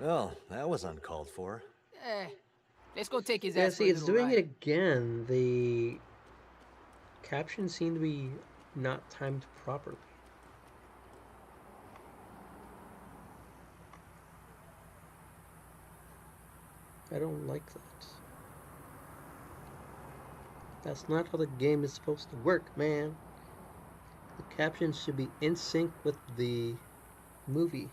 Well, that was uncalled for. Let's go take his Yeah, ass for see, a it's little doing ride. it again. The captions seem to be not timed properly. I don't like that. That's not how the game is supposed to work, man. The captions should be in sync with the movie.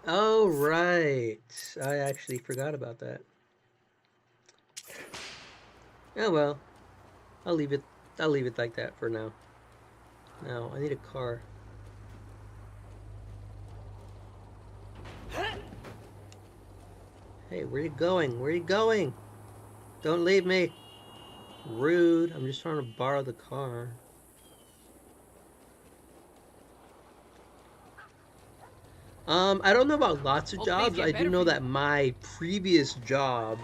Oh, right. I actually forgot about that. Oh well. I'll leave it like that for now. Now, I need a car. Hey, where you going? Where you going? Don't leave me. Rude. I'm just trying to borrow the car. I don't know about lots of jobs. I do know that my previous job,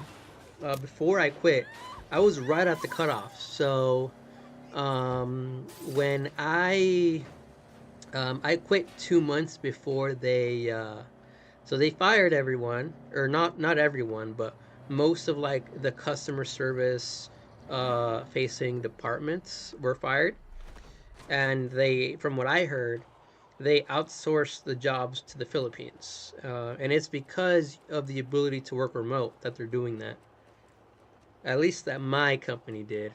before I quit, I was right at the cutoff. So, when I quit 2 months before they, so they fired everyone, or not everyone, but most of like the customer service facing departments were fired, and they, from what I heard, they outsourced the jobs to the Philippines, and it's because of the ability to work remote that they're doing that. At least that my company did.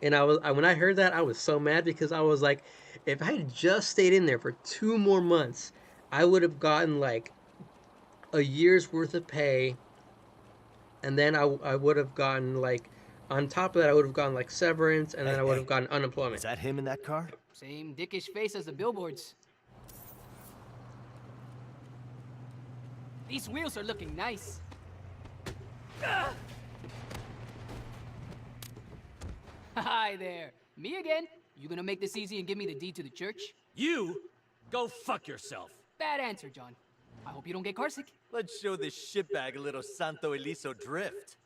And when I heard that, I was so mad, because I was like, if I had just stayed in there for 2 more months, I would have gotten like a year's worth of pay, and then I would have gotten like, on top of that, I would have gotten like severance, and then I would have gotten unemployment. Is that him in that car? Same dickish face as the billboards. These wheels are looking nice. Hi there. Me again. You gonna make this easy and give me the deed to the church? You? Go fuck yourself. Bad answer, John. I hope you don't get carsick. Let's show this shitbag a little Santo Eliso drift.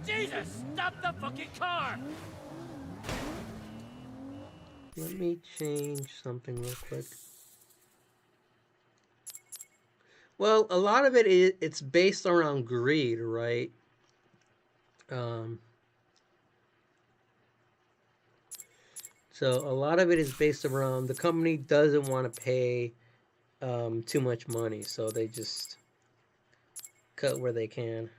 Jesus, stop the fucking car! Let me change something real quick. Well, a lot of it's based around greed, right? So a lot of it is based around the company doesn't want to pay too much money, so they just cut where they can.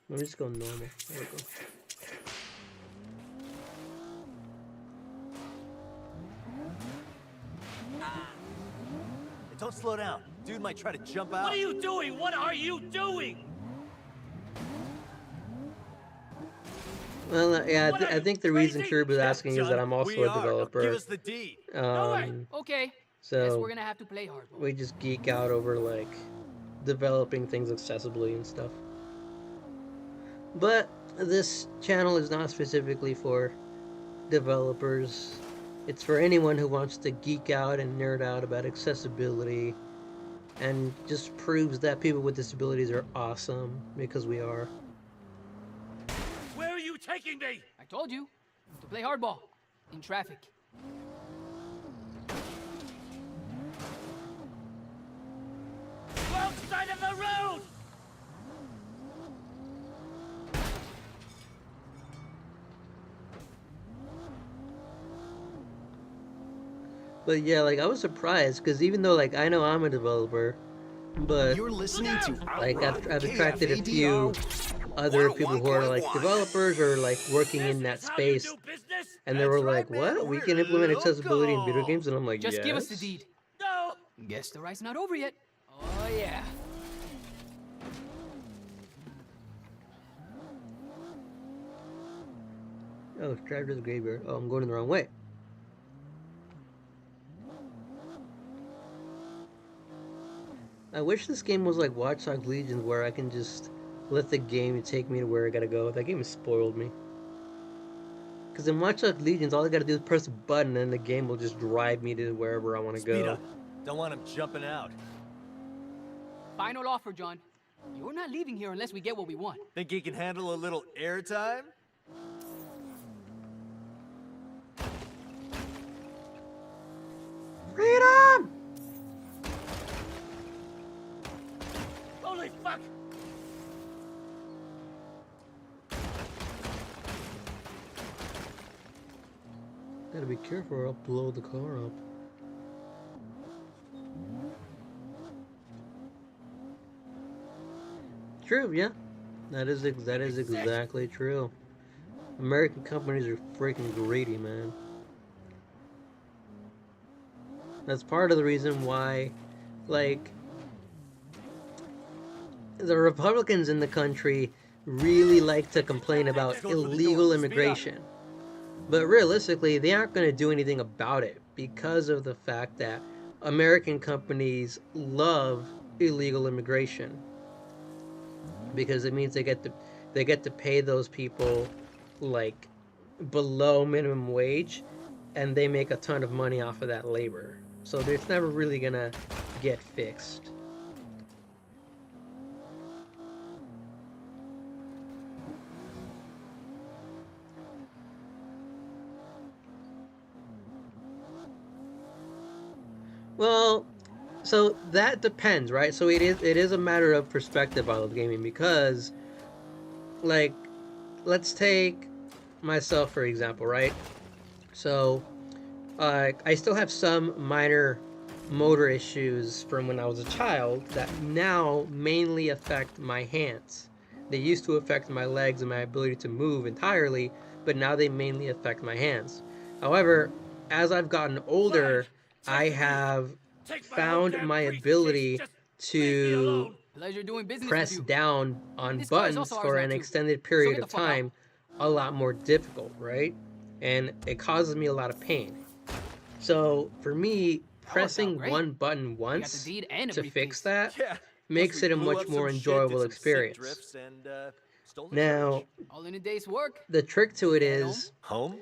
Let me just go normal. There we go. Hey, don't slow down. Dude might try to jump out. What are you doing? What are you doing? Well, yeah, I think the reason Sherb was asking is that I'm also a developer. Give us the deed. Okay. So Guess we're gonna have to play hardball. We just geek out over like developing things accessibly and stuff. But this channel is not specifically for developers. It's for anyone who wants to geek out and nerd out about accessibility and just proves that people with disabilities are awesome, because we are. Where are you taking me? I told you to play hardball in traffic. Wrong side of the road! But yeah, like I was surprised because even though like I know I'm a developer, but you're listening to like I've attracted a few other people who are like developers or like working in that space, and they were like, "What? We can implement accessibility in video games?" And I'm like, Just "Yes." give us the deed. No. Guess the ride's not over yet. Oh yeah. Oh, drive to the graveyard. Oh, I'm going the wrong way. I wish this game was like Watch Dogs Legion, where I can just let the game take me to where I gotta go. That game has spoiled me. Because in Watch Dogs Legions, all I gotta do is press a button and the game will just drive me to wherever I want to go. Up. Don't want him jumping out. Final offer, John. You're not leaving here unless we get what we want. Think he can handle a little airtime? Freedom! Holy fuck! Gotta be careful or I'll blow the car up. True, yeah. That is exactly true. American companies are freaking greedy, man. That's part of the reason why, like, the Republicans in the country really like to complain about illegal immigration. But realistically, they aren't going to do anything about it because of the fact that American companies love illegal immigration. Because it means they get to pay those people like below minimum wage, and they make a ton of money off of that labor. So it's never really gonna get fixed. Well, so that depends, right? So it is a matter of perspective on gaming, because, like, let's take myself for example, right? So I still have some minor motor issues from when I was a child that now mainly affect my hands. They used to affect my legs and my ability to move entirely, but now they mainly affect my hands. However, as I've gotten older, I have found my ability to press down on buttons for an extended period of time a lot more difficult, right? And it causes me a lot of pain. So for me, pressing one button once to fix that makes it a much more enjoyable experience. Now, all in a day's work. The trick to it is, home?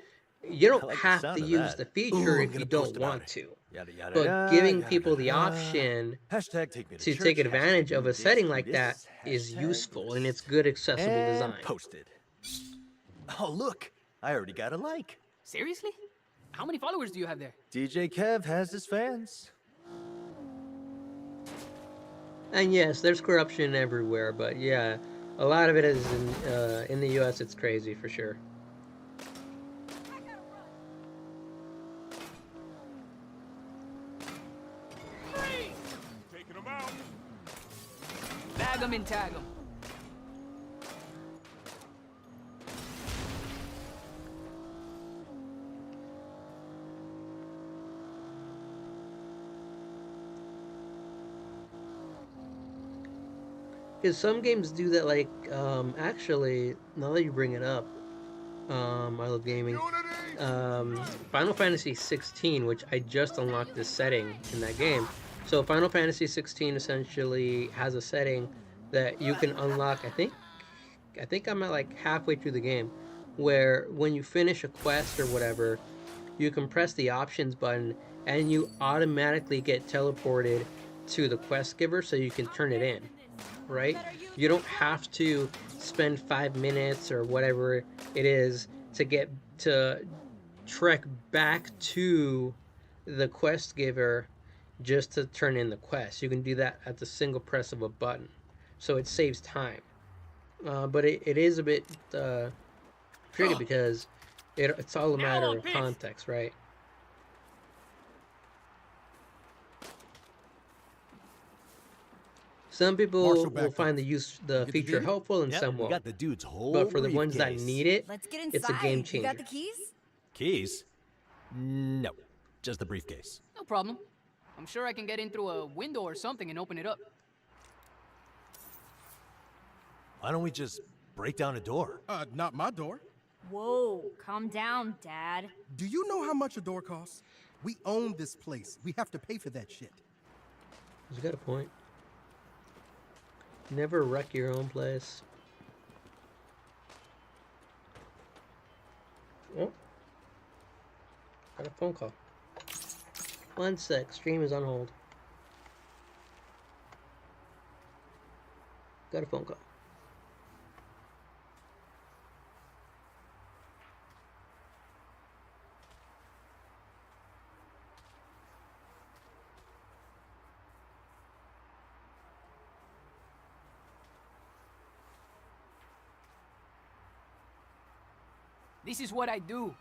You I don't like the have sound to of use that. the feature Ooh, I'm if you gonna post don't about want it. to. Yada yada But yada, giving yada people yada the yada. option Hashtag take me to to church. take advantage Hashtag of new a dates setting do like that this. is Hashtag useful, and boost. it's good accessible And design. posted. Oh, look. I already got a like. Seriously? How many followers do you have there? DJ Kev has his fans. And yes, there's corruption everywhere, but yeah, a lot of it is in the U.S. It's crazy for sure. Taking them out. Bag 'em and tag 'em. Because some games do that, like, actually, now that you bring it up, I love gaming. Final Fantasy 16, which I just unlocked this setting in that game. So Final Fantasy 16 essentially has a setting that you can unlock. I think I'm at like halfway through the game, where when you finish a quest or whatever, you can press the options button and you automatically get teleported to the quest giver, so you can turn it in, right? You don't have to spend 5 minutes or whatever it is to get to trek back to the quest giver just to turn in the quest. You can do that at the single press of a button, so it saves time. But it is a bit tricky because it's all a matter of context, right? Some people will find the feature helpful, and some We won't. got the dude's whole But for the ones that briefcase. need it, Let's get it's a game inside. You got changer. the keys? Keys? No, just the briefcase. No problem. I'm sure I can get in through a window or something and open it up. Why don't we just break down a door? Not my door. Whoa, calm down, Dad. Do you know how much a door costs? We own this place. We have to pay for that shit. He's got a point. Never wreck your own place. Oh. Got a phone call. 1 sec. Stream is on hold. Got a phone call. This is what I do.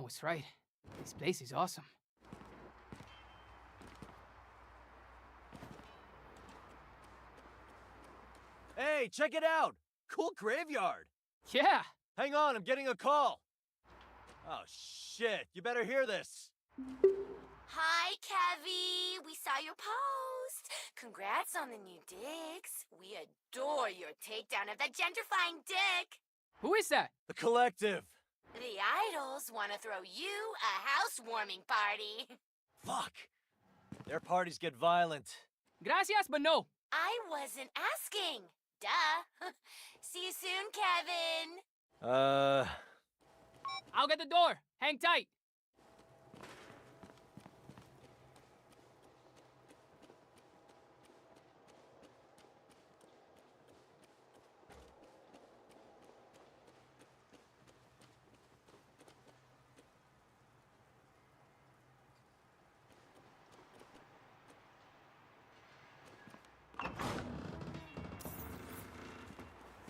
was right. This place is awesome. Hey, check it out! Cool graveyard! Yeah! Hang on, I'm getting a call! Oh, shit, you better hear this! Hi, Kevy. We saw your post. Congrats on the new dicks. We adore your takedown of that gentrifying dick. Who is that? The Collective! The idols want to throw you a housewarming party. Fuck! Their parties get violent. Gracias, but no. I wasn't asking. Duh. See you soon, Kevin. I'll get the door. Hang tight.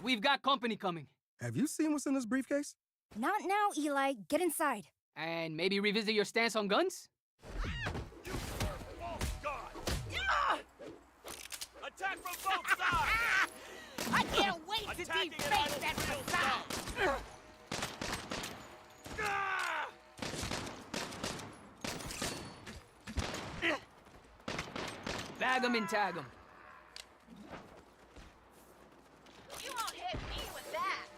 We've got company coming. Have you seen what's in this briefcase? Not now, Eli. Get inside. And maybe revisit your stance on guns? Attack from both sides! I can't wait to deface that facade! Bag 'em and tag 'em. You won't hit me with that!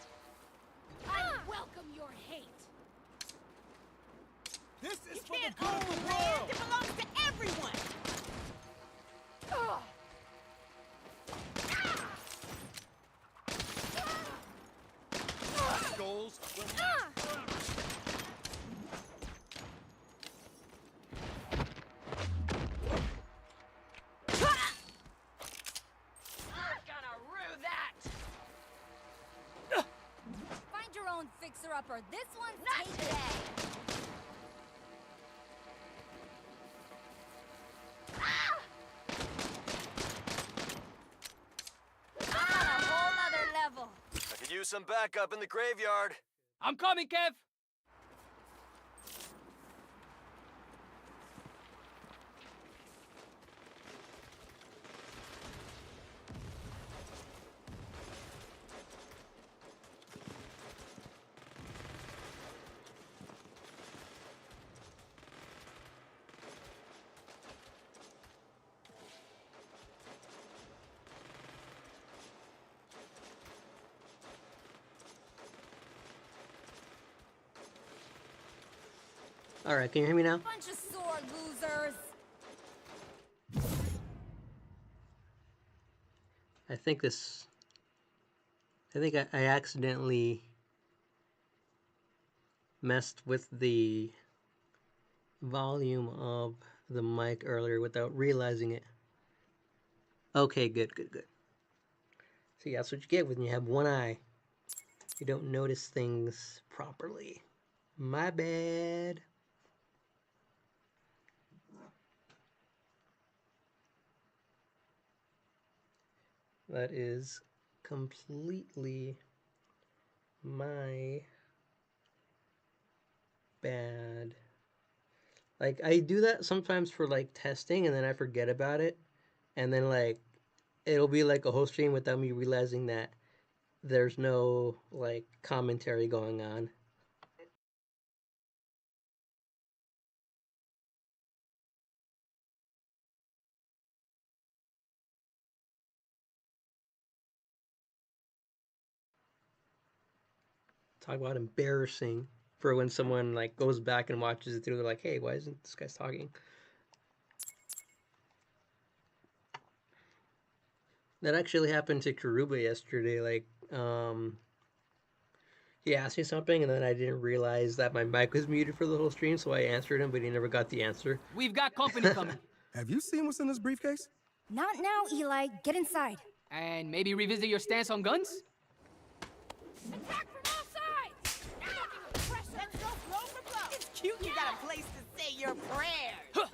I welcome your hate! This is You for the can't good of own the land! world! It belongs to everyone! Ugh. Goals. I'm gonna rue that! Find your own fixer-upper. This one's Not take today! On a whole other level. I could use some backup in the graveyard. I'm coming, Kev. All right, can you hear me now? Bunch of sore losers. I think I accidentally messed with the volume of the mic earlier without realizing it. Okay, good. See, that's what you get when you have one eye. You don't notice things properly. My bad. That is completely my bad. Like, I do that sometimes for like testing and then I forget about it. And then like, it'll be like a whole stream without me realizing that there's no like commentary going on. Talk about embarrassing for when someone like goes back and watches it through. They're like, hey, why isn't this guy talking? That actually happened to Karuba yesterday. Like, he asked me something and then I didn't realize that my mic was muted for the whole stream, so I answered him, but he never got the answer. We've got company coming. Have you seen what's in this briefcase? Not now, Eli. Get inside. And maybe revisit your stance on guns? Attack from all sides! Let's go blow for blow! It's cute you got a place to say your prayers!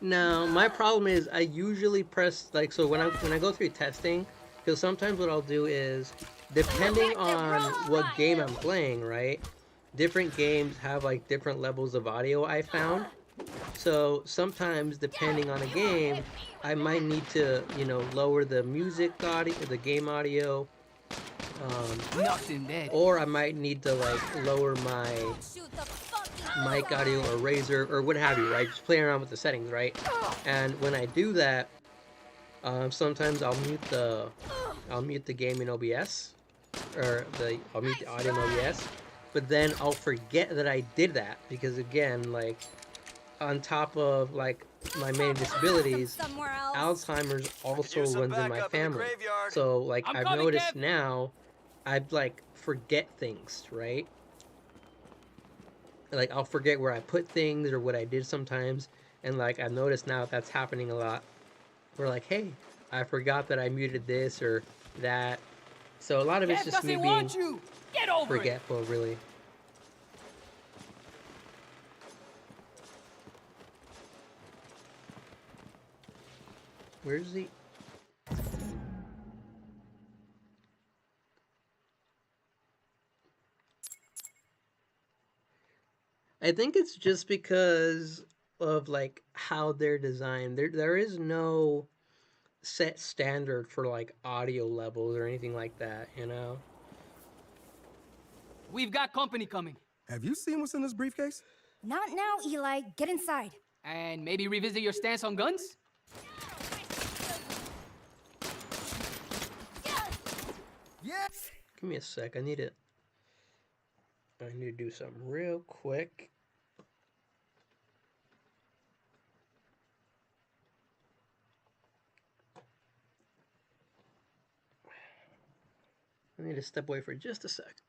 No, my problem is I usually press like, so when I go through testing, because sometimes what I'll do is depending on what game I'm playing, right? Different games have like different levels of audio I found. So sometimes, depending on a game, I might need to, you know, lower the music audio, the game audio, Nothing dead. or I might need to like lower my mic audio or razor or what have you, right? Just play around with the settings, right? And when I do that, sometimes I'll mute the game in OBS, or I'll mute the audio in OBS, but then I'll forget that I did that because again, like, on top of like my many disabilities, Alzheimer's also runs in my family. So like I've noticed now, I'd like forget things, right? Like I'll forget where I put things or what I did sometimes, and like I've noticed now that's happening a lot. We're like, hey, I forgot that I muted this or that. So a lot of it's just me being forgetful, really. Where's the... I think it's just because of like how they're designed. There is no set standard for like audio levels or anything like that, you know? We've got company coming. Have you seen what's in this briefcase? Not now, Eli. Get inside. And maybe revisit your stance on guns? Yes. Give me a sec. I need to do something real quick. I need to step away for just a sec.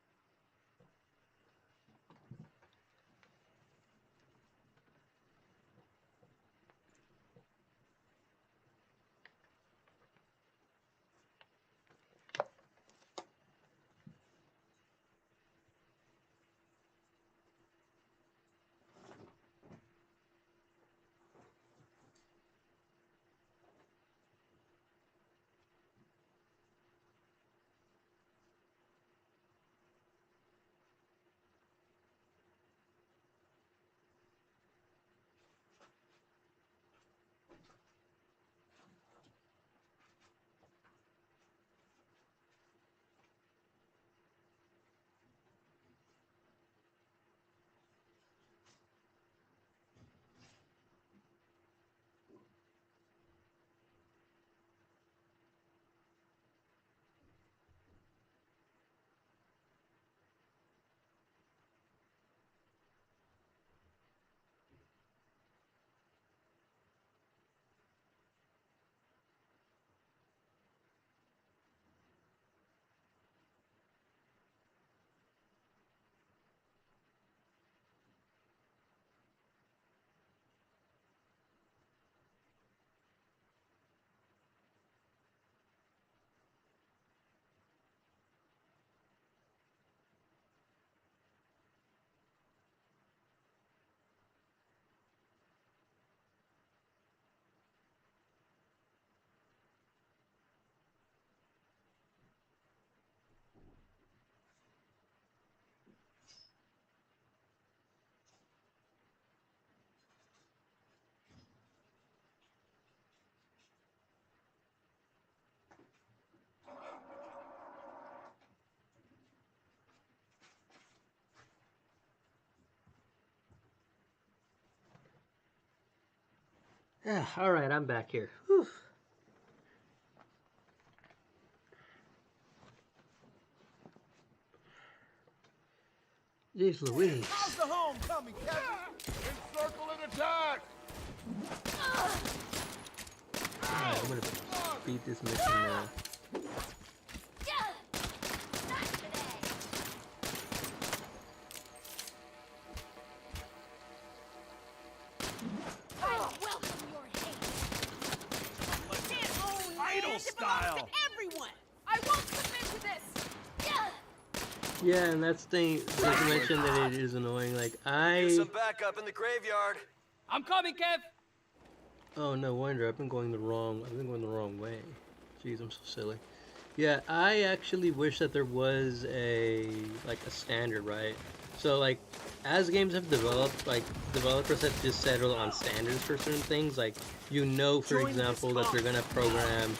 Yeah, all right, I'm back here. Whew. Jeez Louise. How's the homecoming, Kevin? Encircle and attack! Alright, I'm gonna beat this mission now. Idol style. Everyone, I won't submit to this. Yeah, and that's the thing. Like you mentioned that it is annoying. Like Do some backup in the graveyard. I'm coming, Kev. Oh no wonder I've been going the wrong way. Jeez, I'm so silly. Yeah, I actually wish that there was a standard, right? So like as games have developed, like developers have just settled on standards for certain things. Like for example, that they're gonna program,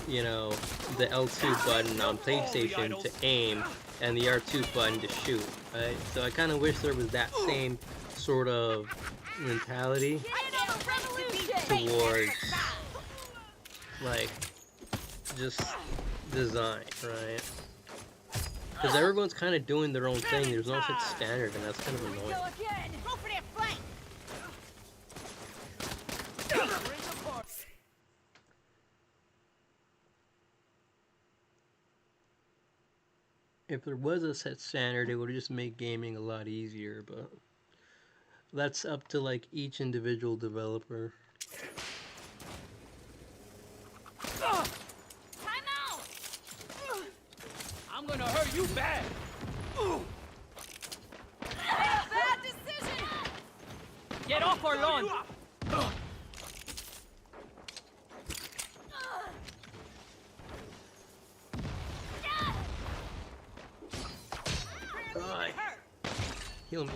the L2 button on PlayStation to aim and the R2 button to shoot, right? So I kind of wish there was that same sort of mentality towards like just design, right? Because everyone's kind of doing their own thing. There's no such standard, and that's kind of annoying. Go for that flank. If there was a set standard, it would just make gaming a lot easier, but that's up to like each individual developer. Time out. I'm gonna hurt you bad. Bad decision. Get off our lawn. Die. Heal me.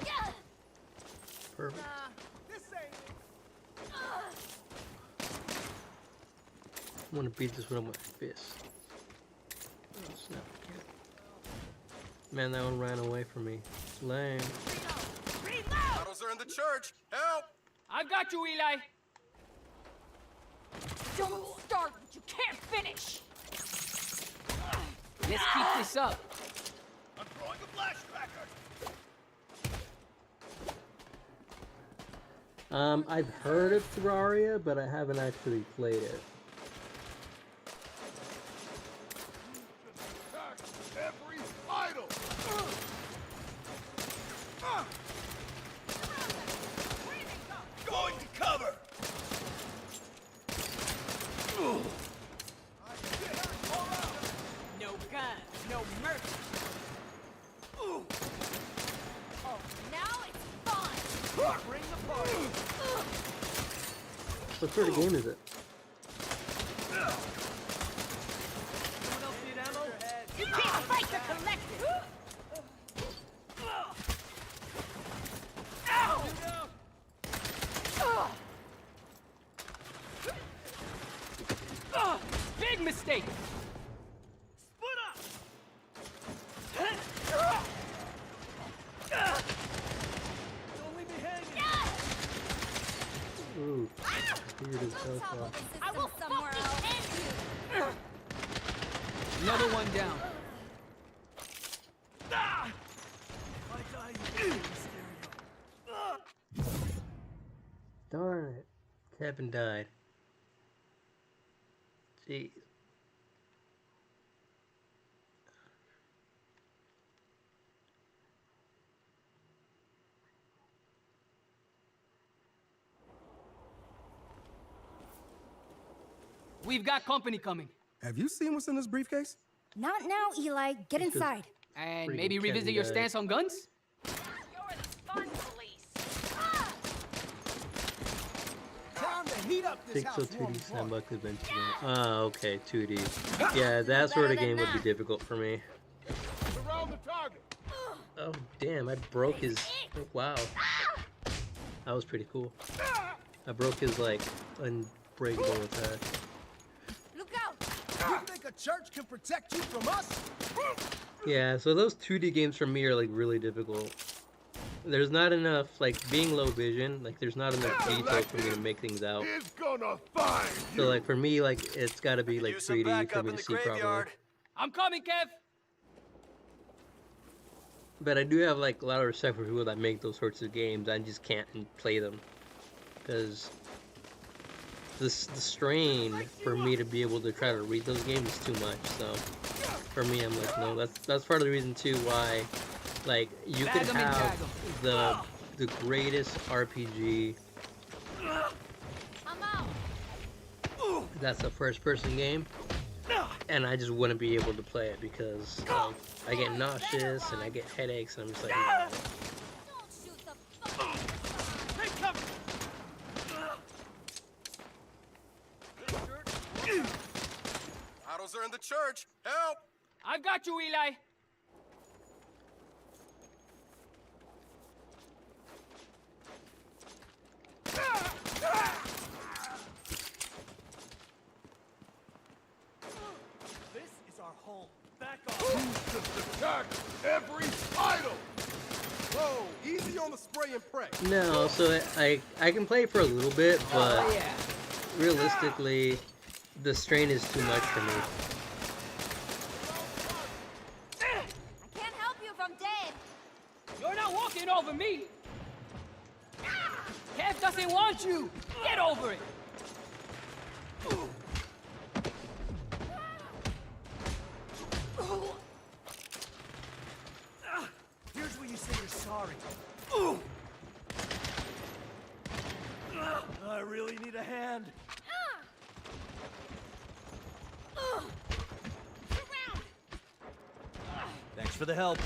Perfect. I want to beat this with my fist. Oh, snap. Man, that one ran away from me. Lame. Battles are in the church. Help! I've got you, Eli. Don't start what you can't finish. Let's keep this up. I'm throwing a flashcracker. I've heard of Terraria, but I haven't actually played it. Every idol. Going to cover. No guns, no mercy. Oh, now it's fun. Bring the party. What sort of game is it? You can't fight the collective. Big mistake. Split up. Don't leave me hanging. Ooh, I figured it so far. I will somewhere else. Another one down. Darn it. Kevin died. Jeez. We've got company coming. Have you seen what's in this briefcase? Not now, Eli. Get inside. And maybe revisit your stance on guns? You're the fun police. Time to heat up this house. 602D Sandbox Adventure. Ah, okay, 2D. Yeah, that sort of game would be difficult for me. Around the target. Oh, damn, I broke his... Wow. That was pretty cool. I broke his, like, unbreakable attack. Look out. You think a church can protect you from us? Yeah, so those 2D games for me are, like, really difficult. There's not enough, like, being low vision, like, there's not enough detail for me to make things out. He's gonna find you. So, like, for me, like, it's gotta be, like, 3D for me to see properly. I'm coming, Kev. But I do have, like, a lot of respect for people that make those sorts of games. I just can't play them. Because the strain for me to be able to try to read those games is too much. So, for me, I'm like, no, that's part of the reason, too, why, like, you could have the greatest RPG I'm out. that's a first-person game, and I just wouldn't be able to play it because I get nauseous and I get headaches, and I'm just like, no. Battles are in the church. Help! I've got you, Eli. This is our home. Back off. Just attack every idol! Whoa, easy on the spray and pray. No, so I can play for a little bit, but realistically, the strain is too much for me. I can't help you if I'm dead. You're not walking over me. Kev doesn't want you. Get over it. Here's where you say you're sorry. I really need a hand. Thanks for the help.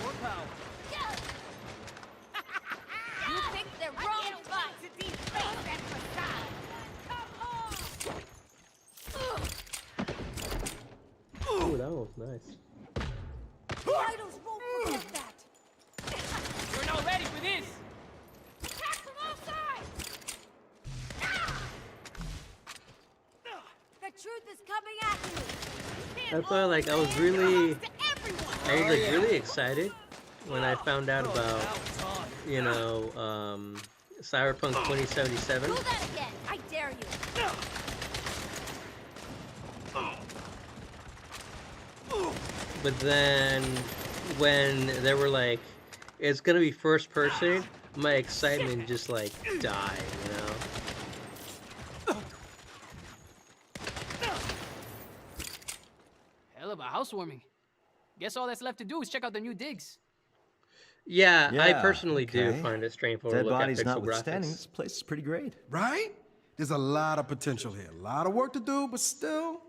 More power. You picked the wrong spot to deface that facade. Ooh, that was nice. The idols won't forget that. You're not ready for this. Attack from all sides. The truth is coming at you. I felt like I was really excited when I found out about, you know, Cyberpunk 2077. Do that again. I dare you. But then when they were like, it's gonna be first person, my excitement just like died, you know? Hell of a housewarming. Guess all that's left to do is check out the new digs. Yeah, I Yeah, personally do okay. find it straightforward Dead to look at bodies pixel notwithstanding, graphics. this place is pretty great. Right? There's a lot of potential here. A lot of work to do, but still.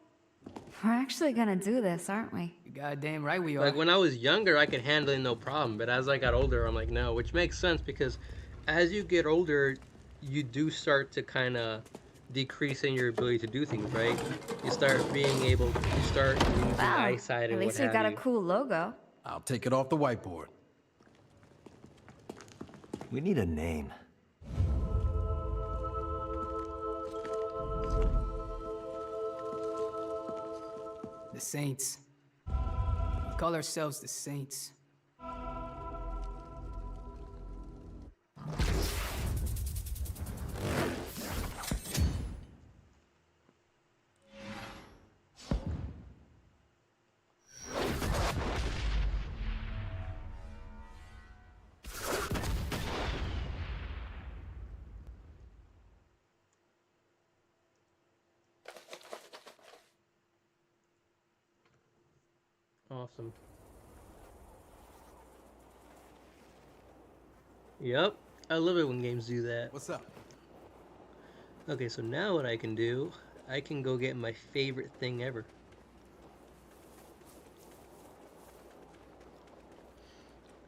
We're actually gonna do this, aren't we? You goddamn right we are. Like when I was younger, I could handle it no problem, but as I got older, I'm like, no, which makes sense because as you get older, you do start to kind of decrease in your ability to do things, right? You start losing eyesight At and what least we have got a you. cool logo. I'll take it off the whiteboard. We need a name. The Saints. We call ourselves the Saints. Awesome. Yep, I love it when games do that. What's up? Okay, so now what I can do, I can go get my favorite thing ever.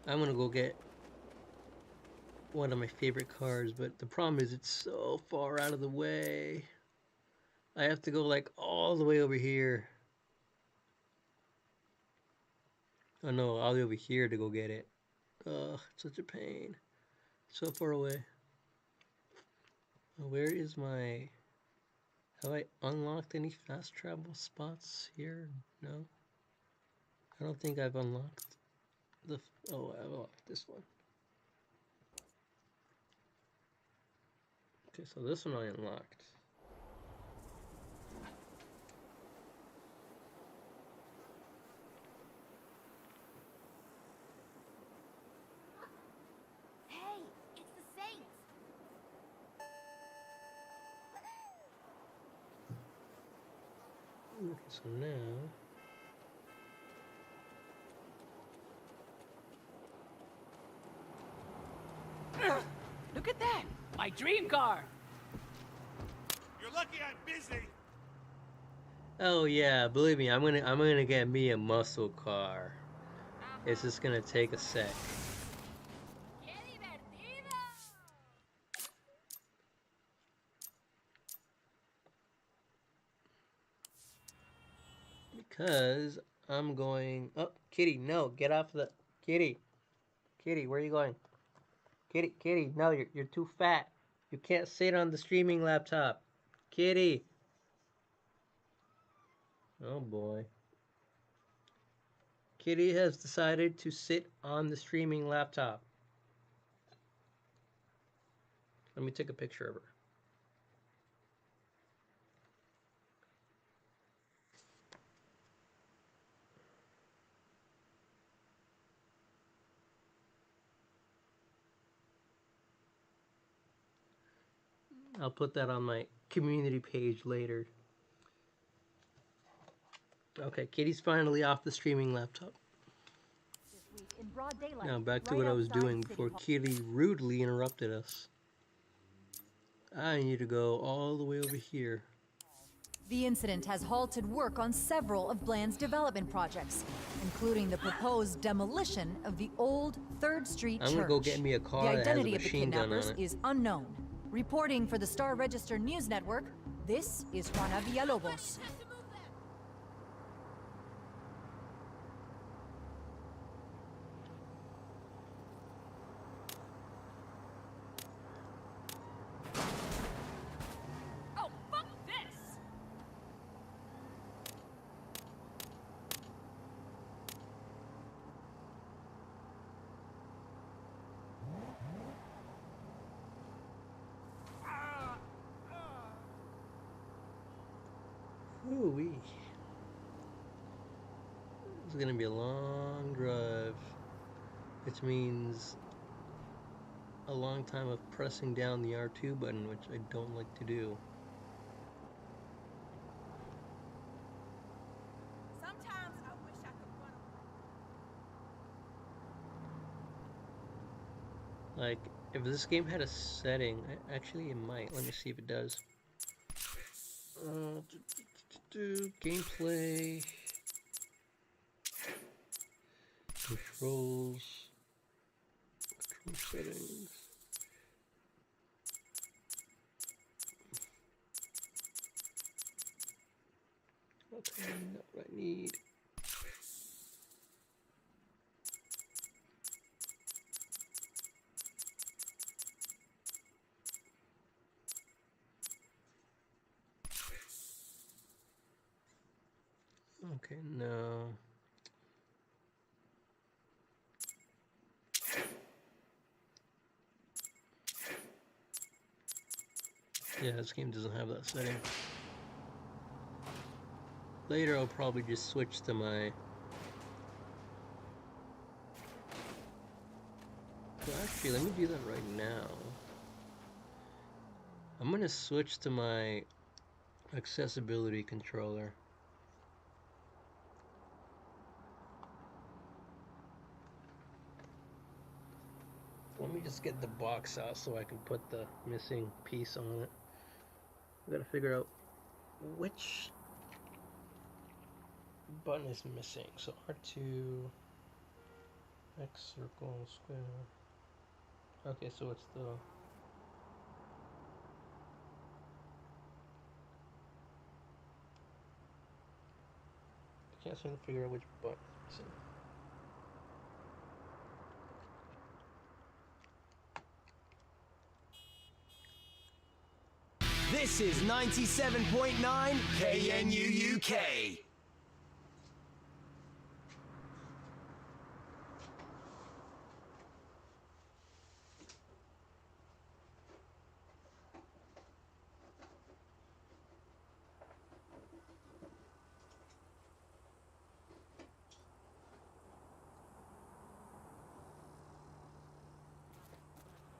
I'm gonna go get one of my favorite cars, but the problem is it's so far out of the way. I have to go like all the way over here. Oh no, all the way over here to go get it. Ugh, such a pain. So far away. Where is my... Have I unlocked any fast travel spots here? No. I don't think I've unlocked the... Oh, I've unlocked this one. Okay, so this one I unlocked. Hey, it's the Saints. Okay, so now... Look at that! My dream car! You're lucky I'm busy. Oh yeah, believe me, I'm gonna get me a muscle car. It's just gonna take a sec. because I'm going... Oh, Kitty, no, get off the... Kitty. Kitty, where are you going? Kitty, no, you're too fat. You can't sit on the streaming laptop. Kitty. Oh boy. Kitty has decided to sit on the streaming laptop. Let me take a picture of her. I'll put that on my community page later. Okay, Kitty's finally off the streaming laptop. In broad daylight, Now back to right what I was outside doing City before Hall. Kitty rudely interrupted us. I need to go all the way over here. The incident has halted work on several of Bland's development projects, including the proposed demolition of the old 3rd Street Church. I'm gonna go get me a car The that has a identity of the machine gun on kidnappers it. is unknown. Reporting for the Star Register News Network, this is Juana Villalobos. Oh, fuck this! Ooh-wee. It's gonna be a long drive, which means a long time of pressing down the R2 button, which I don't like to do. Sometimes I wish I could run Like, if this game had a setting, actually it might. Let me see if it does. Gameplay, control settings. Okay, not what I need. Okay, no. Yeah, this game doesn't have that setting. Later I'll probably just switch to my... Well, actually, let me do that right now. I'm gonna switch to my accessibility controller. Let me just get the box out so I can put the missing piece on it. I gotta figure out which button is missing. So R2, X, circle, square. Okay, so it's the... I can't seem to figure out which button is missing. This is 97.9 KNUUK.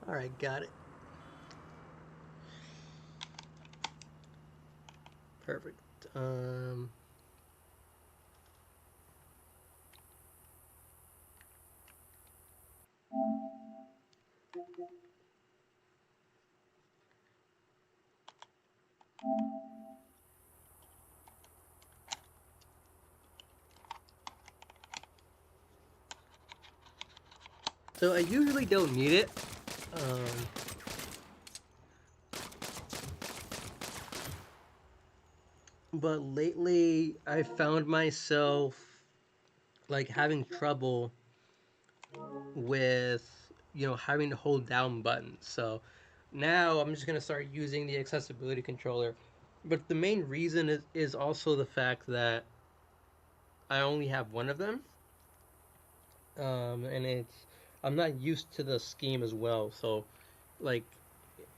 Alright, got it. Perfect. So I usually don't need it. but lately I found myself like having trouble with having to hold down buttons. So now I'm just gonna start using the accessibility controller. But the main reason is also the fact that I only have one of them, and I'm not used to the scheme as well. So like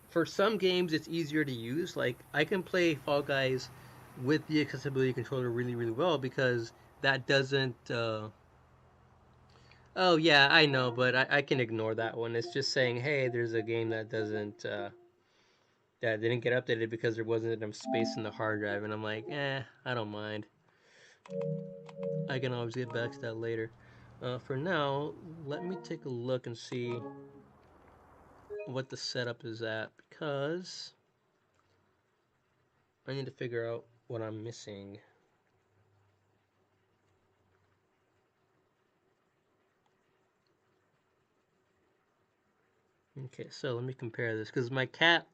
for some games it's easier to use. Like I can play Fall Guys with the accessibility controller really really well because that doesn't oh yeah, I know, but I can ignore that one. It's just saying, hey, there's a game that doesn't that didn't get updated because there wasn't enough space in the hard drive, and I'm like, I don't mind. I can always get back to that later. For now, let me take a look and see what the setup is at because I need to figure out what I'm missing. Okay, so let me compare this because my cat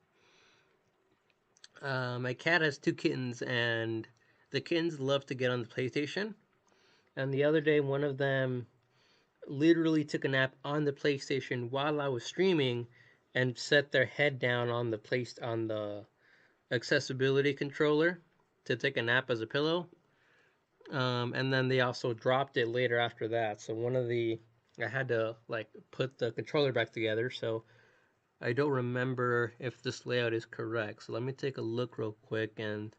has two kittens, and the kittens love to get on the PlayStation. And the other day, one of them literally took a nap on the PlayStation while I was streaming, and set their head down on the accessibility controller to take a nap as a pillow. And then they also dropped it later after that. So I had to like put the controller back together. So I don't remember if this layout is correct. So let me take a look real quick and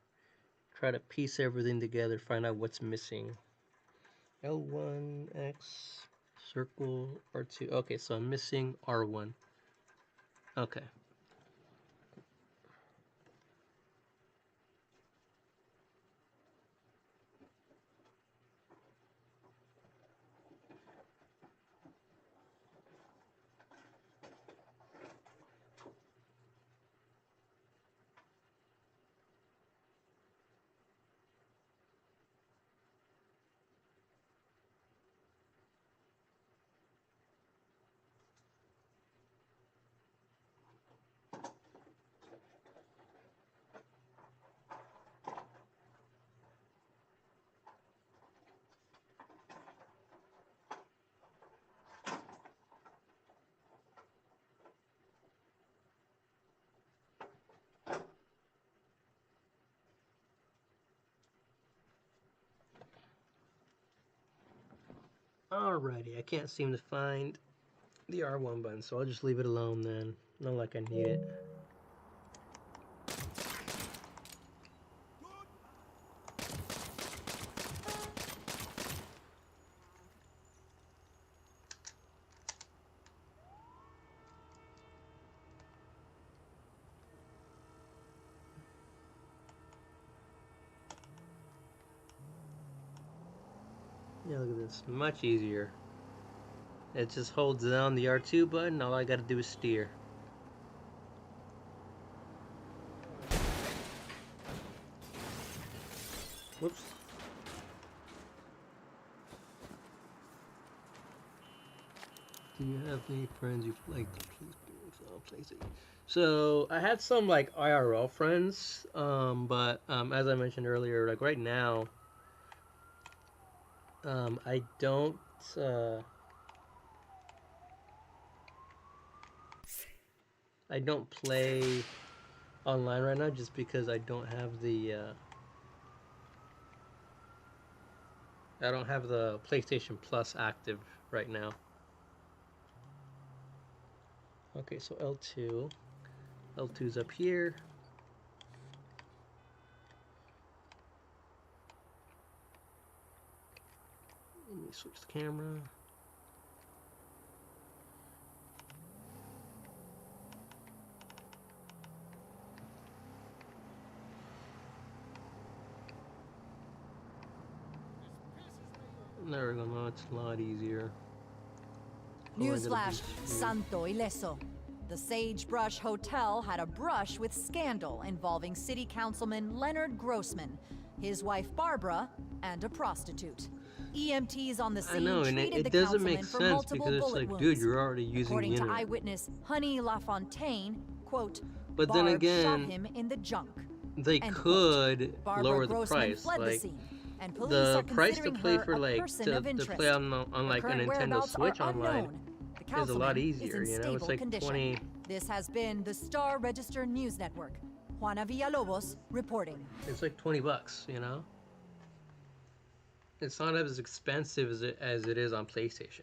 try to piece everything together, find out what's missing. L1, X, circle, R2. Okay, so I'm missing R1. Okay. Alrighty, I can't seem to find the R1 button, so I'll just leave it alone then. Not like I need it. Yeah, look at this. Much easier. It just holds down the R2 button, all I gotta do is steer. Whoops. Do you have any friends you like to play? So I had some like IRL friends, but as I mentioned earlier, like right now, I don't play online right now just because I don't have the PlayStation Plus active right now. Okay, so L2's up here. Let me switch the camera. There we go, now it's a lot easier. Newsflash, Santo Ileso. The Sagebrush Hotel had a brush with scandal involving City Councilman Leonard Grossman, his wife Barbara, and a prostitute. EMTs on the scene treated the councilman for multiple bullet wounds. Dude, you're already using According the to internet. Eyewitness Honey LaFontaine, quote, But Barb then again, shot him in the junk. they End could Barbara lower the Grossman price. fled the like scene, and police the are price to considering play her for a like person to of interest. play on Her like a current Nintendo whereabouts Switch are online unknown. The is a lot councilman easier. is in You know, it's stable like condition. 20. This has been the Star Register News Network. Juana Villalobos reporting. It's like $20. You know, it's not as expensive as it is on PlayStation.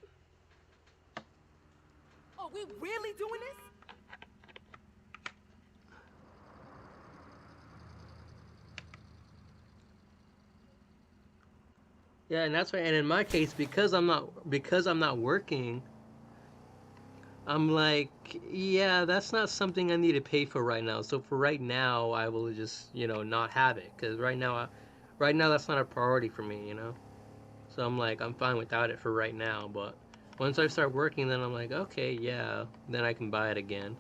Oh, we really doing this? Yeah, and that's why. And in my case, because I'm not working, I'm like, yeah, that's not something I need to pay for right now. So for right now, I will just, you know, not have it, because right now that's not a priority for me, you know. So I'm like, I'm fine without it for right now. But once I start working, then I'm like, okay, yeah, then I can buy it again.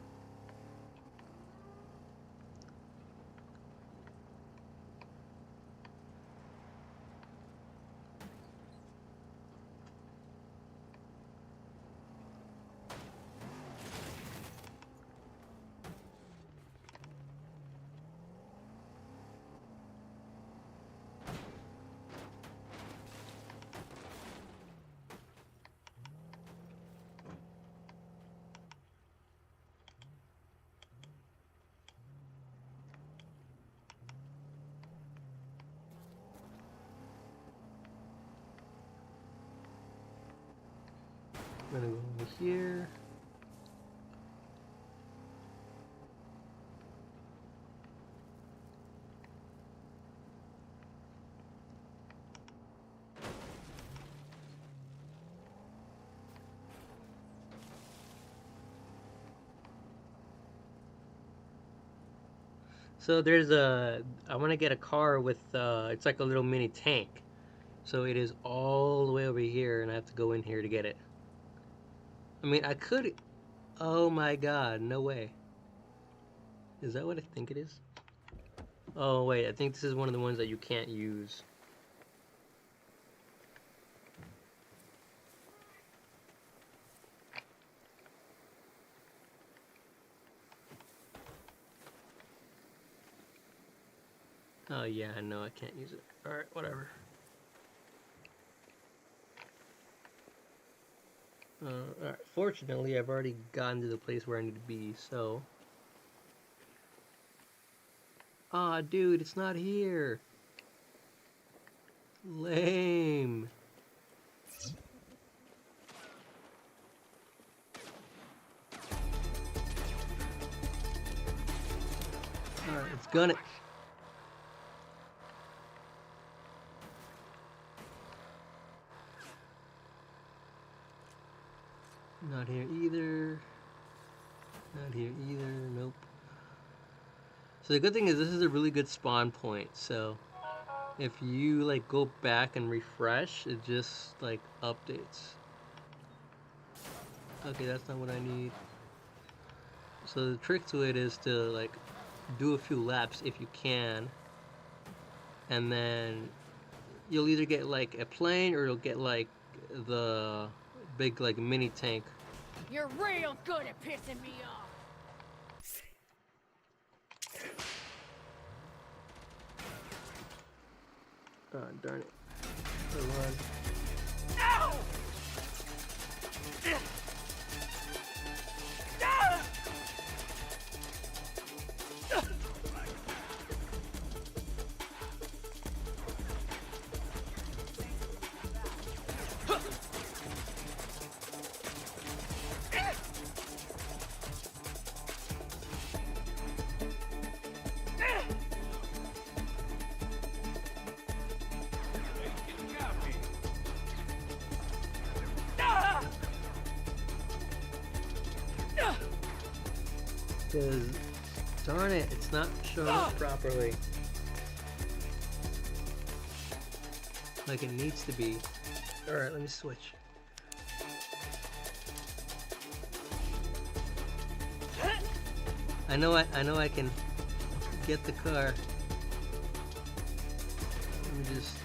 I'm gonna go over here. So I want to get a car with, it's like a little mini tank. So it is all the way over here, and I have to go in here to get it. I mean, I could, oh my god, no way. Is that what I think it is? Oh wait, I think this is one of the ones that you can't use. Oh yeah, no, I can't use it. Alright, whatever. Alright, fortunately, I've already gotten to the place where I need to be, so... Aw, dude, it's not here! Lame! Alright, let's gun it! Not here either. Not here either. Nope. So the good thing is this is a really good spawn point. So if you like go back and refresh, it just like updates. Okay, that's not what I need. So the trick to it is to like do a few laps if you can, and then you'll either get like a plane or you'll get like the big like mini tank. You're real good at pissing me off. Oh, darn it. Run. Ow! Because, darn it, it's not showing up properly. Like it needs to be. Alright, let me switch. I know I can get the car. Let me just...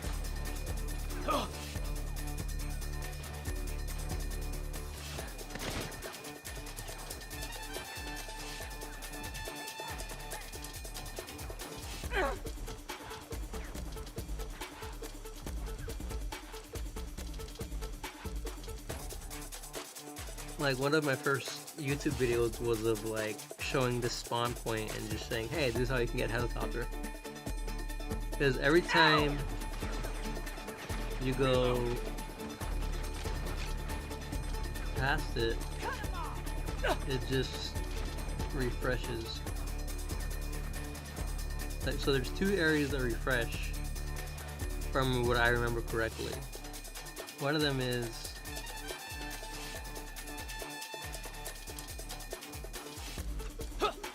Like, one of my first YouTube videos was of, like, showing the spawn point and just saying, hey, this is how you can get a helicopter. Because every time you go past it, it just refreshes. Like, so there's 2 areas that refresh, from what I remember correctly. One of them is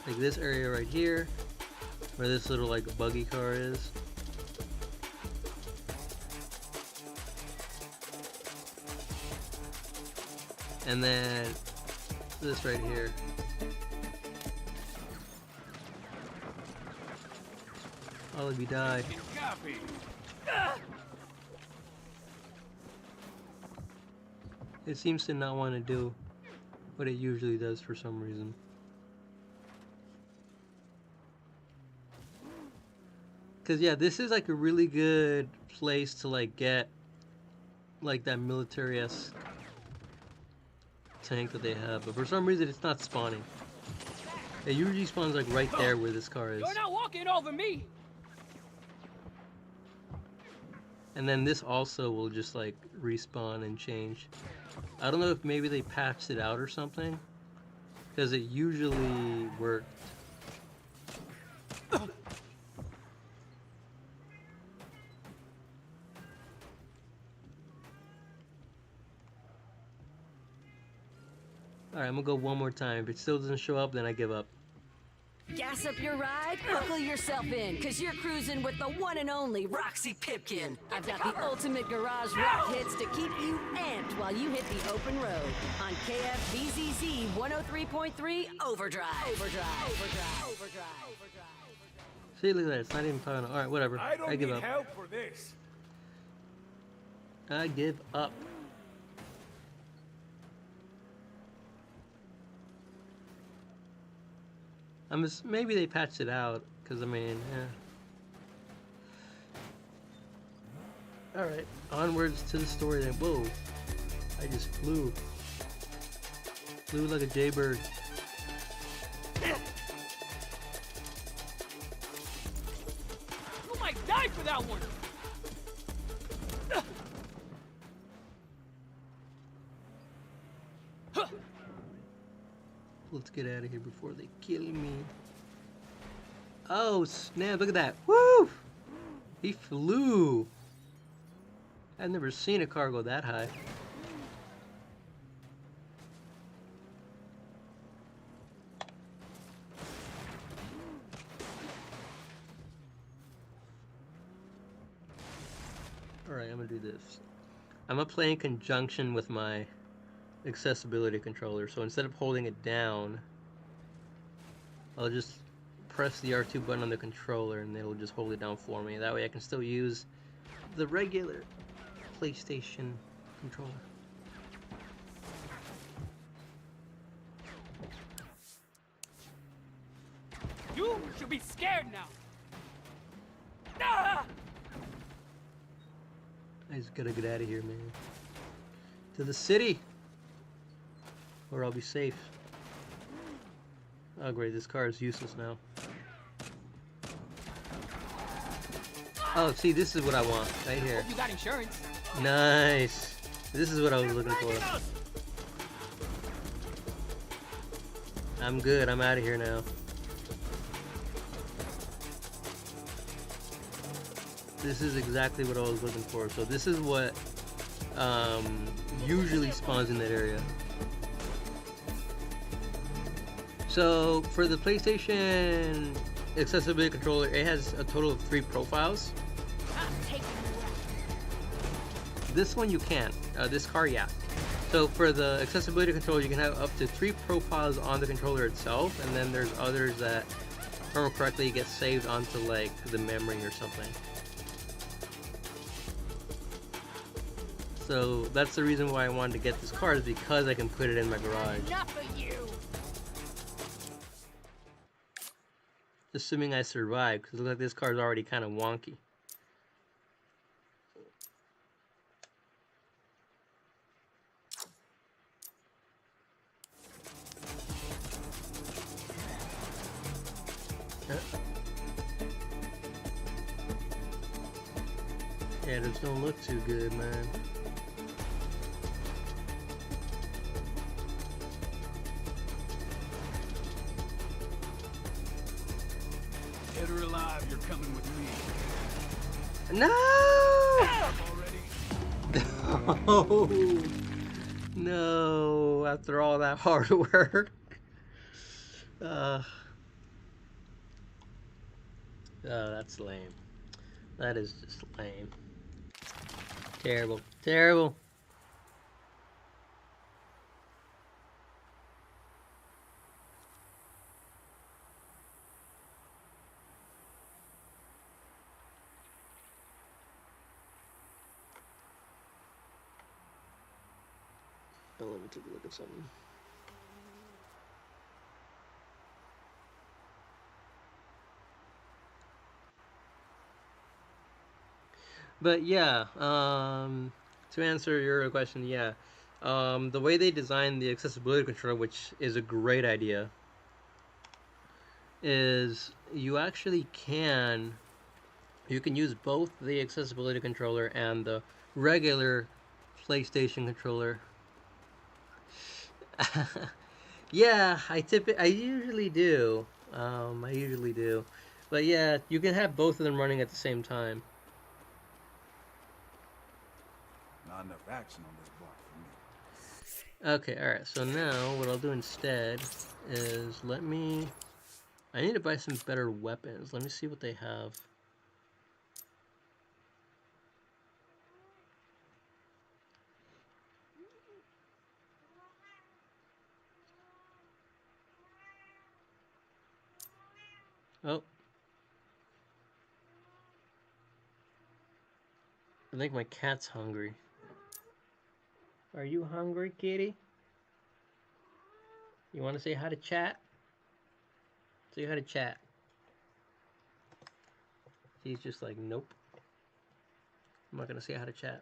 like this area right here, where this little like buggy car is. And then this right here. All of you die. Copy. It seems to not want to do what it usually does for some reason. Cause yeah, this is like a really good place to like get like that military-esque tank that they have, but for some reason it's not spawning. It usually spawns like right there where this car is. You're not walking over me. And then this also will just like respawn and change. I don't know if maybe they patched it out or something, because it usually worked. Alright, I'm gonna go one more time. If it still doesn't show up, then I give up. Gas up your ride, buckle yourself in, cause you're cruising with the one and only Roxy Pipkin. I've got the ultimate garage rock hits to keep you amped while you hit the open road on KFBZZ 103.3 Overdrive. Overdrive. See, look at that. It's not even popping. Alright, whatever. I don't I give need up. help for this. I give up. Maybe they patched it out, because I mean, yeah. Alright, onwards to the story then. Whoa, I just flew. Flew like a jaybird. You might die for that one. Let's get out of here before they kill me. Oh snap, look at that. Woo! He flew. I've never seen a car go that high. Alright, I'm gonna do this. I'm gonna play in conjunction with my accessibility controller. So instead of holding it down, I'll just press the R2 button on the controller and it'll just hold it down for me. That way I can still use the regular PlayStation controller. You should be scared now. Ah! I just gotta get out of here, man. To the city! Or I'll be safe. Oh great, this car is useless now. Oh, see, this is what I want, right here. Hope you got insurance. Nice! This is what I was looking for. I'm good, I'm out of here now. This is exactly what I was looking for. So this is what usually spawns in that area. So for the PlayStation accessibility controller, it has a total of 3 profiles. This one you can't. This car, yeah. So for the accessibility controller, you can have up to 3 profiles on the controller itself, and then there's others that, if I remember correctly, get saved onto like the memory or something. So that's the reason why I wanted to get this car, is because I can put it in my garage. Enough of you. Assuming I survive, because it looks like this car is already kind of wonky. Yeah, those don't look too good, man. Dead or alive, you're coming with me. No! No! No! After all that hard work. Oh, that's lame. That is just lame. Terrible. Terrible. Oh, let me take a look at something. But yeah, to answer your question, yeah, the way they designed the accessibility controller, which is a great idea, is you actually you can use both the accessibility controller and the regular PlayStation controller. Yeah, I usually do. I usually do. But yeah, you can have both of them running at the same time. Not enough action on this block for me. Okay, alright, so now what I'll do instead is I need to buy some better weapons. Let me see what they have. Oh. I think my cat's hungry. Are you hungry, kitty? You want to say hi to chat? Say hi to chat. He's just like, nope. I'm not going to say hi to chat.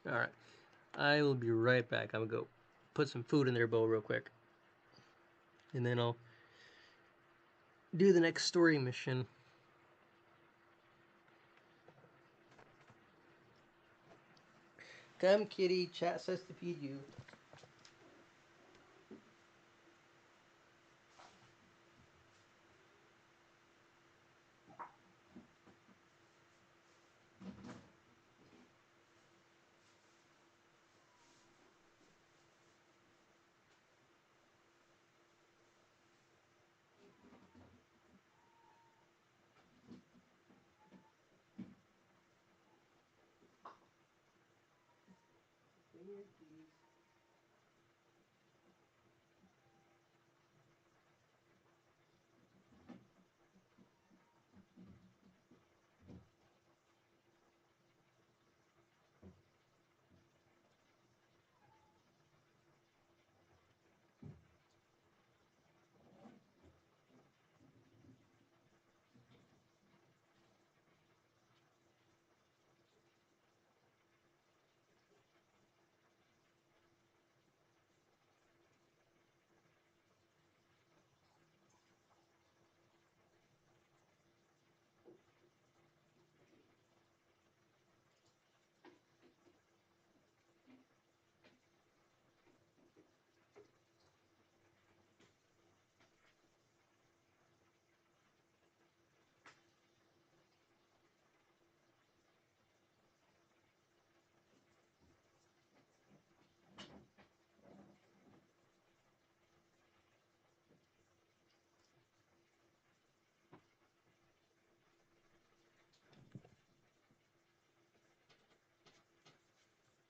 Alright. I will be right back. I'm going to go put some food in their bowl real quick. And then I'll do the next story mission. Come, kitty. Chat says to feed you.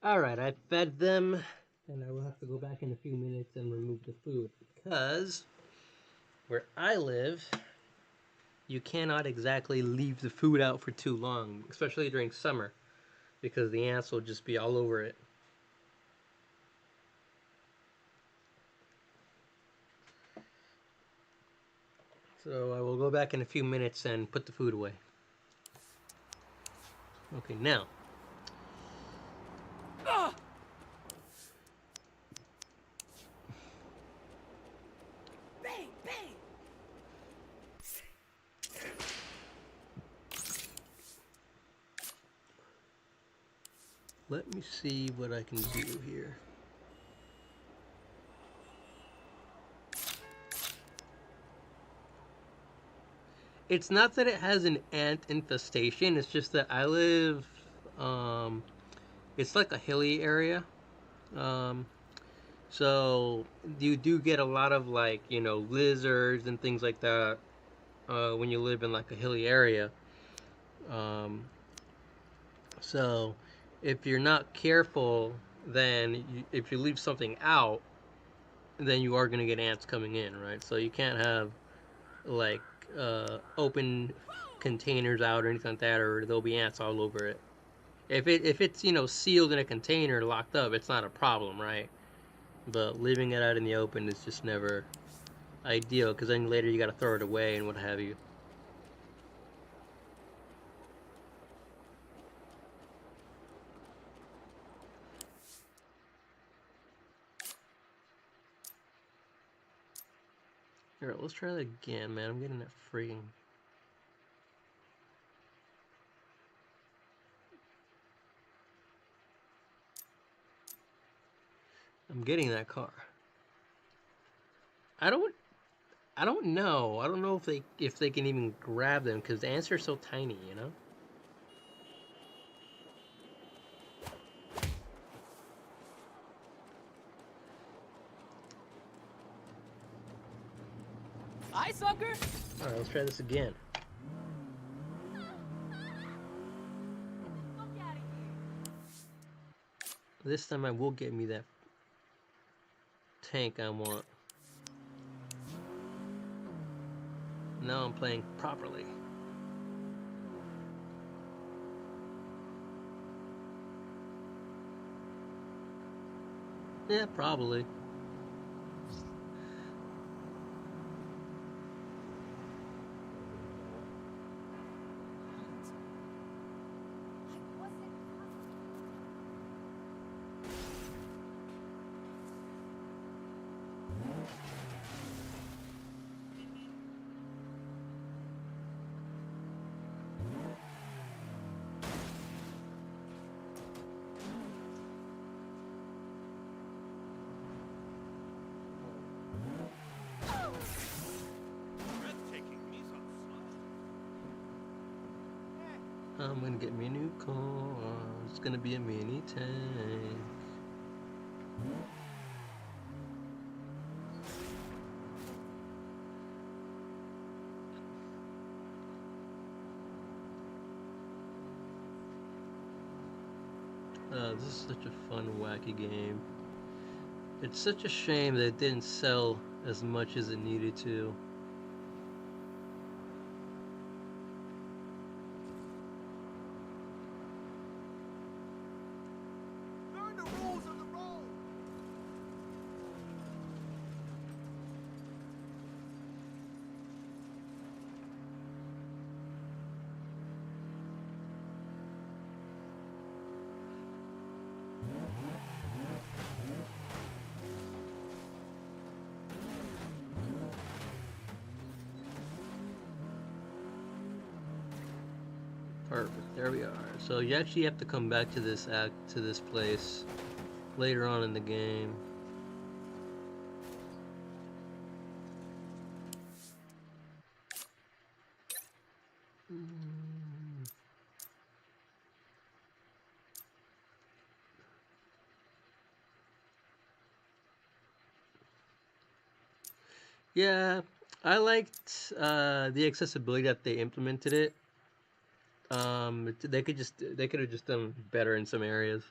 Alright, I fed them, and I will have to go back in a few minutes and remove the food, because where I live, you cannot exactly leave the food out for too long, especially during summer, because the ants will just be all over it. So I will go back in a few minutes and put the food away. Okay, now. Let me see what I can do here. It's not that it has an ant infestation, it's just that I live, it's like a hilly area. Um, so you do get a lot of like, you know, lizards and things like that when you live in like a hilly area. Um, so if you're not careful, then if you leave something out, then you are going to get ants coming in, right? So you can't have like open containers out or anything like that, or there'll be ants all over it. If it's you know sealed in a container, locked up, it's not a problem, right? But leaving it out in the open is just never ideal, because then later you got to throw it away and what have you. Alright, let's try that again, man. I'm getting that freaking... I'm getting that car. I don't know. I don't know if they can even grab them, because the ants are so tiny, you know? Hi, sucker! Alright, let's try this again. This time I will get me that tank I want. Now I'm playing properly. Yeah, probably. I'm gonna get me a new car. It's gonna be a mini tank. This is such a fun, wacky game. It's such a shame that it didn't sell as much as it needed to. Learn the rules of the road. Perfect. There we are. So you actually have to come back to this place later on in the game. Yeah, I liked the accessibility that they implemented it. They could have just done better in some areas.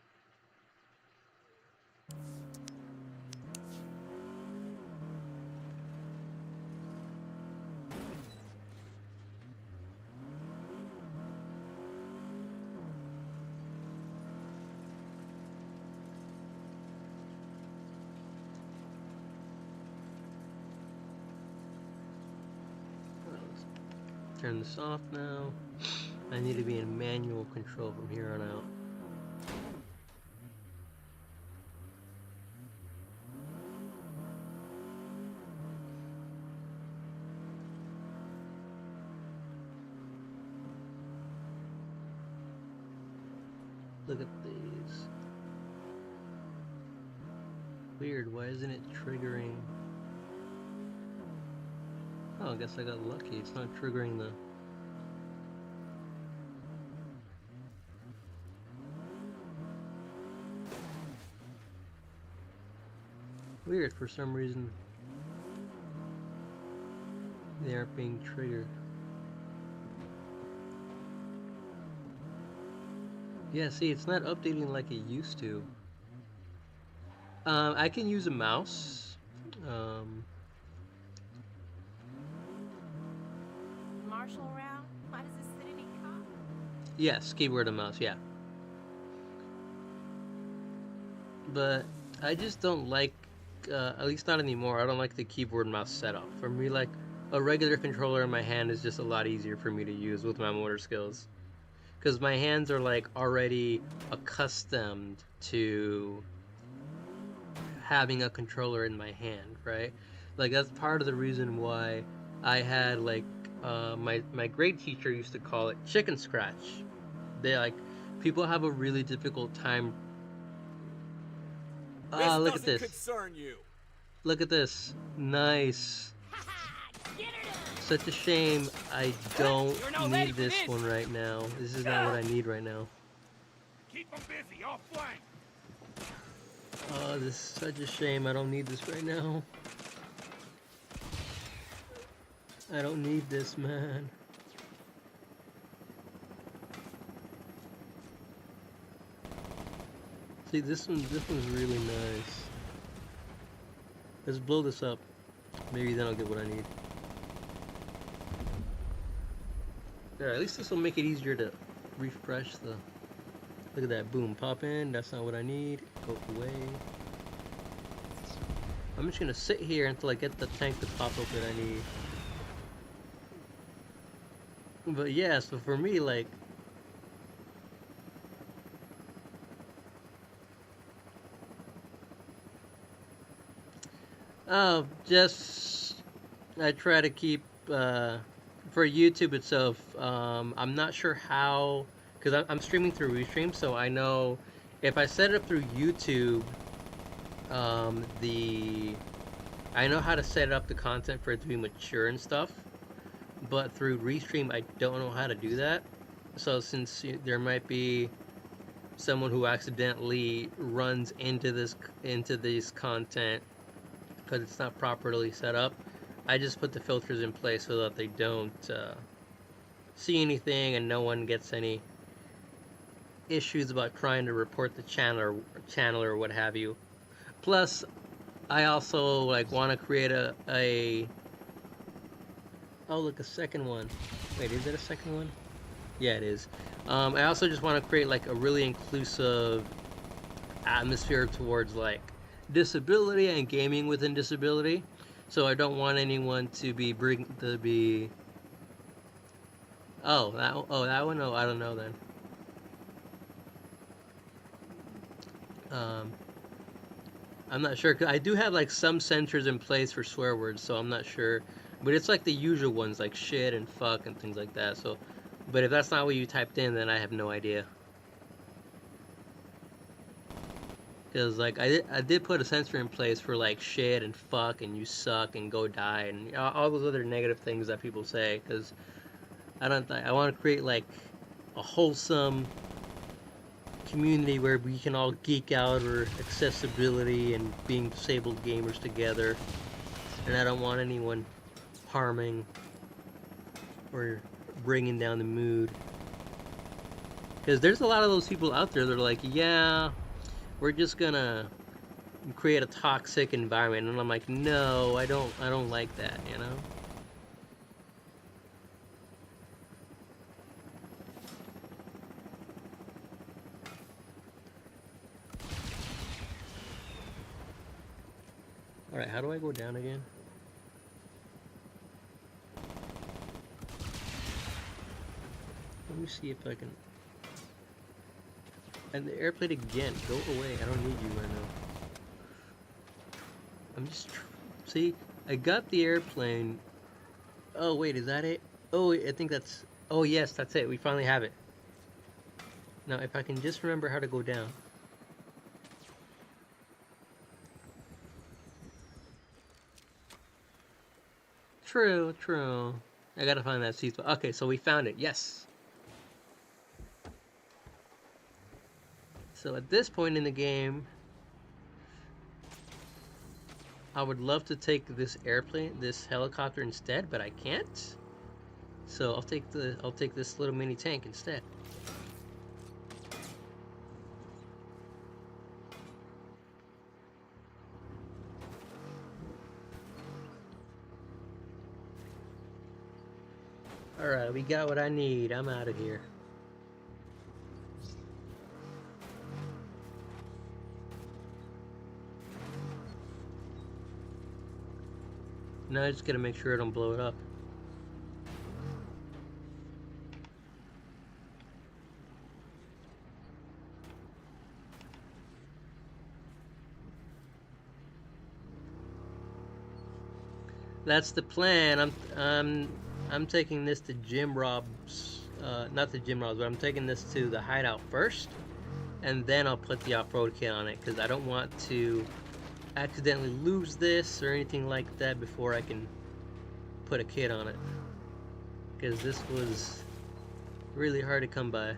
Turn this off now. I need to be in manual control from here on out. Look at these. Weird, why isn't it triggering? Oh, I guess I got lucky. It's not triggering the... Weird, for some reason they aren't being triggered. Yeah, see, it's not updating like it used to. I can use a mouse. Marshal around? Why does this sit in a car? Yes, keyboard and mouse, yeah. But I just don't like, at least not anymore, I don't like the keyboard and mouse setup. For me, like, a regular controller in my hand is just a lot easier for me to use with my motor skills. Because my hands are, like, already accustomed to having a controller in my hand, right? Like, that's part of the reason why I had, like, my grade teacher used to call it chicken scratch. They, like, people have a really difficult time. Ah, look at this. Concern you. Look at this. Nice. Such a shame I don't need this one right now. This is not what I need right now. Keep them busy, off flank. Oh, this is such a shame. I don't need this right now. I don't need this, man. See, this one's really nice. Let's blow this up. Maybe then I'll get what I need. There, at least this will make it easier to refresh the... Look at that, boom, pop in, that's not what I need, go away. I'm just gonna sit here until I get the tank to pop up that I need. But yeah, so for me, like... Oh, just... I try to keep, for YouTube itself, I'm not sure how... Because I'm streaming through Restream, so I know if I set it up through YouTube, I know how to set up the content for it to be mature and stuff. But through Restream, I don't know how to do that. So since there might be someone who accidentally runs into this content because it's not properly set up, I just put the filters in place so that they don't see anything and no one gets any issues about trying to report the channel or what have you. Plus, I also like want to create a oh look, a second one. Wait, is it a second one? Yeah, it is. I also just want to create like a really inclusive atmosphere towards like disability and gaming within disability. So I don't want anyone to be oh that one. No, I don't know then. I'm not sure, 'cause I do have like some censors in place for swear words, so I'm not sure. But it's like the usual ones, like shit and fuck and things like that. So, but if that's not what you typed in, then I have no idea. Because like I did put a censor in place for like shit and fuck and you suck and go die and all those other negative things that people say. Because I want to create like a wholesome community where we can all geek out over accessibility and being disabled gamers together, and I don't want anyone harming or bringing down the mood, because there's a lot of those people out there that are like, yeah, we're just gonna create a toxic environment, and I'm like, no, I don't like that, you know. Alright, how do I go down again? Let me see if I can... And the airplane again, go away, I don't need you right now. I'm just... See, I got the airplane. Oh wait, is that it? Oh, I think that's... Oh yes, that's it, we finally have it. Now, if I can just remember how to go down. True, true. I gotta find that seat. Okay, so we found it. Yes. So at this point in the game, I would love to take this airplane, this helicopter instead, but I can't. So I'll take this little mini tank instead. Alright, we got what I need. I'm out of here. Now I just gotta make sure I don't blow it up. That's the plan. I'm taking this to Jim Rob's, not to Jim Rob's, but I'm taking this to the hideout first, and then I'll put the off-road kit on it, because I don't want to accidentally lose this or anything like that before I can put a kit on it, because this was really hard to come by.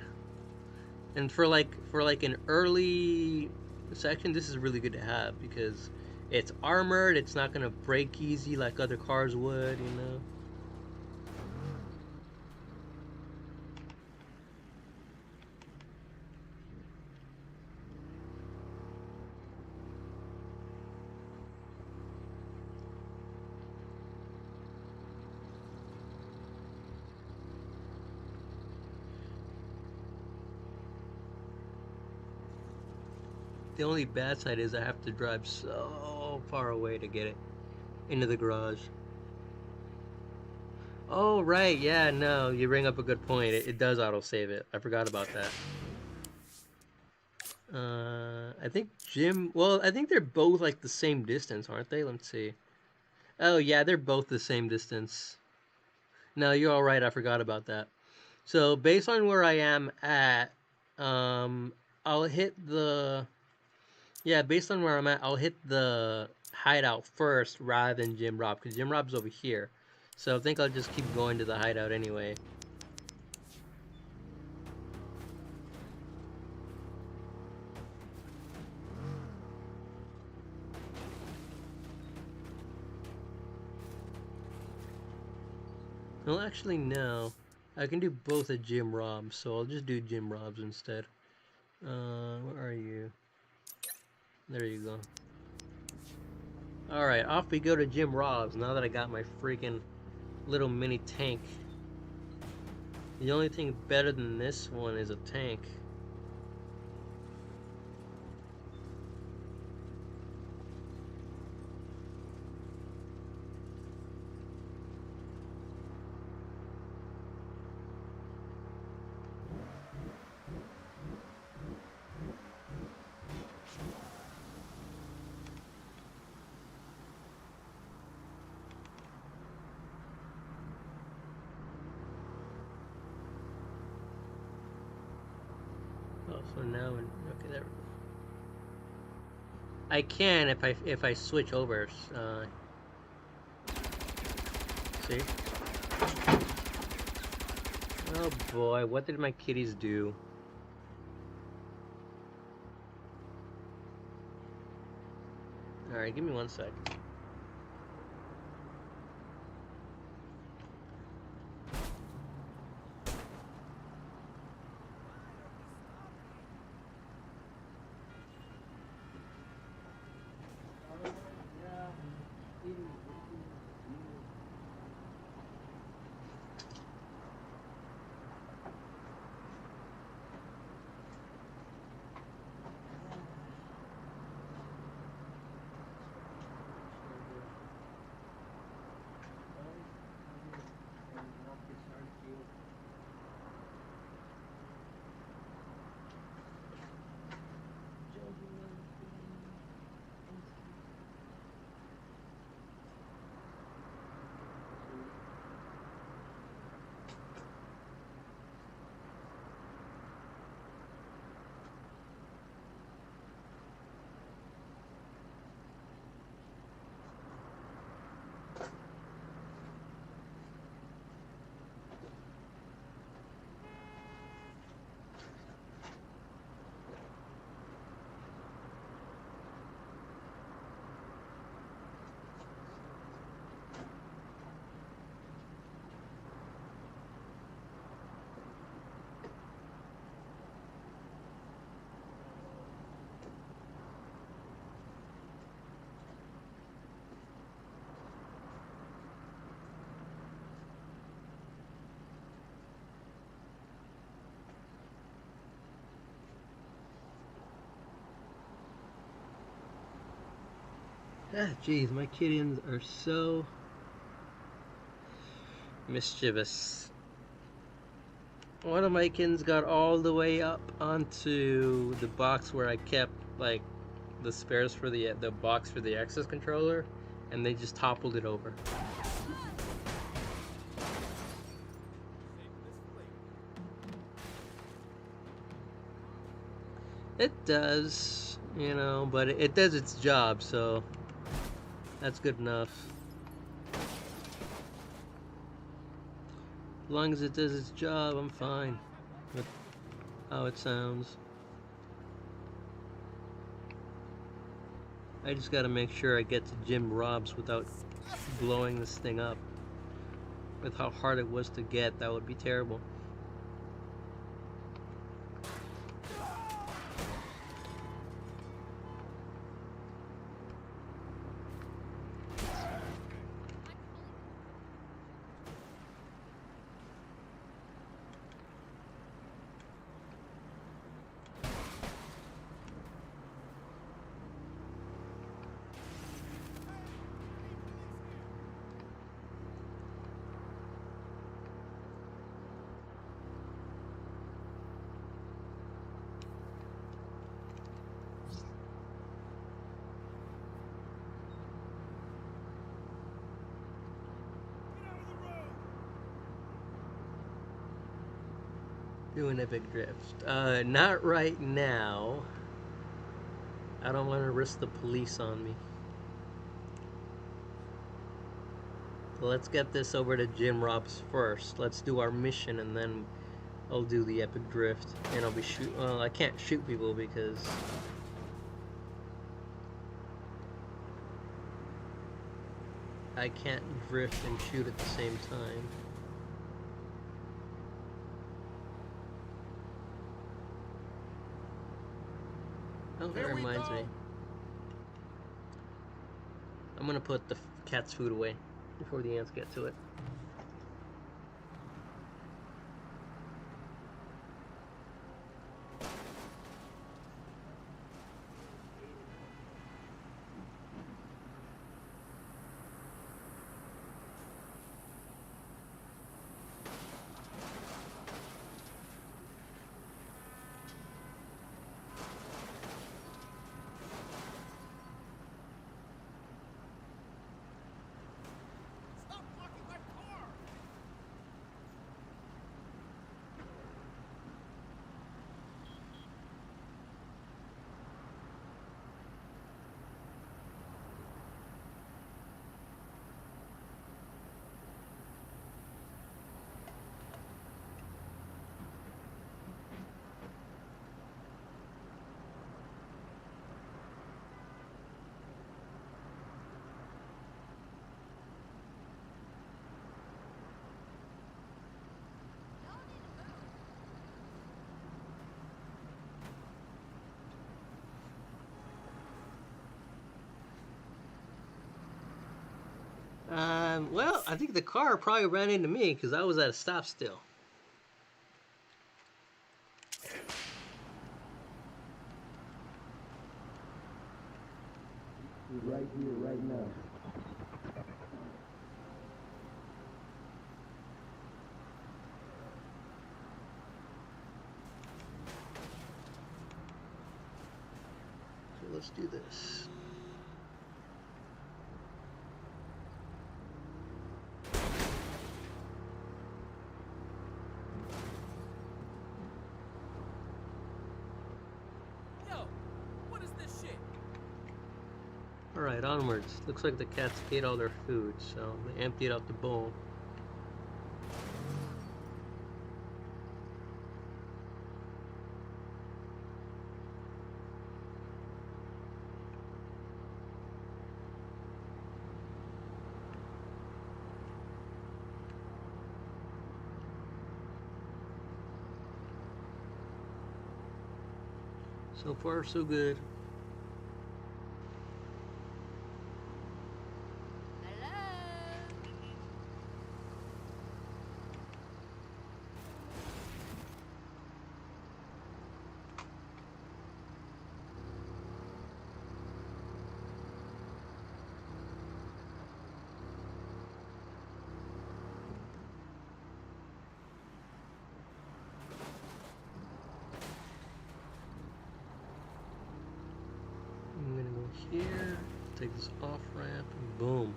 And for like an early section, this is really good to have, because it's armored, it's not gonna break easy like other cars would, you know. The only bad side is I have to drive so far away to get it into the garage. Oh, right, yeah, no, you bring up a good point. It does autosave it. I forgot about that. I think I think they're both like the same distance, aren't they? Let's see. Oh, yeah, they're both the same distance. No, you're all right. I forgot about that. So based on where I am at, I'll hit the... Yeah, based on where I'm at, I'll hit the hideout first rather than Jim Rob, because Jim Rob's over here. So I think I'll just keep going to the hideout anyway. Well, actually, no. I can do both at Jim Rob's, so I'll just do Jim Rob's instead. Where are you? There you go. Alright, off we go to Jim Rob's, now that I got my freaking little mini tank. The only thing better than this one is a tank. Oh, so now, okay, there we go. I can if I switch over. See? Oh boy, what did my kitties do? Alright, give me 1 sec. Ah, jeez, my kittens are so mischievous. One of my kittens got all the way up onto the box where I kept like the spares for the box for the access controller, and they just toppled it over. It does, you know, but it does its job, so that's good enough. As long as it does its job, I'm fine with how it sounds. I just gotta make sure I get to Jim Rob's without blowing this thing up. With how hard it was to get, that would be terrible. Do an epic drift. Not right now. I don't want to risk the police on me. So let's get this over to Jim Rob's first. Let's do our mission and then I'll do the epic drift. And I'll be well, I can't shoot people because I can't drift and shoot at the same time. Oh, that reminds me. I'm gonna put the cat's food away before the ants get to it. Well, I think the car probably ran into me because I was at a stop still. Right here, right now. So let's do this. Alright, onwards. Looks like the cats ate all their food, so they emptied out the bowl. So far, so good. here. Take this off ramp and boom.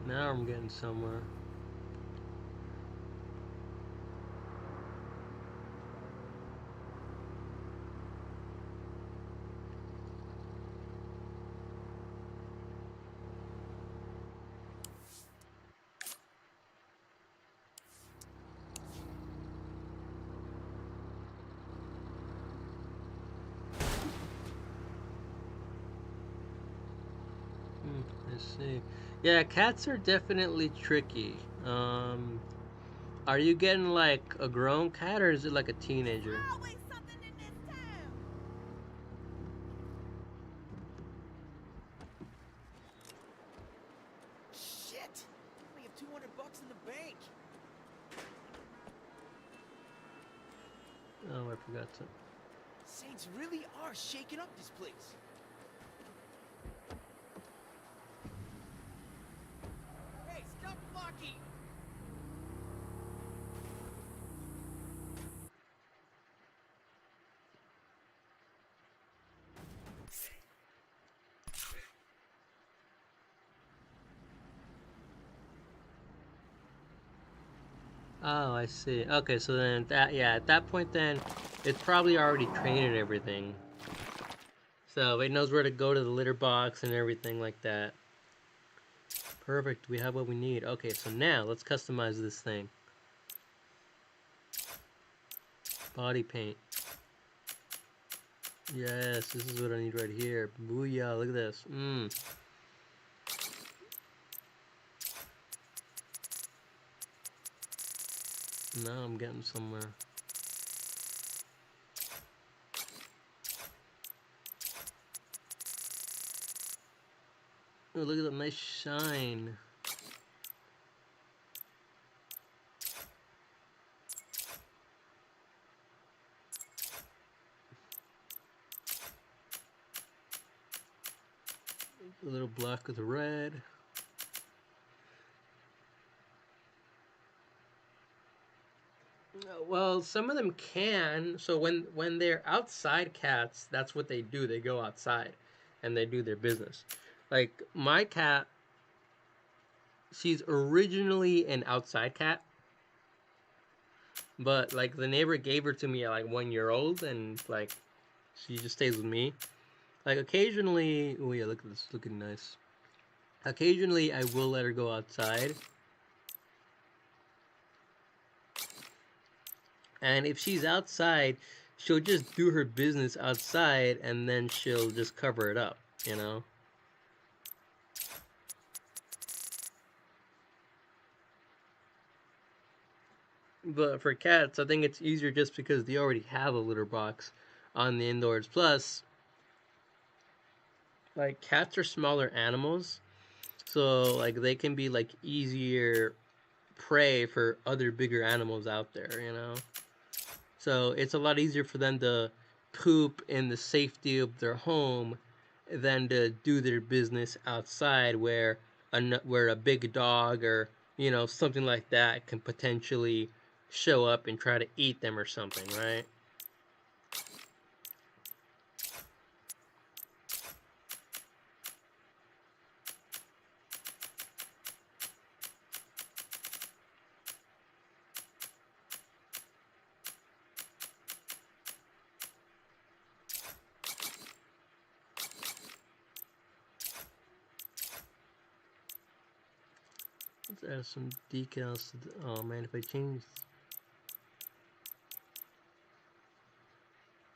Now I'm getting somewhere. I see. Yeah, cats are definitely tricky. Are you getting like a grown cat or is it like a teenager? Shit! I only have $200 in the bank. Oh, I forgot to. Saints really are shaking up this place. Hey, stop blocking! Oh, I see. Okay, so then at that point then, it's probably already trained and everything. So it knows where to go to the litter box and everything like that. Perfect, we have what we need. Okay, so now let's customize this thing. Body paint. Yes, this is what I need right here. Booyah, look at this. Now I'm getting somewhere. Oh, look at that nice shine. A little black with red. Well, some of them can. So when they're outside cats, that's what they do. They go outside and they do their business. Like my cat, she's originally an outside cat, but like the neighbor gave her to me at like 1 year old, and like she just stays with me. Like occasionally, oh yeah, look at this, looking nice. Occasionally, I will let her go outside. And if she's outside, she'll just do her business outside and then she'll just cover it up, you know? But for cats, I think it's easier just because they already have a litter box on the indoors. Plus, like cats are smaller animals, so like they can be like easier prey for other bigger animals out there, you know? So it's a lot easier for them to poop in the safety of their home than to do their business outside where a big dog or, you know, something like that can potentially show up and try to eat them or something, right? Let's add some decals to the, oh man, if I change...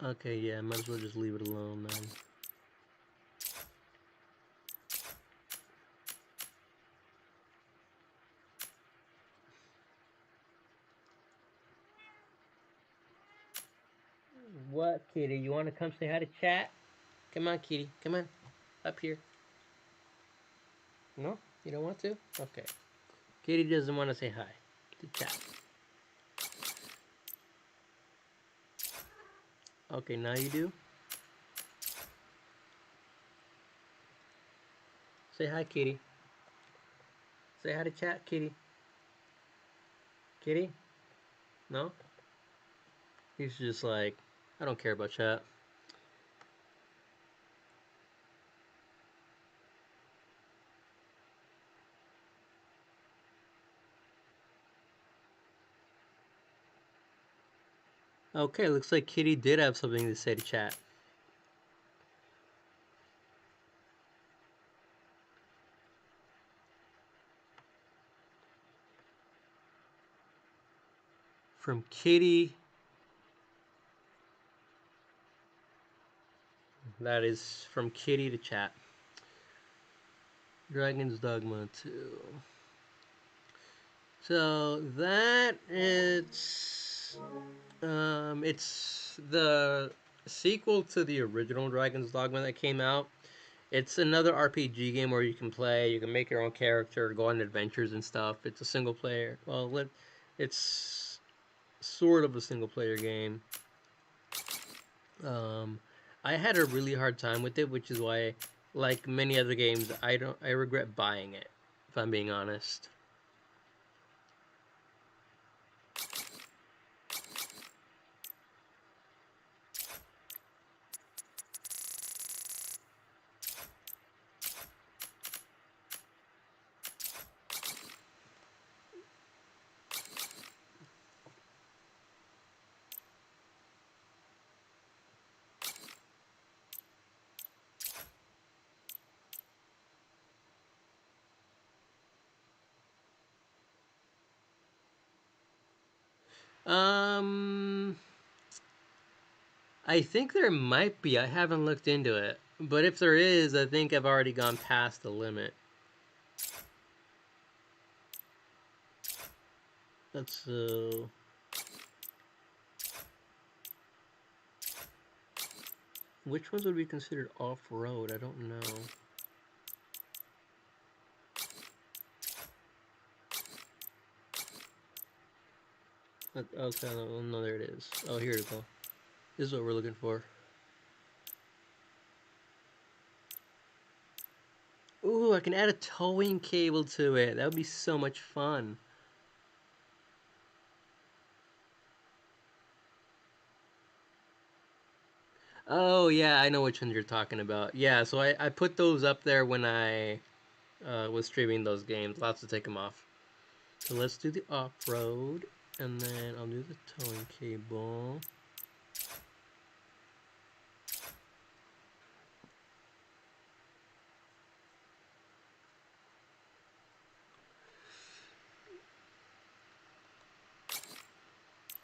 Okay, yeah, might as well just leave it alone then. What, kitty? You want to come say hi to chat? Come on, kitty. Come on. Up here. No? You don't want to? Okay. Kitty doesn't want to say hi to chat. Okay, now you do? Say hi, kitty. Say hi to chat, kitty. Kitty? No? He's just like, I don't care about chat. Okay, looks like Kitty did have something to say to chat. From Kitty. That is from Kitty to chat. Dragon's Dogma 2. So that it's the sequel to the original Dragon's Dogma that came out. It's another RPG game where you can play, you can make your own character, go on adventures and stuff. It's a single player. Well, it's sort of a single player game. I had a really hard time with it, which is why, like many other games, I regret buying it, if I'm being honest. I think there might be. I haven't looked into it. But if there is, I think I've already gone past the limit. That's which ones would be considered off-road? I don't know. Okay, no, there it is. Oh, here we go. This is what we're looking for. Ooh, I can add a towing cable to it. That would be so much fun. Oh, yeah, I know which ones you're talking about. Yeah, so I put those up there when I was streaming those games. Lots to take them off. So let's do the off-road, and then I'll do the towing cable.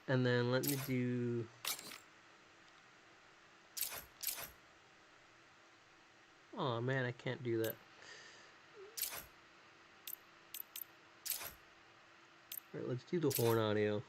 And then let me do... Oh man, I can't do that. Alright, let's do the horn audio.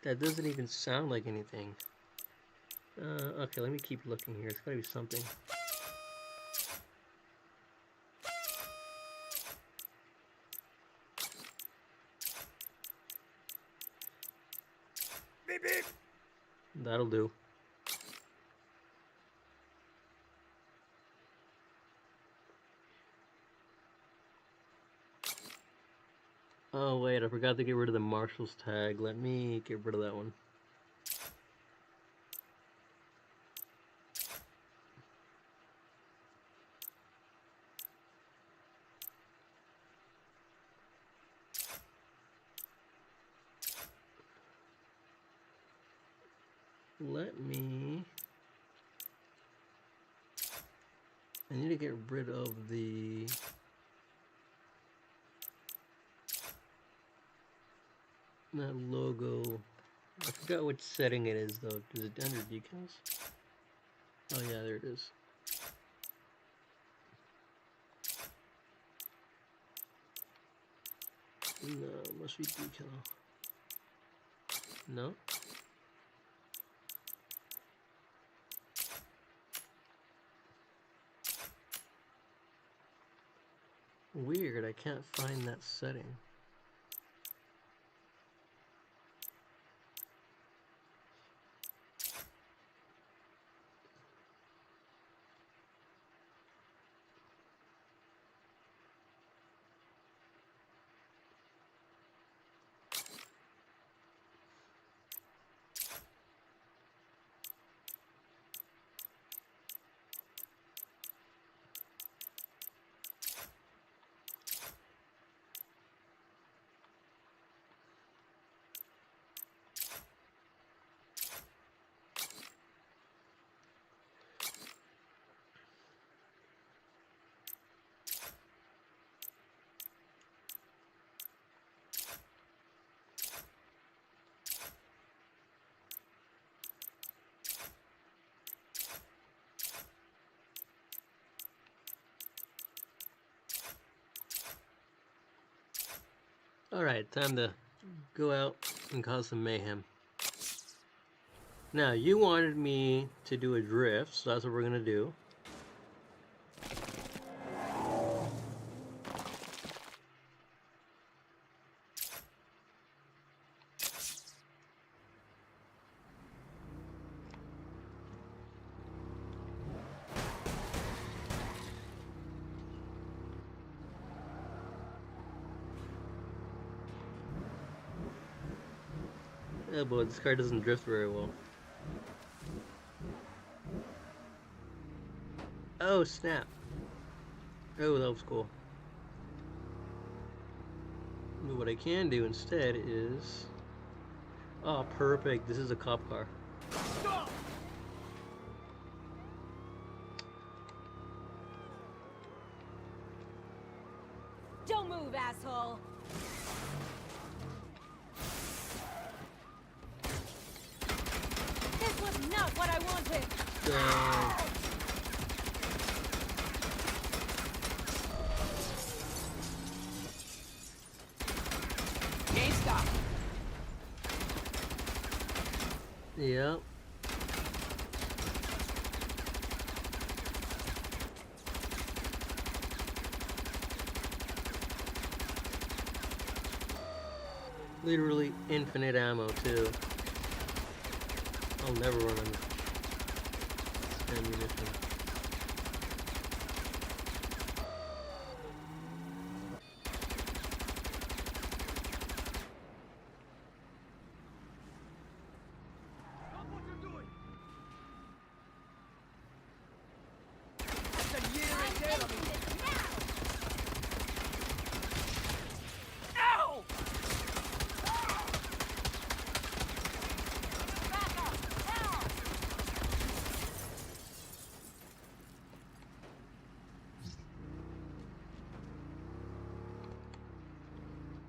That doesn't even sound like anything. Okay, let me keep looking here. It's gotta be something. Beep, beep. That'll do. Oh wait, I forgot to get rid of the marshal's tag. Let me get rid of that one. Let me... I need to get rid of the... that logo. I forgot which setting it is though. Is it under decals? Oh yeah, there it is. No, it must be decal. No? Weird, I can't find that setting. Alright, time to go out and cause some mayhem. Now, you wanted me to do a drift, so that's what we're gonna do. Oh boy, this car doesn't drift very well. Oh snap. Oh, that was cool. But what I can do instead is... Oh, perfect. This is a cop car. Don't move, asshole! This was not what I wanted! Can't stop. Yep. Literally infinite ammo too. I'll never run out of ammunition.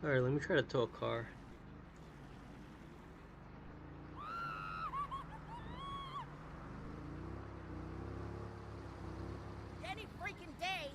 Alright, let me try to tow a car. Any freaking day.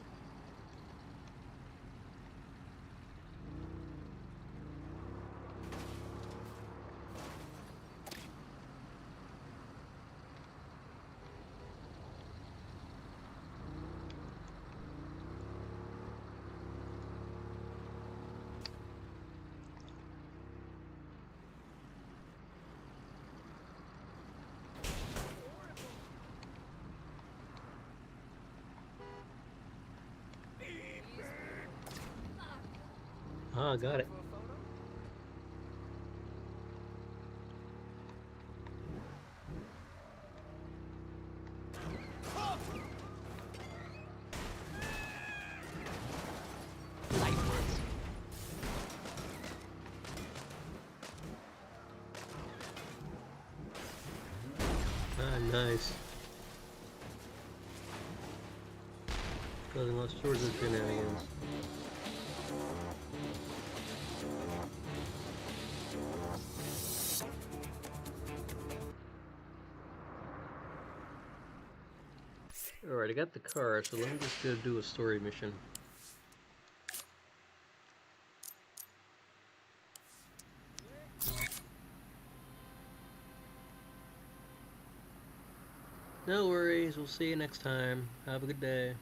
Ah, got it. Ah, nice. Causing all sorts of shenanigans. Alright, I got the car, so let me just go do a story mission. No worries, we'll see you next time. Have a good day.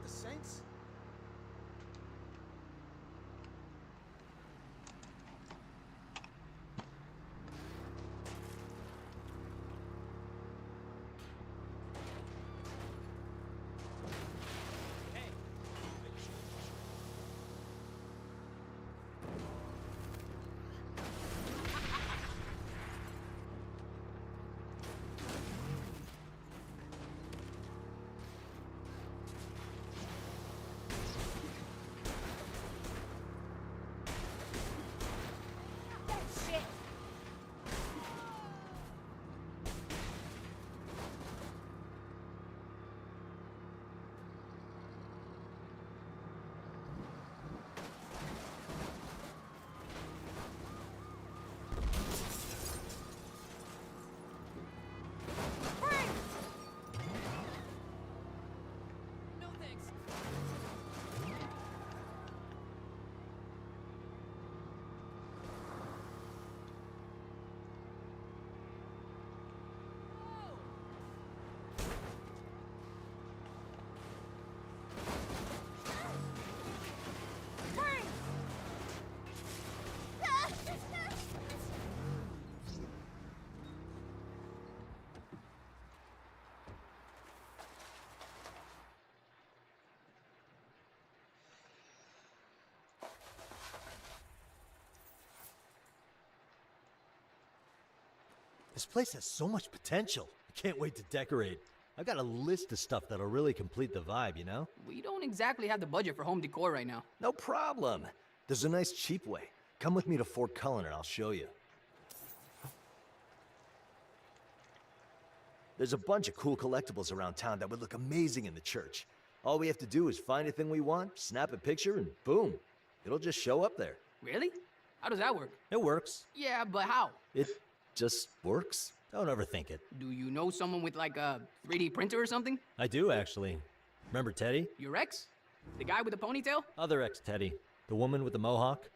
the Saints? No thanks. This place has so much potential. I can't wait to decorate. I got a list of stuff that'll really complete the vibe, you know? We don't exactly have the budget for home decor right now. No problem. There's a nice cheap way. Come with me to Fort Cullen and I'll show you. There's a bunch of cool collectibles around town that would look amazing in the church. All we have to do is find a thing we want, snap a picture, and boom. It'll just show up there. Really? How does that work? It works. Yeah, but how? It just works. Don't overthink it. Do you know someone with like a 3D printer or something? I do, actually. Remember Teddy? Your ex? The guy with the ponytail? Other ex Teddy. The woman with the mohawk.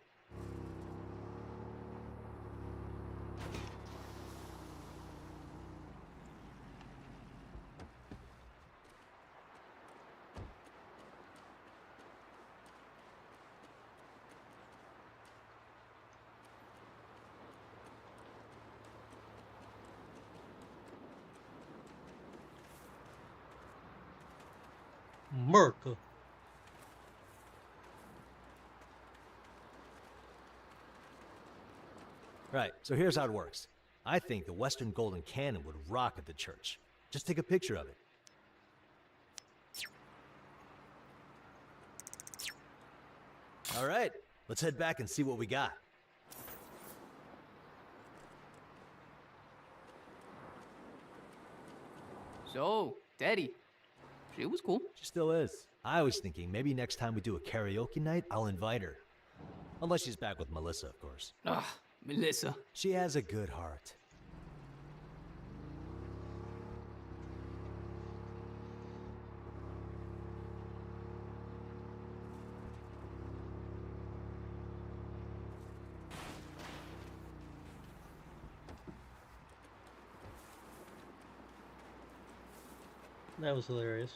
Merca. Right, so here's how it works. I think the Western Golden Cannon would rock at the church. Just take a picture of it. All right, let's head back and see what we got. So, Teddy, she was cool. She still is. I was thinking maybe next time we do a karaoke night, I'll invite her. Unless she's back with Melissa, of course. Ugh, Melissa. She has a good heart. That was hilarious.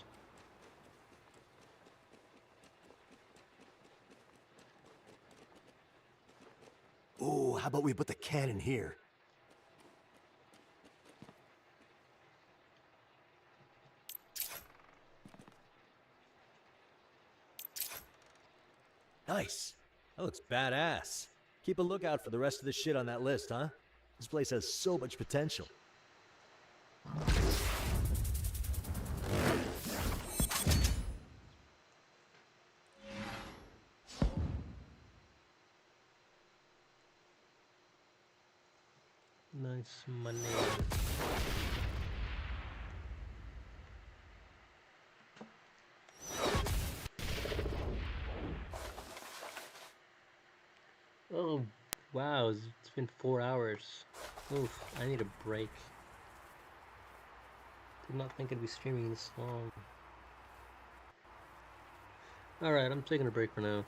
Ooh, how about we put the cannon here? Nice. That looks badass. Keep a lookout for the rest of the shit on that list, huh? This place has so much potential. Nice money. Oh, wow, it's been 4 hours. Oof, I need a break. Did not think I'd be streaming this long. Alright, I'm taking a break for now.